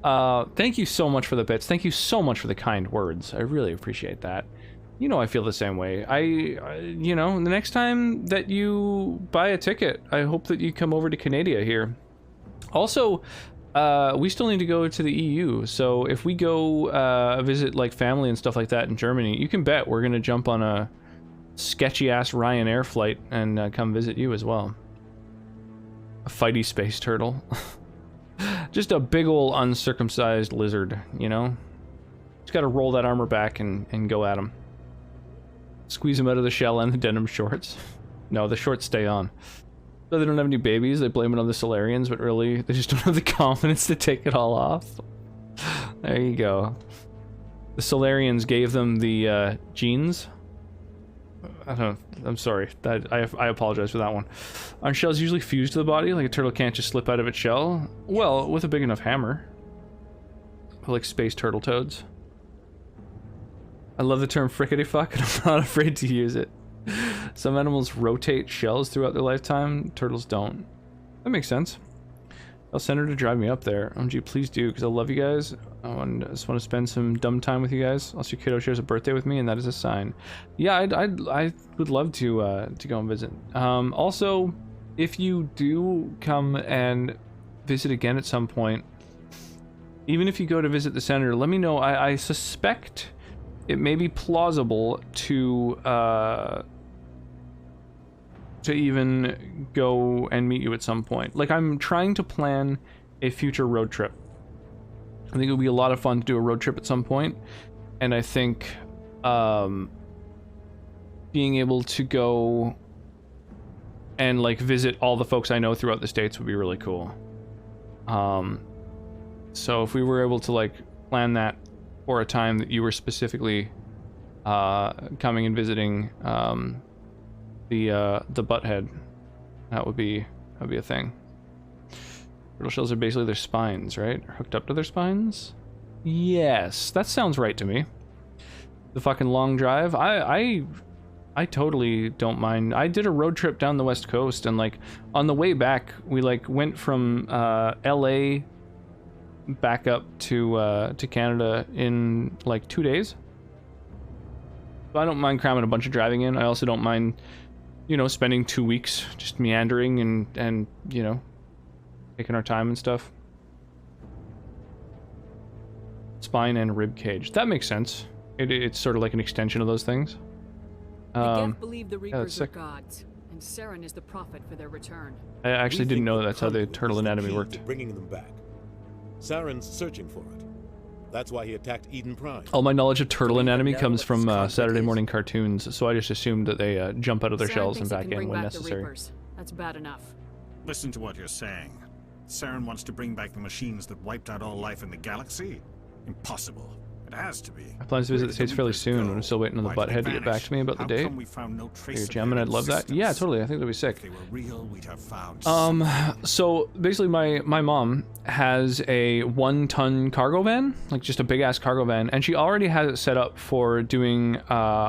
Thank you so much for the bits. Thank you so much for the kind words. I really appreciate that. You know I feel the same way. You know, the next time that you buy a ticket, I hope that you come over to Canada here. Also, we still need to go to the EU, so if we go visit like family and stuff like that in Germany, you can bet we're gonna jump on a sketchy-ass Ryanair flight and come visit you as well. A fighty space turtle. Just a big ol' uncircumcised lizard, you know? Just gotta roll that armor back and go at him. Squeeze him out of the shell and the denim shorts. No, the shorts stay on. So they don't have any babies, they blame it on the Solarians, but really, they just don't have the confidence to take it all off. There you go. The Solarians gave them the genes. I don't know, I'm sorry. I apologize for that one. Aren't shells usually fused to the body? Like a turtle can't just slip out of its shell? Well, with a big enough hammer. Like space turtle toads. I love the term frickety fuck, and I'm not afraid to use it. Some animals rotate shells throughout their lifetime, turtles don't. That makes sense. I'll send her to drive me up there. OMG, please do, because I love you guys. I just want to spend some dumb time with you guys. Also, your kiddo shares a birthday with me, and that is a sign. Yeah, I would love to go and visit. Also, if you do come and visit again at some point, even if you go to visit the senator, let me know. I suspect it may be plausible to even go and meet you at some point. Like, I'm trying to plan a future road trip. I think it would be a lot of fun to do a road trip at some point, and I think being able to go and like visit all the folks I know throughout the States would be really cool. So if we were able to like plan that for a time that you were specifically coming and visiting the butthead, that would be a thing. Turtle shells are basically their spines, right? Hooked up to their spines? Yes, that sounds right to me. The fucking long drive. I totally don't mind. I did a road trip down the West Coast, and like on the way back, we like went from LA back up to Canada in like 2 days. So I don't mind cramming a bunch of driving in. I also don't mind, you know, spending 2 weeks just meandering and you know, taking our time and stuff. Spine and rib cage. That makes sense. It's sort of like an extension of those things. The Geth believe the Reapers are gods, and Saren is the prophet for their return. I actually didn't know that's how the turtle anatomy worked. Bringing them back. Saren's searching for it. That's why he attacked Eden Prime. All my knowledge of turtle anatomy comes from Saturday morning cartoons, so I just assumed that they jump out of their shells and back in when necessary. That's bad enough. Listen to what you're saying. Saren wants to bring back the machines that wiped out all life in the galaxy? Impossible. It has to be. I plan to visit the States fairly soon, but I'm still waiting on the butthead to get back to me about the date. You're jamming, I'd love that. Yeah, totally. I think that'd be sick. If they were real, we'd have found so basically my mom has a 1-ton cargo van, like just a big ass cargo van, and she already has it set up for doing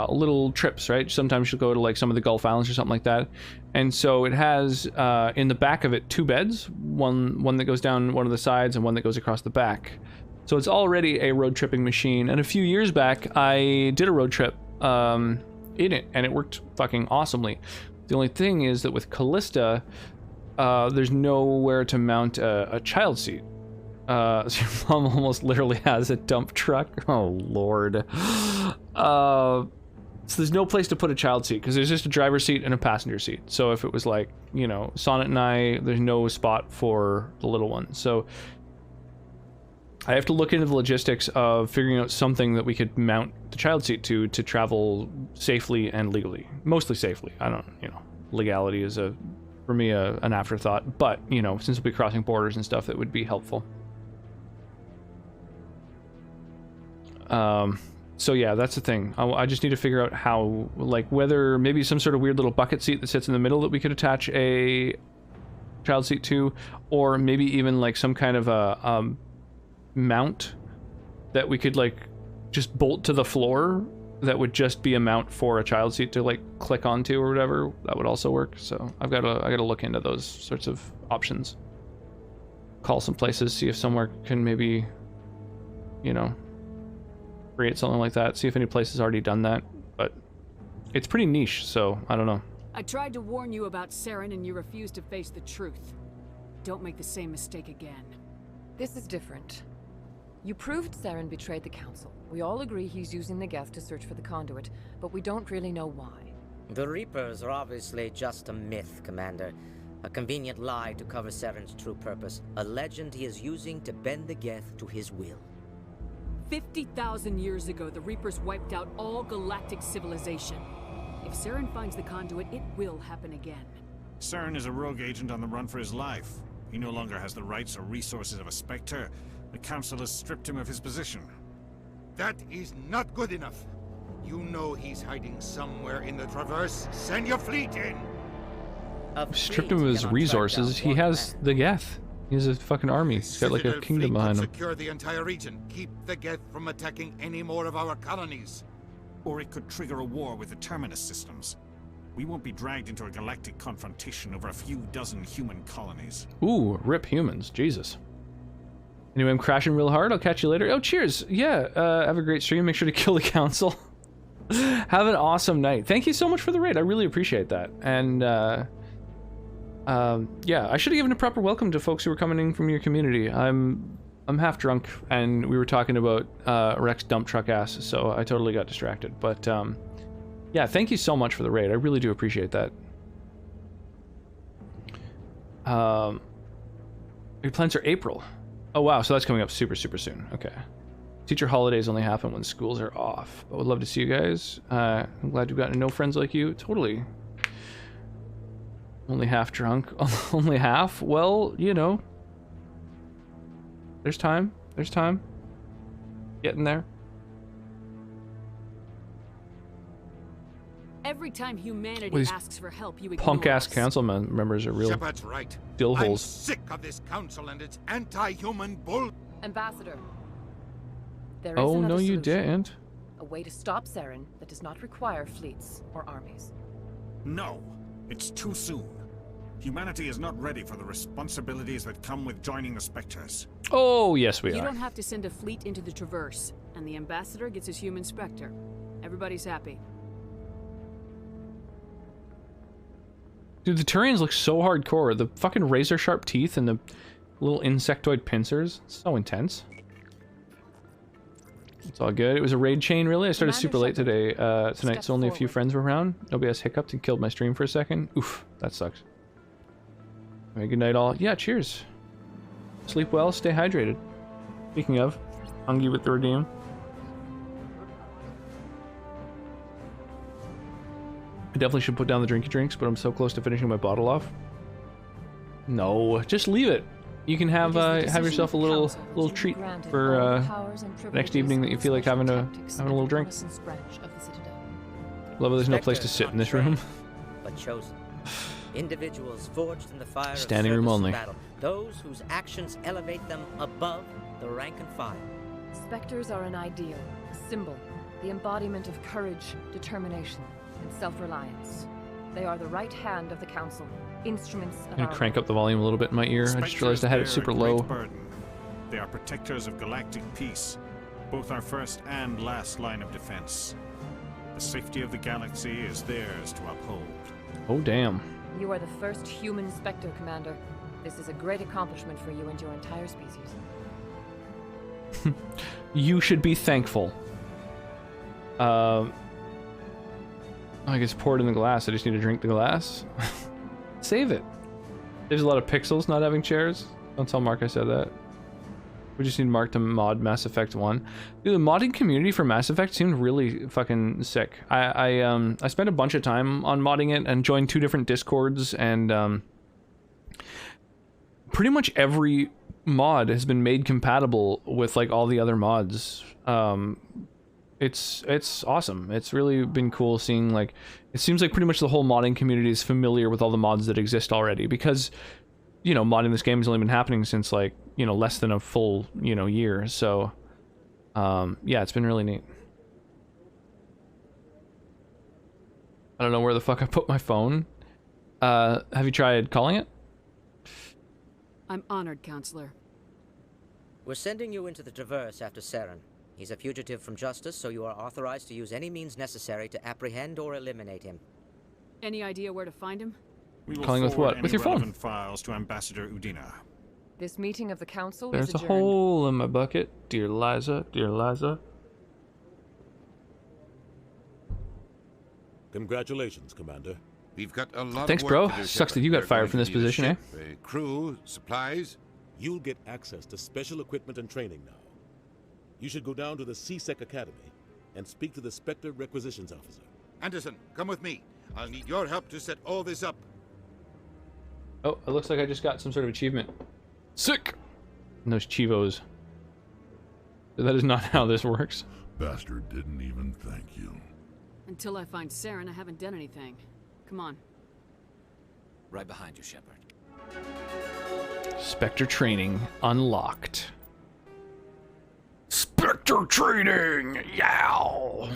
little trips, right? Sometimes she'll go to like some of the Gulf Islands or something like that. And so it has in the back of it 2 beds, one that goes down one of the sides and one that goes across the back. So it's already a road tripping machine. And a few years back, I did a road trip in it, and it worked fucking awesomely. The only thing is that with Callista, there's nowhere to mount a child seat. So your mom almost literally has a dump truck. Oh, Lord. So there's no place to put a child seat, because there's just a driver's seat and a passenger seat. So if it was like, you know, Sonnet and I, there's no spot for the little one. So I have to look into the logistics of figuring out something that we could mount the child seat to travel safely and legally. Mostly safely. I don't, you know, legality is for me an afterthought, but, you know, since we'll be crossing borders and stuff, that would be helpful. So yeah, that's the thing. I just need to figure out how, like, whether maybe some sort of weird little bucket seat that sits in the middle that we could attach a child seat to, or maybe even like some kind of a mount that we could like just bolt to the floor that would just be a mount for a child seat to like click onto or whatever. That would also work. So I gotta look into those sorts of options. Call some places, see if somewhere can maybe, you know, create something like that. See if any place has already done that, but it's pretty niche, so I don't know. I tried to warn you about Saren and you refused to face the truth. Don't make the same mistake again. This is different. You proved Saren betrayed the Council. We all agree he's using the Geth to search for the conduit, but we don't really know why. The Reapers are obviously just a myth, Commander. A convenient lie to cover Saren's true purpose. A legend he is using to bend the Geth to his will. 50,000 years ago, the Reapers wiped out all galactic civilization. If Saren finds the conduit, it will happen again. Saren is a rogue agent on the run for his life. He no longer has the rights or resources of a Spectre. The Council has stripped him of his position. That is not good enough. You know he's hiding somewhere in the Traverse. Send your fleet in! Stripped him of his resources. He has the Geth. He has a fucking army. He's got like a kingdom behind him. Secure the entire region. Keep the Geth from attacking any more of our colonies. Or it could trigger a war with the Terminus systems. We won't be dragged into a galactic confrontation over a few dozen human colonies. Ooh, rip humans. Jesus. Anyway, I'm crashing real hard. I'll catch you later. Oh, cheers. Yeah, have a great stream. Make sure to kill the Council. Have an awesome night. Thank you so much for the raid. I really appreciate that. And, yeah, I should have given a proper welcome to folks who were coming in from your community. I'm half drunk, and we were talking about Rex dump truck ass, so I totally got distracted. But, yeah, thank you so much for the raid. I really do appreciate that. Your plans are April. Oh, wow, so that's coming up super, super soon. Okay. Teacher holidays only happen when schools are off. But would love to see you guys. I'm glad you've gotten to know friends like you. Totally. Only half drunk. Only half? Well, you know. There's time. There's time. Getting there. Every time humanity Well, these asks for help, you ignore punk-ass us. council members are real Shepard's right. dill I'm holes. sick of this council and its anti-human bull. Ambassador, there is Oh, another no, you solution. didn't. A way to stop Saren that does not require fleets or armies. No, it's too soon. Humanity is not ready for the responsibilities that come with joining the Spectres. Oh, yes, we You are. don't have to send a fleet into the Traverse, and the ambassador gets his human Spectre. Everybody's happy. Dude, the Turians look so hardcore. The fucking razor-sharp teeth and the little insectoid pincers. So intense. It's all good. It was a raid chain, really. I started super late today, tonight, so only a few friends were around. Nobody else hiccuped and killed my stream for a second. Oof, that sucks. Alright, good night all. Yeah, cheers. Sleep well, stay hydrated. Speaking of, hungry with the redeem. I definitely should put down the drinky drinks, but I'm so close to finishing my bottle off. No, just leave it. You can have yourself a little treat for next evening that you feel like having a little drink. Love it, there's no place to sit in this room. But chosen. Individuals forged in the fire Standing of room service only. and battle. Those whose actions elevate them above the rank and file. Spectres are an ideal, a symbol, the embodiment of courage, determination, and self-reliance. They are the right hand of the Council, instruments of I'm gonna our crank up the volume a little bit in my ear. I just realized I had it super low. They are protectors of galactic peace, both our first and last line of defense. The safety of the galaxy is theirs to uphold. Oh, damn. You are the first human Spectre, Commander. This is a great accomplishment for you and your entire species. You should be thankful. I guess pour it in the glass. I just need to drink the glass. Save it. There's a lot of pixels not having chairs. Don't tell Mark I said that. We just need Mark to mod Mass Effect 1. Dude, the modding community for Mass Effect seemed really fucking sick. I spent a bunch of time on modding it and joined 2 different Discords, and pretty much every mod has been made compatible with like all the other mods. It's awesome. It's really been cool seeing, like, it seems like pretty much the whole modding community is familiar with all the mods that exist already, because, you know, modding this game has only been happening since, like, you know, less than a full, you know, year. So yeah, it's been really neat. I don't know where the fuck I put my phone. Have you tried calling it? I'm honored, Counselor. We're sending you into the Traverse after Saren. He's a fugitive from justice, so you are authorized to use any means necessary to apprehend or eliminate him. Any idea where to find him? We will Calling with forward what? With your phone. relevant files to Ambassador Udina. This meeting of the Council There's is a adjourned. hole in my bucket, dear Liza, dear Liza. Congratulations, Commander. We've got a lot Thanks, of bro. work to do, Sucks that Shepard. you got We're fired going from to this need a position, eh? ship, a crew, supplies. You'll get access to special equipment and training now. You should go down to the C-Sec Academy and speak to the Spectre Requisitions Officer. Anderson, come with me. I'll need your help to set all this up. Oh, it looks like I just got some sort of achievement. Sick! And those Chivos. That is not how this works. Bastard didn't even thank you. Until I find Saren, I haven't done anything. Come on. Right behind you, Shepard. Specter Training unlocked. Specter Training! Yeah!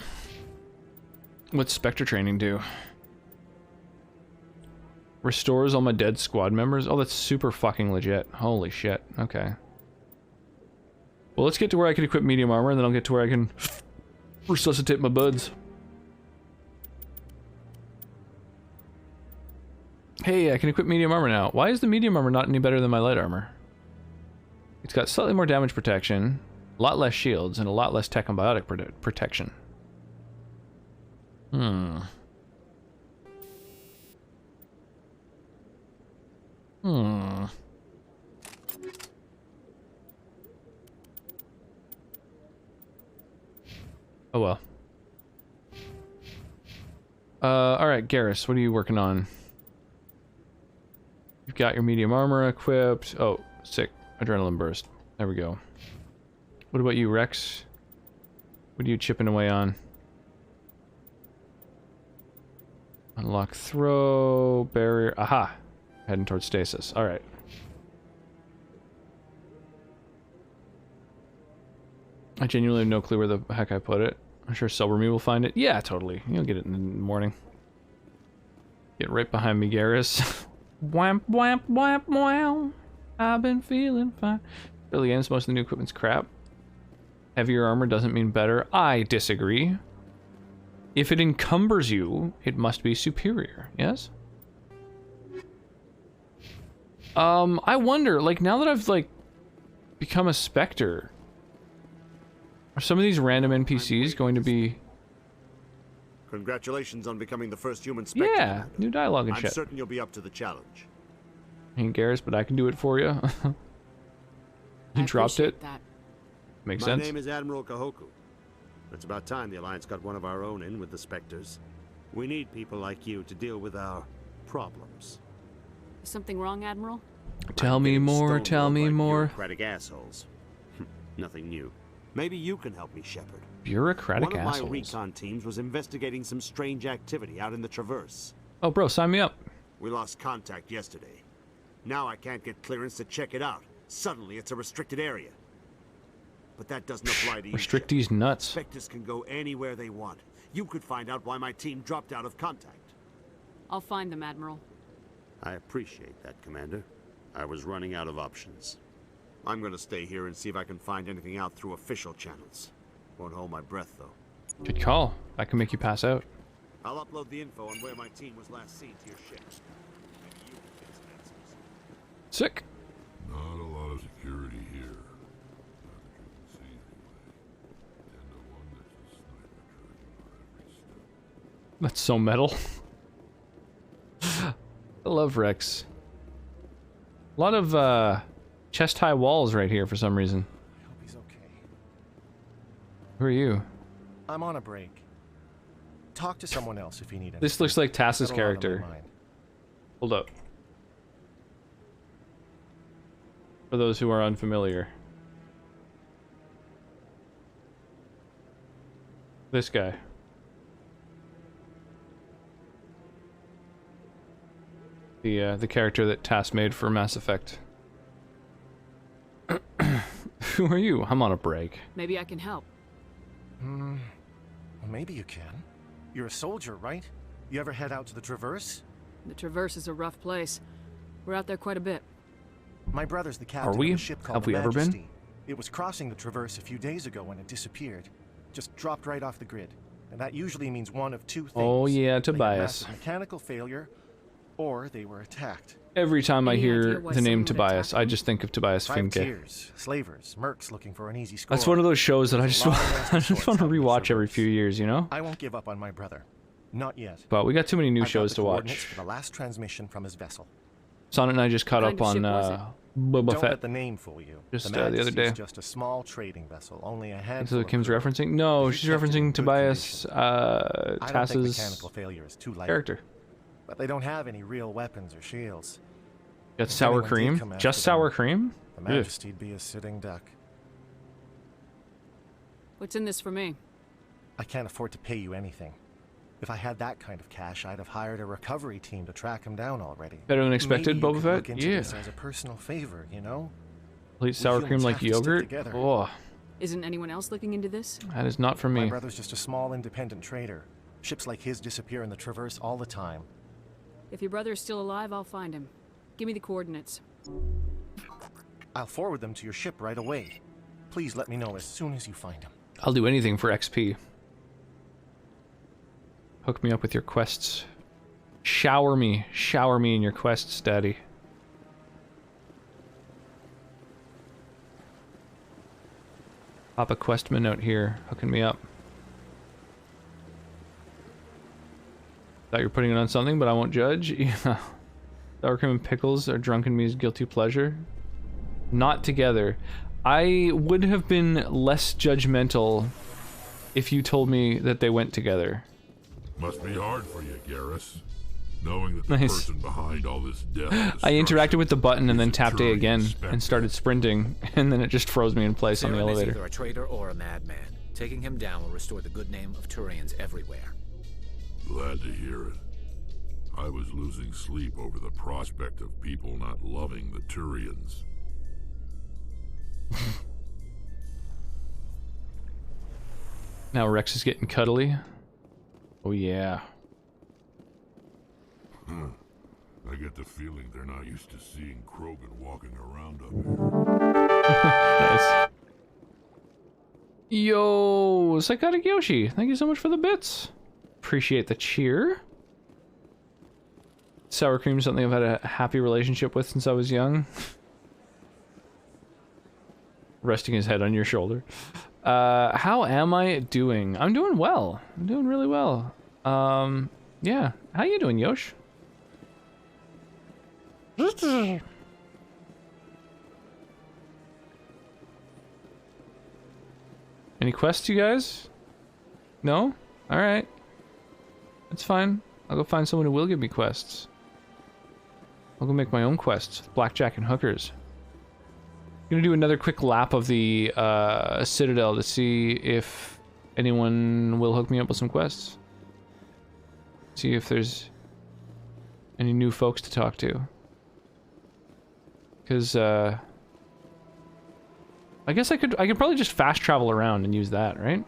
What's Specter Training do? Restores all my dead squad members? Oh, that's super fucking legit. Holy shit. Okay. Well, let's get to where I can equip medium armor, and then I'll get to where I can resuscitate my buds. Hey, I can equip medium armor now. Why is the medium armor not any better than my light armor? It's got slightly more damage protection, a lot less shields, and a lot less tech and biotic protection. Oh well. Alright, Garrus, what are you working on? got your medium armor equipped. Oh, sick. Adrenaline burst. There we go. What about you, Rex? What are you chipping away on? Unlock throw, barrier. Aha! Heading towards stasis. Alright. I genuinely have no clue where the heck I put it. I'm sure Silverme will find it. Yeah, totally. You'll get it in the morning. Get right behind me, Garrus. Wamp, wamp, wamp, wow. I've been feeling fine. Early games, most of the new equipment's crap. Heavier armor doesn't mean better. I disagree. If it encumbers you, it must be superior, yes? I wonder, like, now that I've, like, become a Spectre, are some of these random NPCs going to be... Congratulations on becoming the first human Spectre. Yeah, new dialogue and I'm shit. certain you'll be up to the challenge. Ain't Garrus, but I can do it for you. You dropped it. That. Makes My sense. name is Admiral Kahoku. It's about time the Alliance got one of our own in with the Spectres. We need people like you to deal with our problems. Is something wrong, Admiral? Tell me more, tell me more. Bureaucratic assholes. Nothing new. Maybe you can help me, Shepard. Bureaucratic One of assholes. my recon teams was investigating some strange activity out in the Traverse. Oh, bro, sign me up. We lost contact yesterday. Now I can't get clearance to check it out. Suddenly it's a restricted area. But that doesn't apply to you. Restrict these nuts. Spectres can go anywhere they want. You could find out why my team dropped out of contact. I'll find them, Admiral. I appreciate that, Commander. I was running out of options. I'm gonna stay here and see if I can find anything out through official channels. Won't hold my breath, though. Good call. I can make you pass out. I'll upload the info on where my team was last seen to your ship. Maybe you can get some answers. Sick. Not a lot of security here. Not that you can see anyway. And the one that's a sniper tracking our every step. That's so metal. I love Rex. A lot of chest-high walls right here for some reason. I hope he's okay. Who are you? I'm on a break. Talk to someone else if you need anything. This looks like Tass's Got a lot on my character. mind. Hold up. For those who are unfamiliar. This guy. The character that Tass made for Mass Effect. Who are you? I'm on a break. Maybe I can help. Well, maybe you can. You're a soldier, right? You ever head out to the Traverse? The Traverse is a rough place. We're out there quite a bit. My brother's the captain we? of a ship called Have the we ever been? Majesty. It was crossing the Traverse a few days ago when it disappeared. Just dropped right off the grid. And that usually means one of two things. Oh yeah, They had Tobias. massive mechanical failure, or they were attacked. Every time I Any hear idea why the name someone would Tobias, attack I him? just think of Tobias Finke. Privateers, slavers, mercs looking for an easy score. That's one of those shows that I just There's a want, lot of I nasty just want to sorts out in the rewatch every Traverse. few years, you know? I won't give up on my brother. Not yet. But we got too many new I've got shows the to coordinates watch. for the last transmission from his vessel. Sonnet and I just caught What up kind on of ship was Boba Don't Fett. let the name fool you. Just, the the other Majesty day. is just a small trading vessel, only a Is handful. that what Kim's of crew. referencing? No, If she's you kept it in referencing good Tobias, condition. I don't think Tass's mechanical failure is too likely. character. But they don't have any real weapons or shields. Got If sour anyone did cream? come after Just them, sour cream? The Ugh. Majesty'd be a sitting duck. What's in this for me? I can't afford to pay you anything. If I had that kind of cash, I'd have hired a recovery team to track him down already. Better than expected, Maybe you Boba could Fett? look into Yeah. this as a personal favor, you know? Complete sour cream humans like have to stick yogurt? together. Oh, Isn't anyone else looking into this? that is not for My me. brother's just a small independent trader. Ships like his disappear in the Traverse all the time. If your brother is still alive, I'll find him. Give me the coordinates. I'll forward them to your ship right away. Please let me know as soon as you find him. I'll do anything for XP. Hook me up with your quests. Shower me in your quests, Daddy. Pop a questman out here, hooking me up. Thought you were putting it on something, but I won't judge. Yeah. Sour cream and pickles are drunken me's guilty pleasure. Not together. I would have been less judgmental if you told me that they went together. Must be hard for you, Garrus. Knowing that the Nice. person behind all this death and I interacted with the button and then tapped A Turian again Specter. and started sprinting, and then it just froze me in place on the Saren is elevator. either a traitor or a madman. Taking him down will restore the good name of Turians everywhere. Glad to hear it. I was losing sleep over the prospect of people not loving the Turians. Now Rex is getting cuddly. Oh yeah. Huh. I get the feeling they're not used to seeing Krogan walking around up here. Nice. Yo, Psychotic Yoshi, thank you so much for the bits. Appreciate the cheer. Sour cream is something I've had a happy relationship with since I was young. Resting his head on your shoulder. How am I doing? I'm doing well. I'm doing really well. Yeah. How you doing, Yosh? Any quests, you guys? No? Alright. That's fine. I'll go find someone who will give me quests. I'll go make my own quests. Blackjack and hookers. Gonna do another quick lap of the Citadel to see if anyone will hook me up with some quests. See if there's any new folks to talk to. Because, I guess I could probably just fast travel around and use that, right?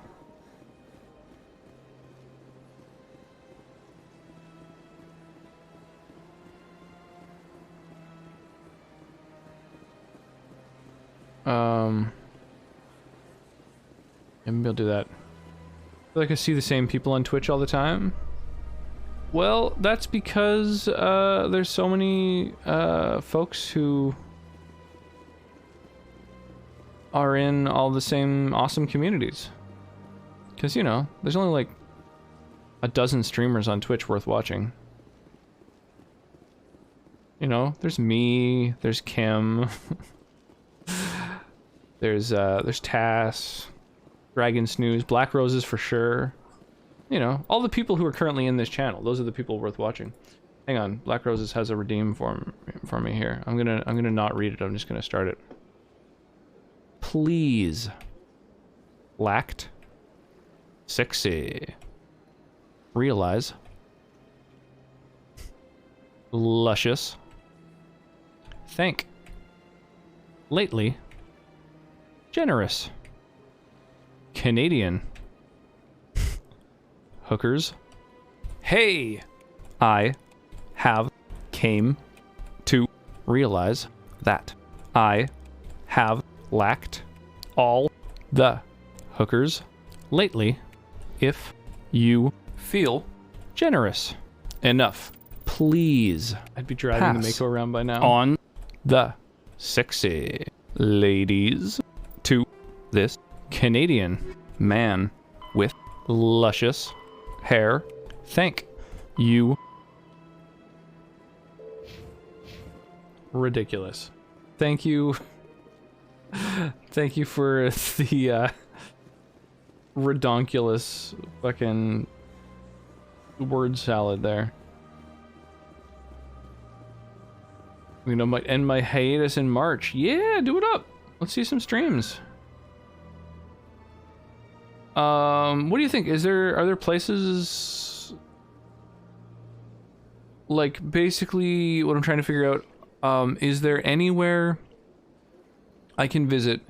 Yeah, maybe I'll do that. I feel like I see the same people on Twitch all the time. Well, that's because there's so many folks who are in all the same awesome communities. Because, you know, there's only like a dozen streamers on Twitch worth watching. You know, there's me, there's Kim, there's Tass, Dragon Snooze, Black Roses for sure. You know, all the people who are currently in this channel, those are the people worth watching. Hang on, Black Roses has a redeem for me here. I'm gonna not read it, I'm just gonna start it. Please. Lacked. Sexy. Realize. Luscious. Thank. Lately. Generous. Canadian. Hookers. Hey! I have came to realize that I have lacked all the hookers lately. If you feel generous enough, please. I'd be driving the Mako around by now. On the sexy ladies to this Canadian man with luscious hair. Thank you. Ridiculous. Thank you. Thank you for the redonkulous fucking word salad there. You know, might end my hiatus in March. Yeah, do it up. Let's see some streams. What do you think? Are there places like basically what I'm trying to figure out? Is there anywhere I can visit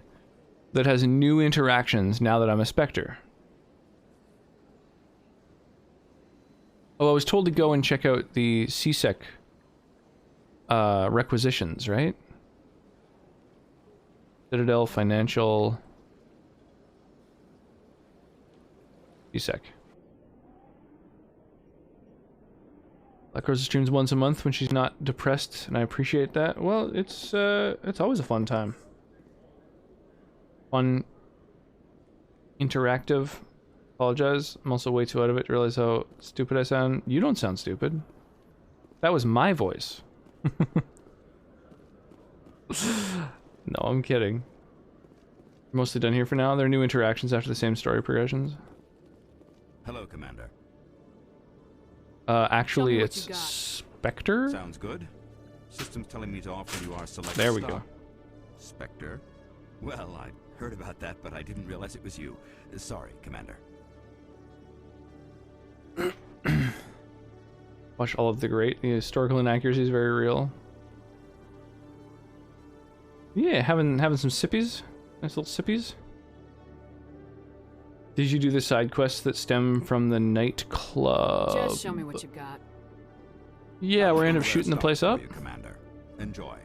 that has new interactions now that I'm a Spectre? Oh, I was told to go and check out the CSEC requisitions, right? Citadel, financial, CSEC. Black Rose streams once a month when she's not depressed, and I appreciate that. Well, it's always a fun time. Fun, interactive. Apologize. I'm also way too out of it to realize how stupid I sound. You don't sound stupid. That was my voice. No, I'm kidding. Mostly done here for now. There are new interactions after the same story progressions. Hello, Commander. Actually, it's Specter. Sounds good. System's telling me to offer you our select There we stock. go. Specter? Well, I heard about that, but I didn't realize it was you. Sorry, Commander. Watch all of the great. The historical inaccuracy is very real. Yeah, having some sippies. Nice little sippies. Did you do the side quests that stem from the nightclub? Just show me what you got. Yeah, we're end up shooting the place up. Commander. Enjoy.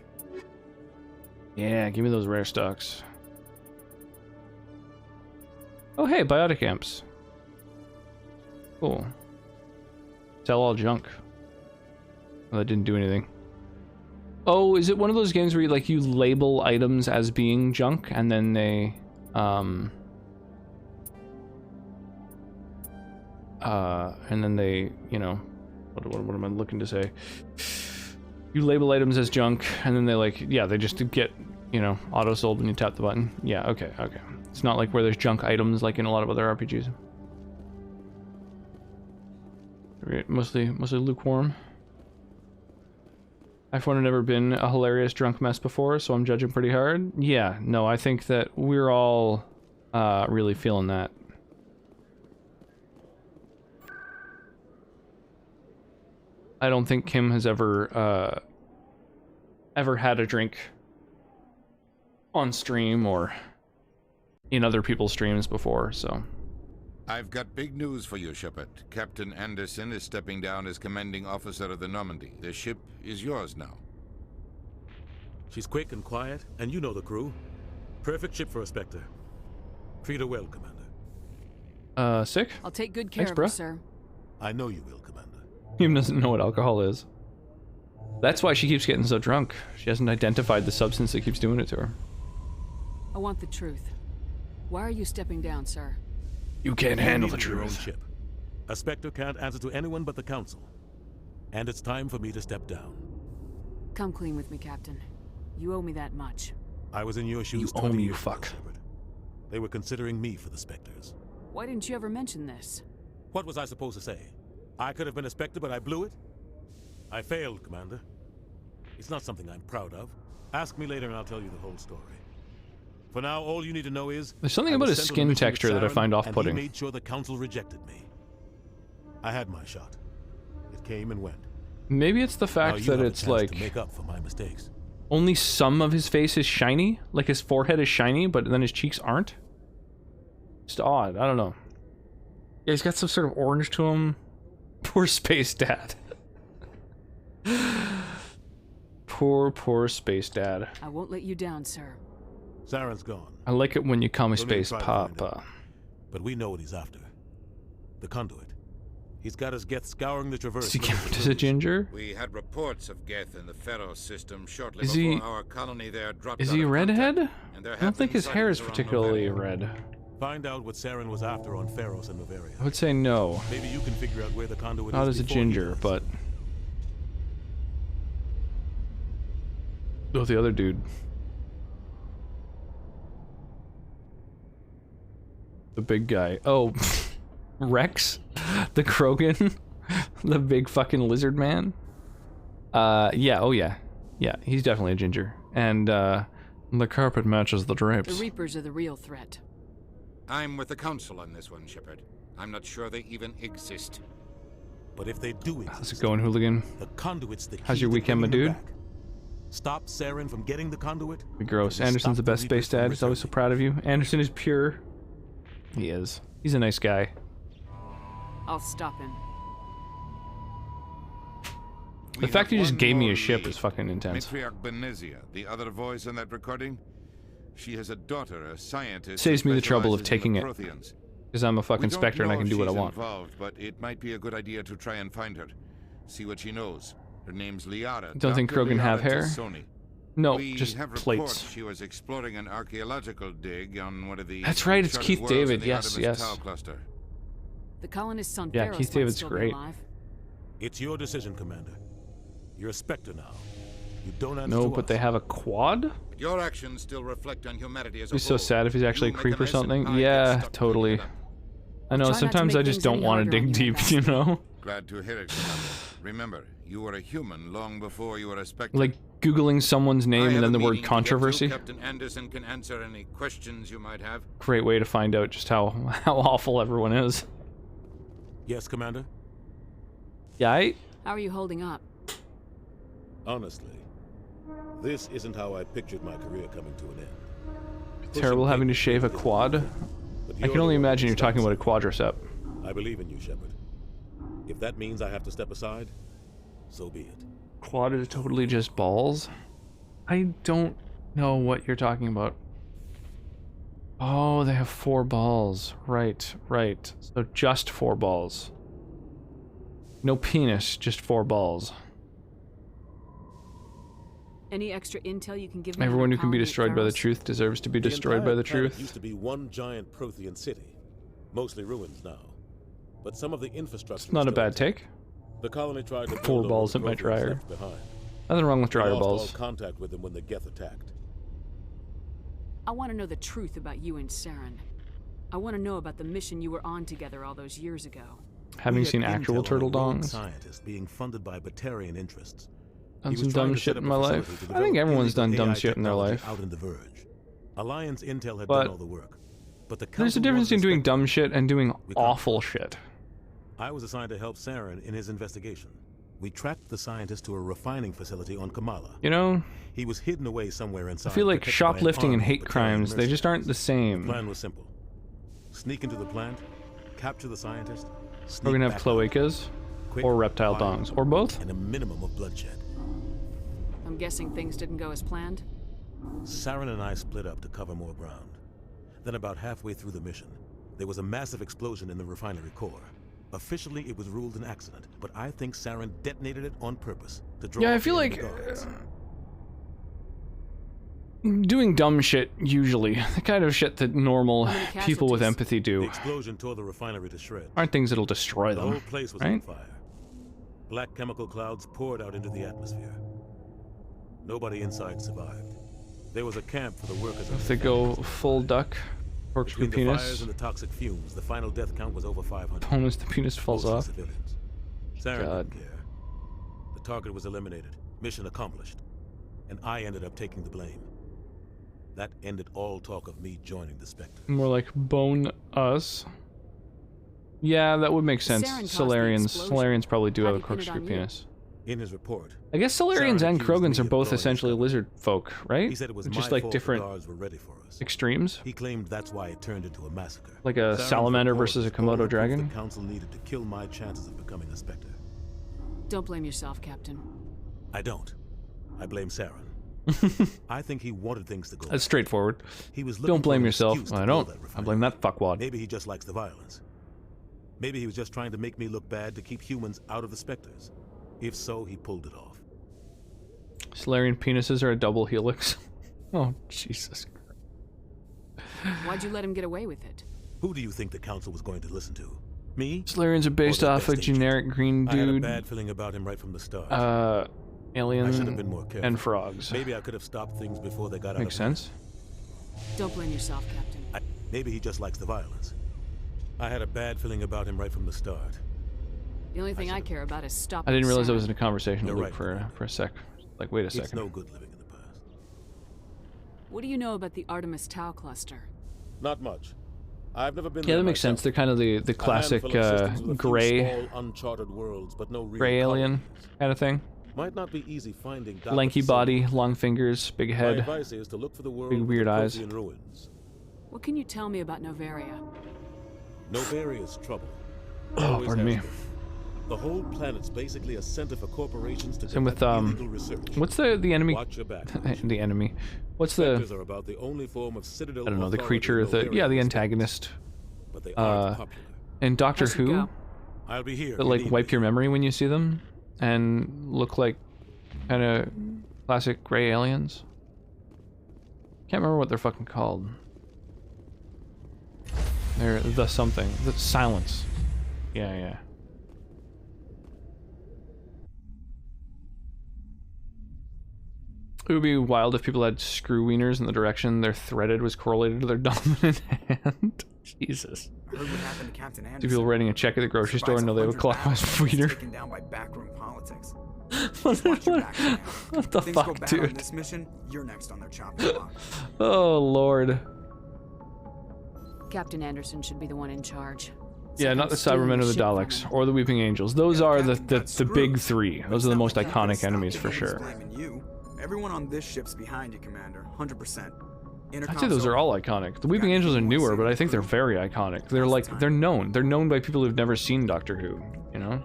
Yeah, give me those rare stocks. Oh hey, biotic amps. Cool. Sell all junk. Well, that didn't do anything. Oh, is it one of those games where you label items as being junk and then they you know, what am I looking to say? You label items as junk and then they just get, you know, auto sold when you tap the button. Yeah, okay. It's not like where there's junk items like in a lot of other RPGs. Mostly lukewarm. I've never been a hilarious drunk mess before, so I'm judging pretty hard. Yeah, no, I think that we're all really feeling that. I don't think Kim has ever had a drink on stream or in other people's streams before, so. I've got big news for you, Shepard. Captain Anderson is stepping down as commanding officer of the Normandy. The ship is yours now. She's quick and quiet, and you know the crew. Perfect ship for a Spectre. Treat her well, Commander. Sick? I'll take good care Thanks, of bro. her, sir. I know you will, Commander. Kim doesn't know what alcohol is. That's why she keeps getting so drunk. She hasn't identified the substance that keeps doing it to her. I want the truth. Why are you stepping down, sir? You can't handle the Your own truth. ship. A Spectre can't answer to anyone but the Council. And it's time for me to step down. Come clean with me, Captain. You owe me that much. I was in your shoes. You owe 20 me, you years ago, fuck. Shepard. They were considering me for the Spectres. Why didn't you ever mention this? What was I supposed to say? I could have been a Spectre, but I blew it? I failed, Commander. It's not something I'm proud of. Ask me later and I'll tell you the whole story. For now, all you need to know is... There's something I about was his sent on a skin mission with texture that I Saren, find and off-putting. he made sure the Council rejected me. I had my shot. It came and went. Maybe it's the Now fact you that have a it's chance like to make up for my mistakes. only some of his face is shiny. Like his forehead is shiny, but then his cheeks aren't. Just odd. I don't know. Yeah, he's got some sort of orange to him. Poor Space Dad. Poor Space Dad. I won't let you down, sir. Saren's gone. I like it when you call me Don't even Space try to find Papa. But we know what he's after. The conduit. He's got his Geth scouring the Traverse. Does he count as a ginger? We had reports of Geth in the Pharaoh system shortly Is before he- our colony there dropped Is out he of redhead? contact, and there I have don't think been his hair is sightings around particularly Novaria. red. Find out what Saren was after on Pharos and Novaria. I would say no. Maybe you can figure out where the conduit Not is as a before he ginger, does. but... Oh, the other dude. The big guy. Oh, Rex? The Krogan? The big fucking lizard man? Yeah, oh yeah. Yeah, he's definitely a ginger. And, the carpet matches the The drapes. Reapers are the real threat. I'm with the Council on this one, Shepard. I'm not sure they even exist. But if they do exist, How's it going, hooligan? the conduit's the key How's your to weekend, my bringing dude? them back. Stop Saren from getting the conduit. Be gross. and Anderson's the stop best Reapers space from dad. He's always so proud of you. Anderson is pure. He is. He's a nice guy. I'll stop him. The fact he just gave me a ship is fucking intense. Matriarch Benezia, the other voice in that recording. She has a daughter, a scientist. Saves who me the trouble of specializes in taking the it. Protheans. Because I'm a We fucking don't Spectre and I know can if do what I she's want. Involved, but it might be a good idea to try and find her. See what she knows. Her name's Liara. Don't think Dr. Krogan have Liara hair? Tassoni. No, We just have plates. reports she was exploring an archaeological dig on one of the That's right, it's uncharted Keith worlds David, in the yes, Artemis yes. Tau cluster. The colonists on Yeah, Pharos Keith might David's still great. be alive. It's your decision, Commander. You're a Spectre now. You don't answer No, to but us. they have a quad? But your actions still reflect on humanity as a It'd be so whole. sad if he's actually a You make creep a or mess and something. I get Yeah, stuck totally. cleaning it up. I know, Try not to sometimes make I just things don't any want to harder on dig you, deep, you know? Glad to hear it, Commander. Remember, you were a human long before you were a Spectre. Like Googling someone's name and then the word meeting to get to. controversy. Captain Anderson can answer any questions you might have. Great way to find out just how awful everyone is. Yes, Commander? Yeah, How are you holding up? Honestly, this isn't how I pictured my career coming to an end. Terrible having to shave a quad. I can only imagine you're talking about a quadricep. I believe in you, Shepard. If that means I have to step aside, so be it. Quad is totally just balls? I don't know what you're talking about. Oh, they have 4 balls. Right, right. So just 4 balls. No penis, just 4 balls. Any extra intel you can give me? Everyone on who can be colony at destroyed by the Pharos? truth deserves to be destroyed by the truth. Used to be one giant Prothean city, mostly ruins now. But some of the infrastructure. It's not a bad take. The colony tried to 4 build balls over at my the dryer. left behind. Nothing wrong with We dryer lost balls. all contact with them when the Geth attacked. I want to know the truth about you and Saren. I want to know about the mission you were on together all those years ago. Having We had seen actual intel turtle on a rogue dongs. scientist being funded by Batarian interests. Done He some was trying dumb to shit set in up my a life. facility to I think develop everyone's done illegal dumb AI shit in their technology life. Out in the Verge. Alliance intel had But done all the work. But the there's a Council difference wanted between doing Spectre. dumb shit and doing We awful shit. I was assigned to help Saren in his investigation. We tracked the scientist to a refining facility on Kamala. You know, He was hidden away somewhere inside. I feel like protected by an shoplifting and army of hate Batarian crimes, they just aren't the mercenaries. same. The plan was simple. Sneak into the plant, capture the scientist, sneak We're gonna have back cloacas, Quick, or reptile violent, dongs, or both. and a minimum of bloodshed. I'm guessing things didn't go as planned? Saren and I split up to cover more ground. Then about halfway through the mission, there was a massive explosion in the refinery core. Officially, it was ruled an accident, but I think Saren detonated it on purpose to draw Yeah, I out feel the like enemy guards. doing dumb shit, usually, the kind of shit that normal people with empathy The do, explosion tore the refinery to shreds. aren't things that'll destroy The them, whole place was right? on fire. Black chemical clouds poured out into the atmosphere. Nobody inside survived. There was a camp for the workers. If they go full duck, corkscrew Between the fires penis, and the toxic fumes, the final death count was over 500. bonus the penis falls Mostly off. civilians. Saren God. didn't care. The target was eliminated. Mission accomplished. And I ended up taking the blame. That ended all talk of me joining the Spectre. More like bone us. Yeah, that would make sense. Saren caused the Solarians. explosion. Solarians probably do How'd have a he pin it corkscrew on you? penis. In his report, I guess Solarians Saren and accused Krogans me are of both blowing essentially his cover. lizard folk, right? He said it was Just my like fault different the guards were ready for us. extremes. He claimed that's why it turned into a massacre. Like a Saren's salamander report versus a was all the Komodo proof dragon? The council needed to kill my chances of becoming a Spectre. Don't blame yourself, Captain. I don't. I blame Saren. I think he wanted things to go. That's straightforward. He was looking Don't blame for an yourself. excuse to I blow don't. that I refinery. blame that fuckwad. Maybe he just likes the violence. Maybe he was just trying to make me look bad to keep humans out of the Spectres. If so, he pulled it off. Solarian penises are a double helix. Oh, Jesus. Why'd you let him get away with it? Who do you think the council was going to listen to? Me? Solarians are based Or the off a best agent? generic green I had a dude. bad feeling about him right from the start. I should Alien have been more careful. and frogs. Maybe I could have stopped things before they got out Makes of hand. sense. Don't blame yourself, Captain. Maybe he just likes the violence. I had a bad feeling about him right from the start. The only thing I care about is stopping I didn't realize I Saren. was in a conversation with You're Luke right, for a sec. Like, wait a It's second. no good living in the past. What do you know about the Artemis Tau cluster? Not much. I've never been Yeah, there that makes sense. myself. They're kind of the A classic handful of systems with a few gray small, uncharted worlds, but no real gray alien colonies. kind of thing. Might not be easy finding Lanky body, long fingers, big My head, advice is to look for the world big with weird the eyes. Prothean ruins. What can you tell me about Novaria? Novaria's trouble. Oh, Always pardon has me. been. The whole planet's basically a center for corporations to Same with conduct illegal research. what's the enemy? Watch your back. The enemy. What's Spectres the? are about the only form of Citadel I don't know. The authority creature. The Novaria the respects, antagonist. but they aren't popular. In Doctor I should Who, go. I'll be here. that if you like need wipe me. your memory when you see them, and look like kind of classic gray aliens. Can't remember what they're fucking called. They're the something. The silence. Yeah. It would be wild if people had screw wieners and the direction they're threaded was correlated to their dominant hand. Jesus. Heard what happened to Captain Do Anderson. people writing a check at the grocery store and know they have a clockwise reader? Taken down by backroom politics. What the Things go fuck, bad dude? on this mission, you're next on their chopping block. Oh, Lord. Captain Anderson should be the one in charge. Yeah, not the Cybermen or the Daleks or the Weeping Angels. Those are the big three. Those are the most iconic enemies for sure. You. Everyone on this ship's behind you, Commander. 100%. I'd say those are all iconic. The Weeping Angels are newer, but I think they're very iconic. They're like, they're known. They're known by people who've never seen Doctor Who, you know?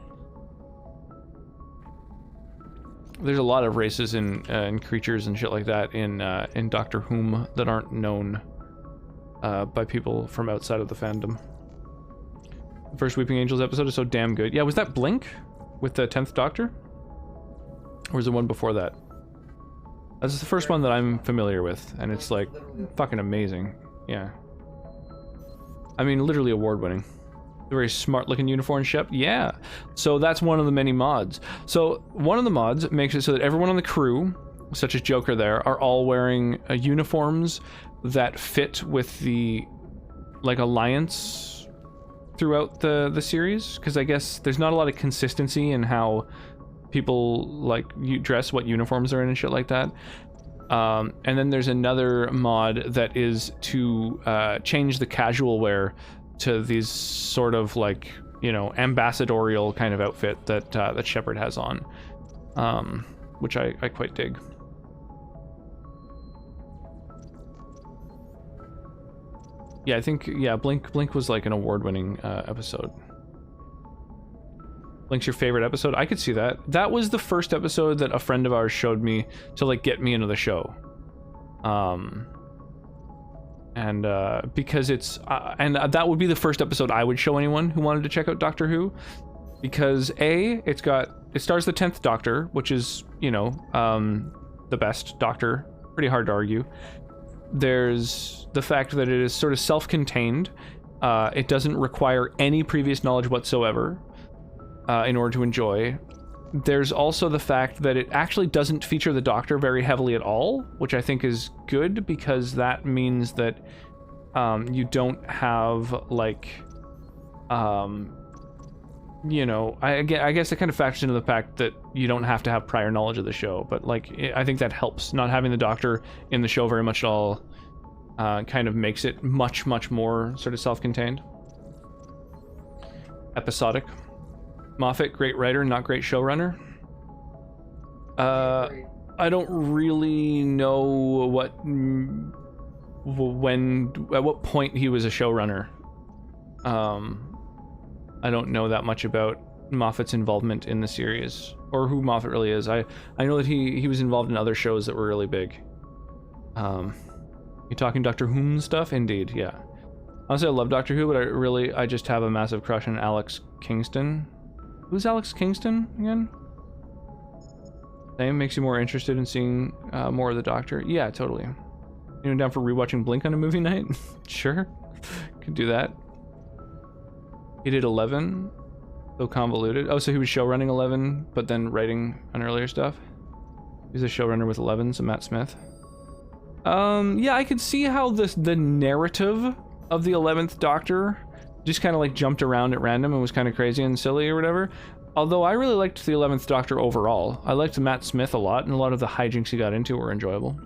There's a lot of races and creatures and shit like that in Doctor Whom that aren't known by people from outside of the fandom. The first Weeping Angels episode is so damn good. Yeah, was that Blink with the 10th Doctor? Or was it one before that? This is the first one that I'm familiar with, and it's like fucking amazing. Yeah. I mean, literally award-winning. Very smart-looking uniform ship. Yeah. So that's one of the many mods. So one of the mods makes it so that everyone on the crew, such as Joker there, are all wearing uniforms that fit with the like alliance throughout the series, because I guess there's not a lot of consistency in how people like you dress, what uniforms they're in and shit like that. And then there's another mod that is to change the casual wear to these sort of like, you know, ambassadorial kind of outfit that that Shepard has on, which I quite dig. Yeah, I think, yeah, Blink was like an award-winning episode. Blink's your favorite episode? I could see that. That was the first episode that a friend of ours showed me to like get me into the show. Because it's and that would be the first episode I would show anyone who wanted to check out Doctor Who, because it stars the 10th Doctor, which is, you know, the best Doctor, pretty hard to argue. There's the fact that it is sort of self-contained. It doesn't require any previous knowledge whatsoever in order to enjoy. There's also the fact that it actually doesn't feature the Doctor very heavily at all, which I think is good, because that means that you don't have like, you know, I guess it kind of factors into the fact that you don't have to have prior knowledge of the show, but like I think that helps. Not having the Doctor in the show very much at all kind of makes it much more sort of self-contained. Episodic. Moffat, great writer, not great showrunner. I don't really know at what point he was a showrunner. I don't know that much about Moffat's involvement in the series, or who Moffat really is. I know that he was involved in other shows that were really big. You talking Doctor Who stuff? Indeed, yeah. Honestly, I love Doctor Who, but I just have a massive crush on Alex Kingston. Who's Alex Kingston again? Name makes you more interested in seeing more of the Doctor? Yeah, totally. You down for rewatching Blink on a movie night? Sure, could do that. He did 11, so convoluted. Oh, so he was showrunning 11, but then writing on earlier stuff. He's a showrunner with 11, so Matt Smith. Yeah, I could see how the narrative of the 11th Doctor just kind of like jumped around at random and was kind of crazy and silly or whatever. Although I really liked the 11th Doctor overall. I liked Matt Smith a lot, and a lot of the hijinks he got into were enjoyable.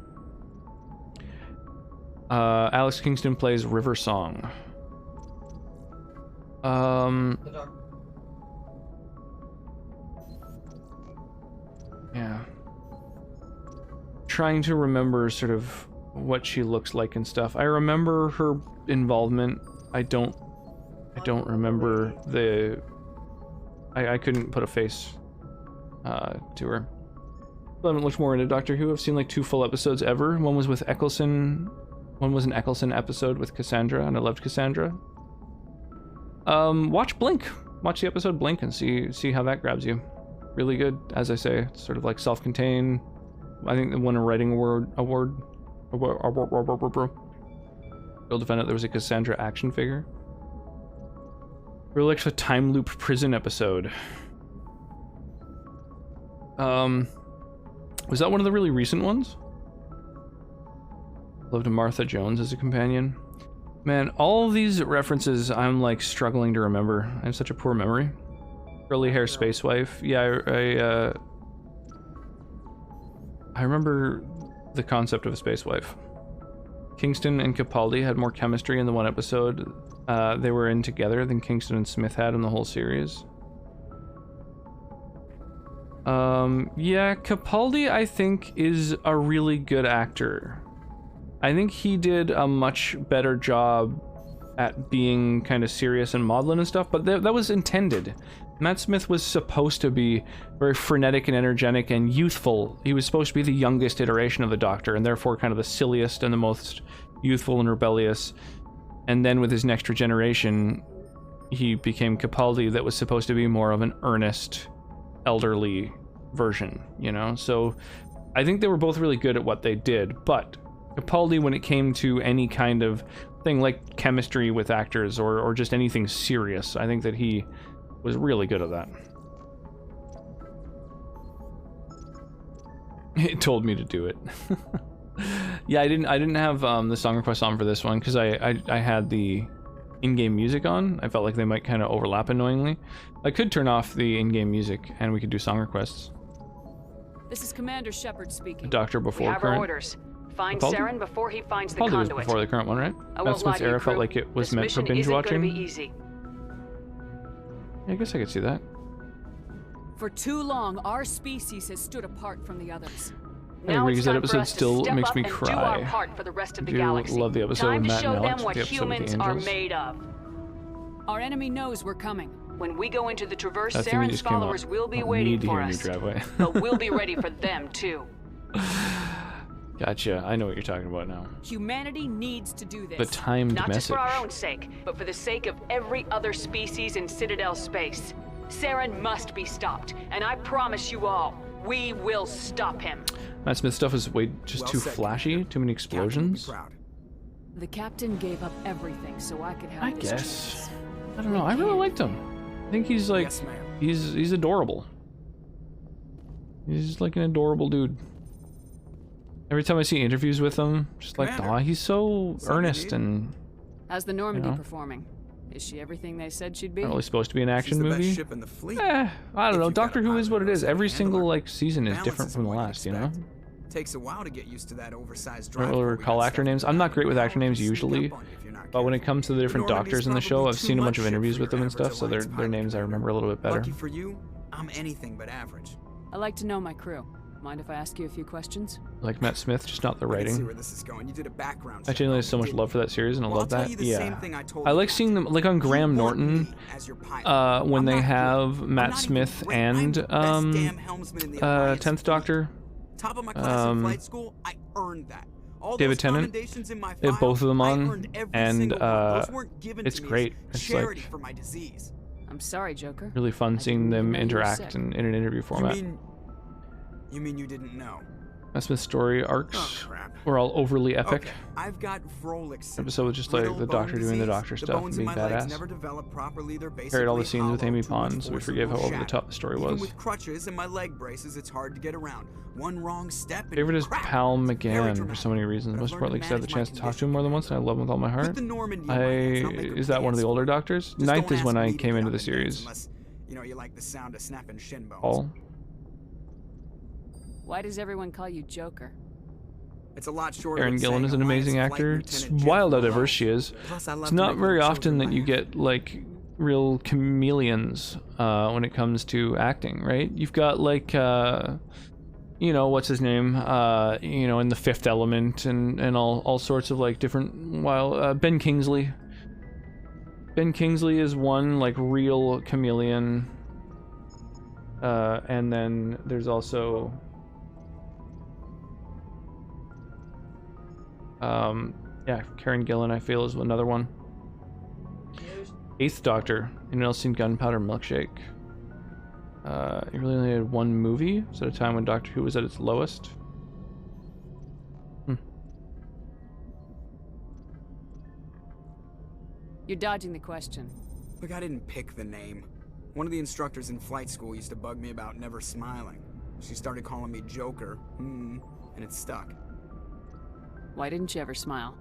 Alex Kingston plays River Song. Yeah. Trying to remember sort of what she looks like and stuff. I remember her involvement. I don't remember I couldn't put a face to her. I haven't looked more into Doctor Who. I've seen like 2 full episodes ever. One was with Eccleston. One was an Eccleston episode with Cassandra, and I loved Cassandra. Watch Blink. Watch the episode Blink and see how that grabs you. Really good, as I say. It's sort of like self-contained. I think they won a writing award. You'll defend it. There was a Cassandra action figure. Really liked the time loop prison episode. Was that one of the really recent ones? Loved Martha Jones as a companion. Man, all of these references I'm like struggling to remember. I have such a poor memory. Curly hair space wife. Yeah, I remember the concept of a space wife. Kingston and Capaldi had more chemistry in the one episode they were in together than Kingston and Smith had in the whole series. Yeah, Capaldi I think is a really good actor. I think he did a much better job at being kind of serious and maudlin and stuff, but that was intended. Matt Smith was supposed to be very frenetic and energetic and youthful. He was supposed to be the youngest iteration of the Doctor, and therefore kind of the silliest and the most youthful and rebellious. And then with his next regeneration, he became Capaldi, that was supposed to be more of an earnest, elderly version, you know? So I think they were both really good at what they did, but Capaldi, when it came to any kind of thing like chemistry with actors or just anything serious, I think that he was really good at that. It told me to do it. Yeah, I didn't have the song request on for this one because I had the in-game music on. I felt like they might kind of overlap annoyingly. I could turn off the in-game music and we could do song requests. This is Commander Shepard speaking. The Doctor before we have current. Our orders. Find Capaldi? Saren before he finds the Capaldi was conduit. before the current one, right? Matt Smith's era felt like it was meant for binge watching. Be easy. Yeah, I guess I could see that. For too long, our species has stood apart from the others. I agree, because that episode still makes me cry. Do our part for the rest of the I do galaxy. love the episode Time with to Matt show and them Alex, what the episode with the humans are angels. made of. Our enemy knows we're coming. When we go into the Traverse, That thing Saren's just came up. followers will be I waiting need to for hear us. New driveway. But we'll be ready for them too. Gotcha. I know what you're talking about now. Humanity needs to do this. The timed Not message. just for our own sake, but for the sake of every other species in Citadel space. Saren must be stopped, and I promise you all, we will stop him. Matt Smith stuff is way just Well too said, flashy, too many explosions. The captain gave up everything so I could have I this guess. chance. I don't know. I really liked him. I think he's like, Yes, ma'am. he's adorable. He's like an adorable dude. Every time I see interviews with him, just like, Commander, aw, he's so something earnest new? and How's the Normandy You know? performing? Is she everything they said she'd be? not really supposed to be an action She's the movie. best ship in the fleet. I don't If know. you've got Doctor a Who is what it pilot is. or Every something single handler, like season is balance different from the what you'd last, you know? expect. Takes a while to get used to that oversized I don't drive. really before we recall got actor stuff names. to I'm do. not great with actor names Sneak usually, up on you if you're not but when it careful. comes to the different Normandy's doctors in the show, probably I've too seen a bunch much of ship interviews for with them your and stuff, average so their alliance names I pilot. remember a little bit better. Lucky for you, I'm anything but average. I like to know my crew. Mind if I ask you a few questions? Like Matt Smith, just not the I can see writing. where this is going. You did a background I check genuinely on have so me, much didn't love for that series, and I Well, love I'll tell that. you the Yeah, same thing I told I the like seeing them like on Graham You want Norton. me as your pilot. When I'm they not have good. Matt I'm not even Smith great. I'm and the best damn helmsman in the Alliance 10th Doctor, Top of my class in flight school, I earned that. All David those Tennant, commendations in my they have file, both of them I on, earned every and single one. Those weren't given it's to me great. as It's charity like for my disease. I'm sorry, Joker. really fun seeing them interact in an interview format. You mean you didn't know? Matt Smith's story arcs were all overly epic. Okay, I've got Froelich syndrome. Episode was just like Brittle the bone Doctor doing the disease. Doctor The stuff and bones being in my legs badass. never developed properly. They're Carried all the basically scenes with hollow, Amy too much Pond, so we force forgave and how they'll over the shatter. top the story Even was. with crutches and my leg braces, it's hard to get around. One wrong step and Favorite is crap. Pal Very McGann for dramatic. so many reasons. But I've Most learned importantly, to because I had the manage chance my to talk to him more than once, and I love him with all my heart. With the Normandy in my hands, I'll make her Is that one of the older Doctors? Just Ninth don't is when ask I me to came get into up the and dance series. unless, you like the sound of snapping shin bones. Paul. Why does everyone call you Joker? It's a lot shorter. Erin than Gillan saying is an Alliance amazing Flight actor. It's Lieutenant wild how Jeff diverse she is. Plus, I love It's to not make very little often children that you laugh. get like real chameleons when it comes to acting, right? You've got like what's his name? In The Fifth Element and all sorts of like different Ben Kingsley. Ben Kingsley is one like real chameleon. And then there's also Karen Gillan, I feel, is another one. Eighth Doctor in Nelson Gunpowder Milkshake. It really only had one movie. It was at a time when Doctor Who was at its lowest. You're dodging the question. Look, I didn't pick the name. One of the instructors in flight school used to bug me about never smiling. She started calling me Joker, and it stuck. Why didn't you ever smile?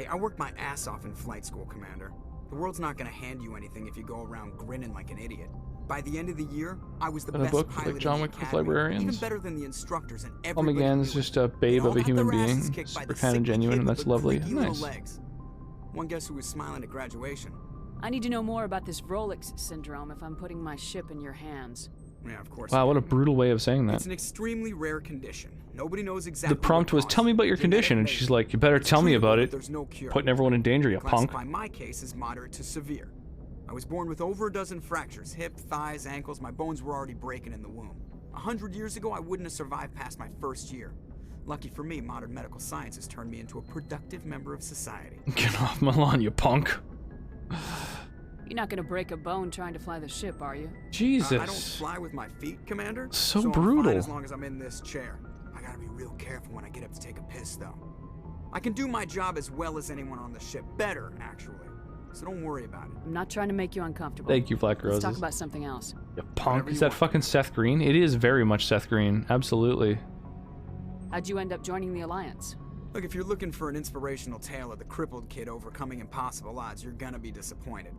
Hey, I worked my ass off in flight school, Commander. The world's not gonna hand you anything if you go around grinning like an idiot. By the end of the year, I was the In a best book pilot like John in the Wick with academy, librarians. even better than the instructors and Paul everybody McGann's knew just a babe of a They all human got their asses being. kicked by Super the kind of sickly genuine, kid and with that's the lovely. creaky little Nice. legs. One guess who was smiling at graduation. I need to know more about this Rolex syndrome if I'm putting my ship in your hands. Yeah, of course. Wow, what a brutal way of saying that. It's an extremely rare condition. Nobody knows exactly. The prompt was, tell me about your condition, and she's like, you better tell me about it. There's no cure. Putting everyone in danger, you punk. Classify my case as moderate to severe. I was born with over a dozen fractures, hip, thighs, ankles. My bones were already breaking in the womb. 100 years ago, I wouldn't have survived past my first year. Lucky for me, modern medical science has turned me into a productive member of society. Get off my lawn, you punk. You're not gonna break a bone trying to fly the ship, are you? Jesus. I don't fly with my feet, Commander. So I'm brutal. fine as long as I'm in this chair. I gotta be real careful when I get up to take a piss, though. I can do my job as well as anyone on the ship. Better, actually. So don't worry about it. I'm not trying to make you uncomfortable. Thank you, Black Roses. Let's talk about something else. You punk. Is that fucking Seth Green? It is very much Seth Green. Absolutely. How'd you end up joining the Alliance? Look, if you're looking for an inspirational tale of the crippled kid overcoming impossible odds, you're gonna be disappointed.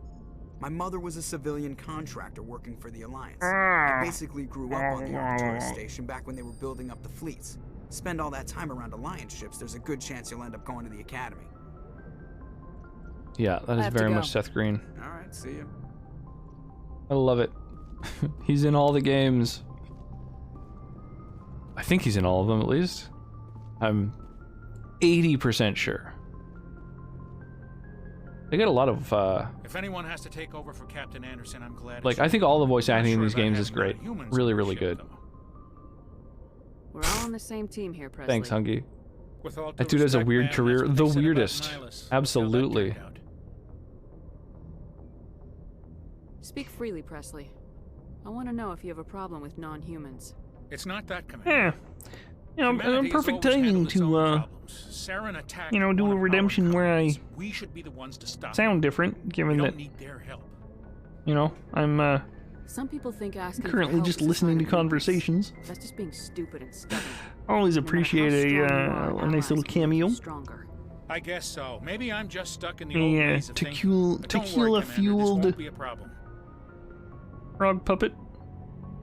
My mother was a civilian contractor working for the Alliance. I basically grew up on the Arcturus station back when they were building up the fleets. Spend all that time around Alliance ships, there's a good chance you'll end up going to the Academy. Yeah, that is very much Seth Green. Alright, see you. I love it. He's in all the games. I think he's in all of them, at least. I'm 80% sure. They get a lot of, If anyone has to take over for Captain Anderson, I'm glad. like, I think all the voice acting in these games is great. Really, really good. We're all on the same team here, Presley. Thanks, Hungy. With all That due dude has a respect, weird man, career. that's what The they said about weirdest. Nihilus. Look how that Absolutely. turned out. Speak freely, Presley. I want to know if you have a problem with non-humans. It's not that, Commander. You know, perfect timing to, Saren attacked you know, do one a of our redemption where I We should be the ones to stop sound them. different, given We that, don't need their help. you know, I'm, Some people think asking for currently help just is a listening to sign of weakness. conversations. That's just being stupid and stubborn. Always No matter how appreciate strong you a are, nice little allies can make you cameo. Stronger. I guess so. Maybe I'm just stuck in the A, old ways of thinking. But don't worry, Commander, this tequila-fueled won't be a problem. frog puppet.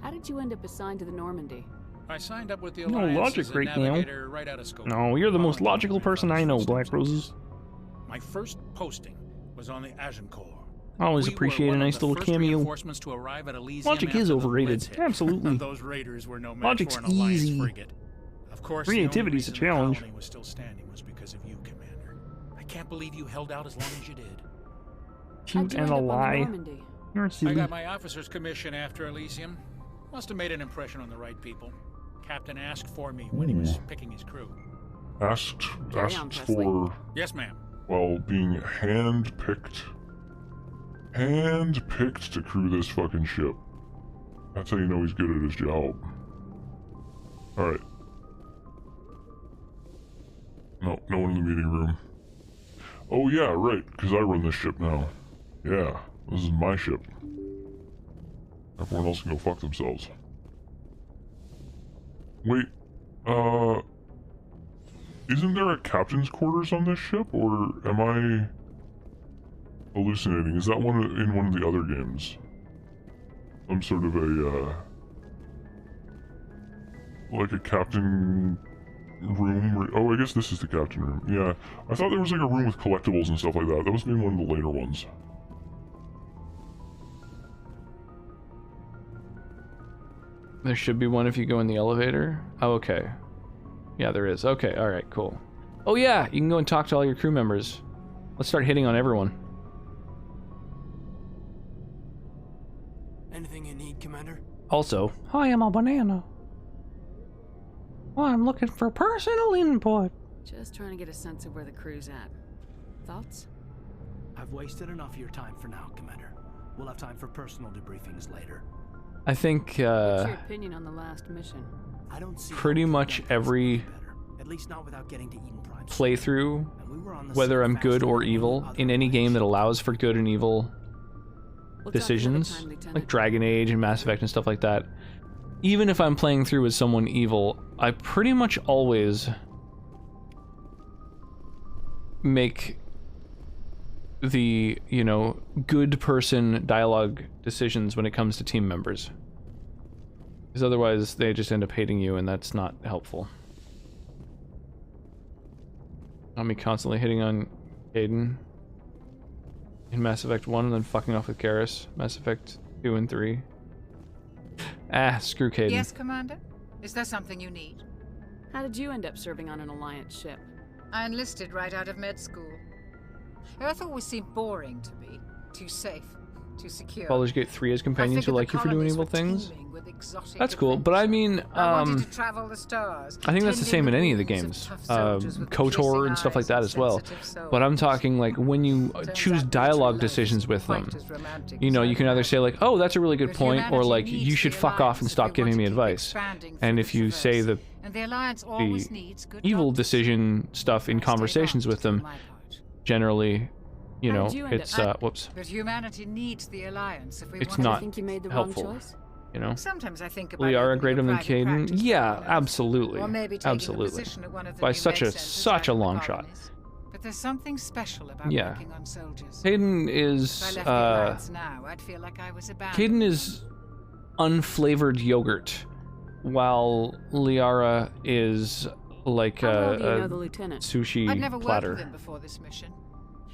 How did you end up assigned to the Normandy? I signed up with the No Alliance logic as a right now. navigator right out of scope. No, you're the most logical person I know, Black Roses. My first posting was on the Agincourt. Always We appreciate were a one of nice the little first cameo. reinforcements to arrive at Elysium Logic after is the overrated. Blitz hit. Absolutely. Those raiders were no match Logic's for an Alliance easy. frigate. Of course, Creativity's the a only reason challenge. the colony was still standing was because of you, Commander. I can't believe you held out as long as you did. Cute and a lie. You're I silly. got my officer's commission after Elysium. Must have made an impression on the right people. Captain asked for me when he was picking his crew. Asked Carry on, Presley. for... Yes, ma'am. Well, being handpicked to crew this fucking ship. That's how you know he's good at his job. Alright. No, no one in the meeting room. Oh yeah, right, because I run this ship now. Yeah, this is my ship. Everyone else can go fuck themselves. Wait, isn't there a captain's quarters on this ship, or am I hallucinating? Is that one in one of the other games? Some sort of a, like a captain room? Oh, I guess this is the captain room. Yeah, I thought there was like a room with collectibles and stuff like that. That must be one of the later ones. There should be one if you go in the elevator. Oh, okay. Yeah, there is. Okay, alright, cool. Oh yeah, you can go and talk to all your crew members. Let's start hitting on everyone. Anything you need, Commander? Also, I am a banana. I'm looking for personal input. Just trying to get a sense of where the crew's at. Thoughts? I've wasted enough of your time for now, Commander. We'll have time for personal debriefings later. I think, What's your opinion on the last mission? I don't see pretty much every at least not without getting to Eden Prime. playthrough, whether I'm good or evil, in any game that allows for good and evil decisions, like Dragon Age and Mass Effect and stuff like that, even if I'm playing through as someone evil, I pretty much always make the, you know, good person dialogue decisions when it comes to team members. Because otherwise they just end up hating you, and that's not helpful. Not me constantly hitting on Caden in Mass Effect 1 and then fucking off with Garrus. Mass Effect 2 and 3. Screw Caden. Yes, Commander? Is there something you need? How did you end up serving on an Alliance ship? I enlisted right out of med school. Earth always seemed boring to me. Too safe, too secure. Baldur's Gate 3 has companions who like you for doing evil things. That's cool, but I mean, I wanted to travel the stars, I think that's the same in any of the games. KOTOR and stuff like that as well. But I'm talking like when you choose dialogue decisions with them, you know, you can either say like, oh, that's a really good point, or like, you should fuck off and stop giving me advice. And if you say the evil decision stuff in conversations with them, generally, you know, it's whoops. But humanity needs the Alliance if we It's want not to think you made the helpful. wrong choice? You know, Sometimes I think about Liara greater than private Caden? practice Yeah, absolutely, Or maybe taking a absolutely. position at one of the By new such a base centers such a out in the long shot. colonies. But there's something special about Yeah, working on soldiers. Caden If I is left the Alliance now, I'd feel like I was abandoned. Caden is unflavored yogurt, while Liara is like How well do you know a the lieutenant? sushi I'd never platter. worked with him before this mission,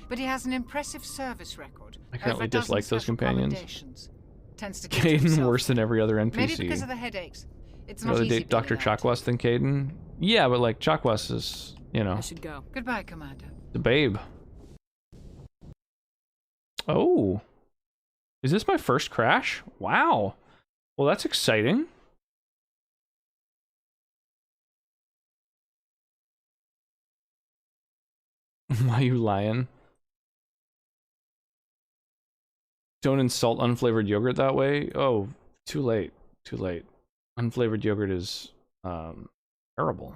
but he has an impressive service record. I currently over a dozen dislike those special companions. commendations. Tends to keep to Caden himself. worse than every other NPC. Maybe because of the headaches. It's I'd not rather easy date Dr. Chakwas than Caden. Yeah, but like Chakwas is, you know, I should go. Goodbye, Commander. the babe. Oh, is this my first crash? Wow. Well, that's exciting. Why you lying? Don't insult unflavored yogurt that way. Oh, too late. Too late. Unflavored yogurt is terrible.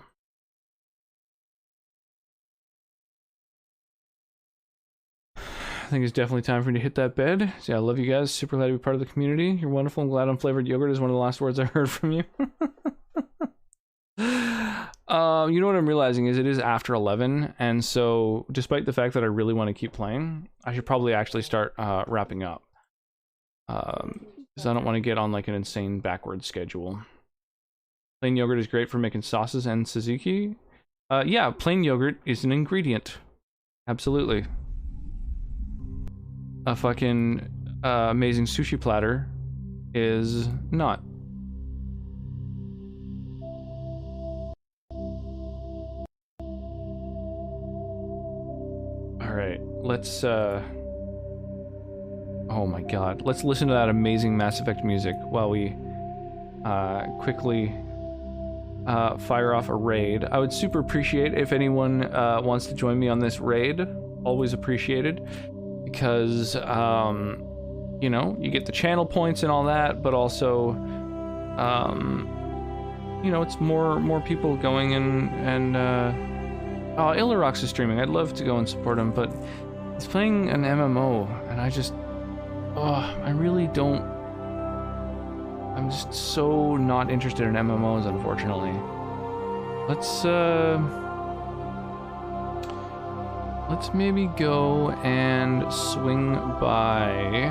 I think it's definitely time for me to hit that bed. So yeah, I love you guys. Super glad to be part of the community. You're wonderful. I'm glad unflavored yogurt is one of the last words I heard from you. You know what I'm realizing is it is after 11, and so despite the fact that I really want to keep playing, I should probably actually start wrapping up. Because I don't want to get on like an insane backward schedule. Plain yogurt is great for making sauces and tzatziki. Yeah, plain yogurt is an ingredient. Absolutely. A fucking amazing sushi platter is not. Alright, let's oh my god, let's listen to that amazing Mass Effect music while we quickly fire off a raid. I would super appreciate if anyone wants to join me on this raid. Always appreciated. Because, you know, you get the channel points and all that, but also, you know, it's more people going and oh, Ilarox is streaming. I'd love to go and support him, but he's playing an MMO, and I just, I really don't, I'm just so not interested in MMOs, unfortunately. Let's maybe go and swing by,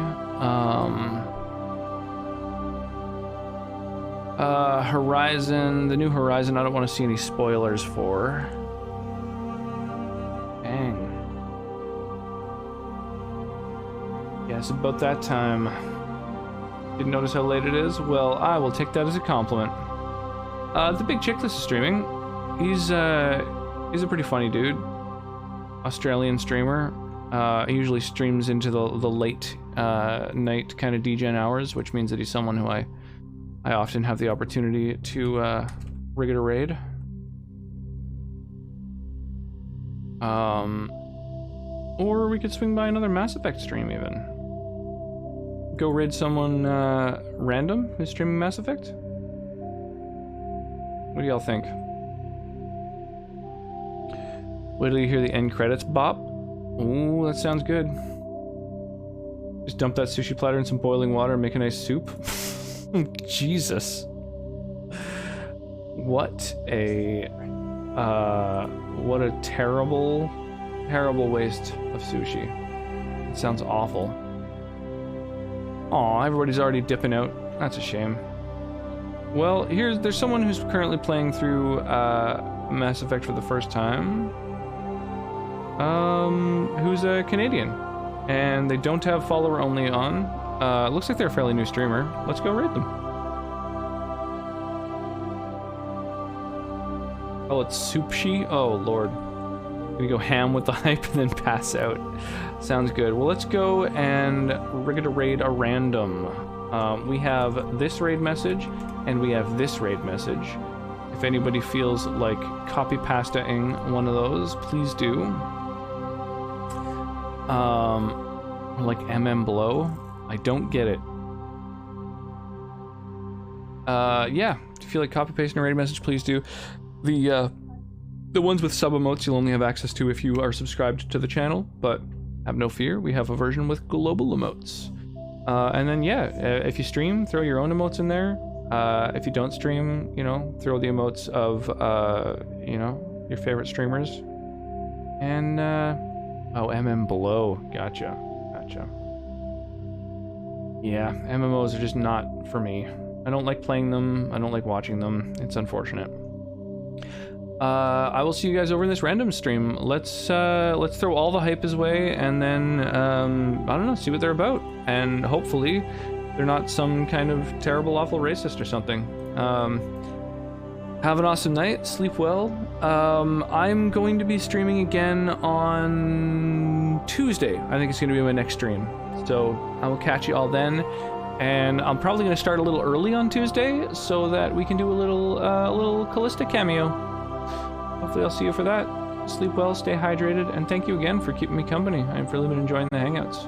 Horizon, the new Horizon. I don't want to see any spoilers for. Dang. Yeah, it's about that time. Didn't notice how late it is? Well, I will take that as a compliment. The Big Chickless is streaming. He's a pretty funny dude. Australian streamer. He usually streams into the late night kind of degen hours, which means that he's someone who I often have the opportunity to rig it a raid. Or we could swing by another Mass Effect stream even. Go raid someone random who's streaming Mass Effect. What do y'all think? Wait till you hear the end credits bop. Ooh, that sounds good. Just dump that sushi platter in some boiling water and make a nice soup. Jesus. What a terrible, terrible waste of sushi. sounds awful. Aw, everybody's already dipping out. That's a shame. Well, there's someone who's currently playing through Mass Effect for the first time. Who's a Canadian. And they don't have follower only on. Looks like they're a fairly new streamer. Let's go raid them. Oh, it's Soupshi? Oh, Lord. Gonna go ham with the hype and then pass out. Sounds good. Well, let's go and we're gonna raid a random. We have this raid message and we have this raid message. If anybody feels like copy-pastaing one of those, please do. Like MM Blow? I don't get it. Yeah, if you feel like copy-pasting a raid message, please do. The ones with sub-emotes you'll only have access to if you are subscribed to the channel, but have no fear, we have a version with global emotes. And then, yeah, if you stream, throw your own emotes in there. If you don't stream, you know, throw the emotes of, you know, your favorite streamers. And, oh, MM Below. Gotcha. Yeah, MMOs are just not for me. I don't like playing them. I don't like watching them. It's unfortunate. I will see you guys over in this random stream. Let's throw all the hype his way, and then, I don't know, see what they're about. And hopefully, they're not some kind of terrible, awful racist or something. Have an awesome night. Sleep well. I'm going to be streaming again on Tuesday. I think it's going to be my next stream. So I will catch you all then. And I'm probably going to start a little early on Tuesday so that we can do a little Callista cameo. Hopefully I'll see you for that. Sleep well, stay hydrated, and thank you again for keeping me company. I've really been enjoying the hangouts.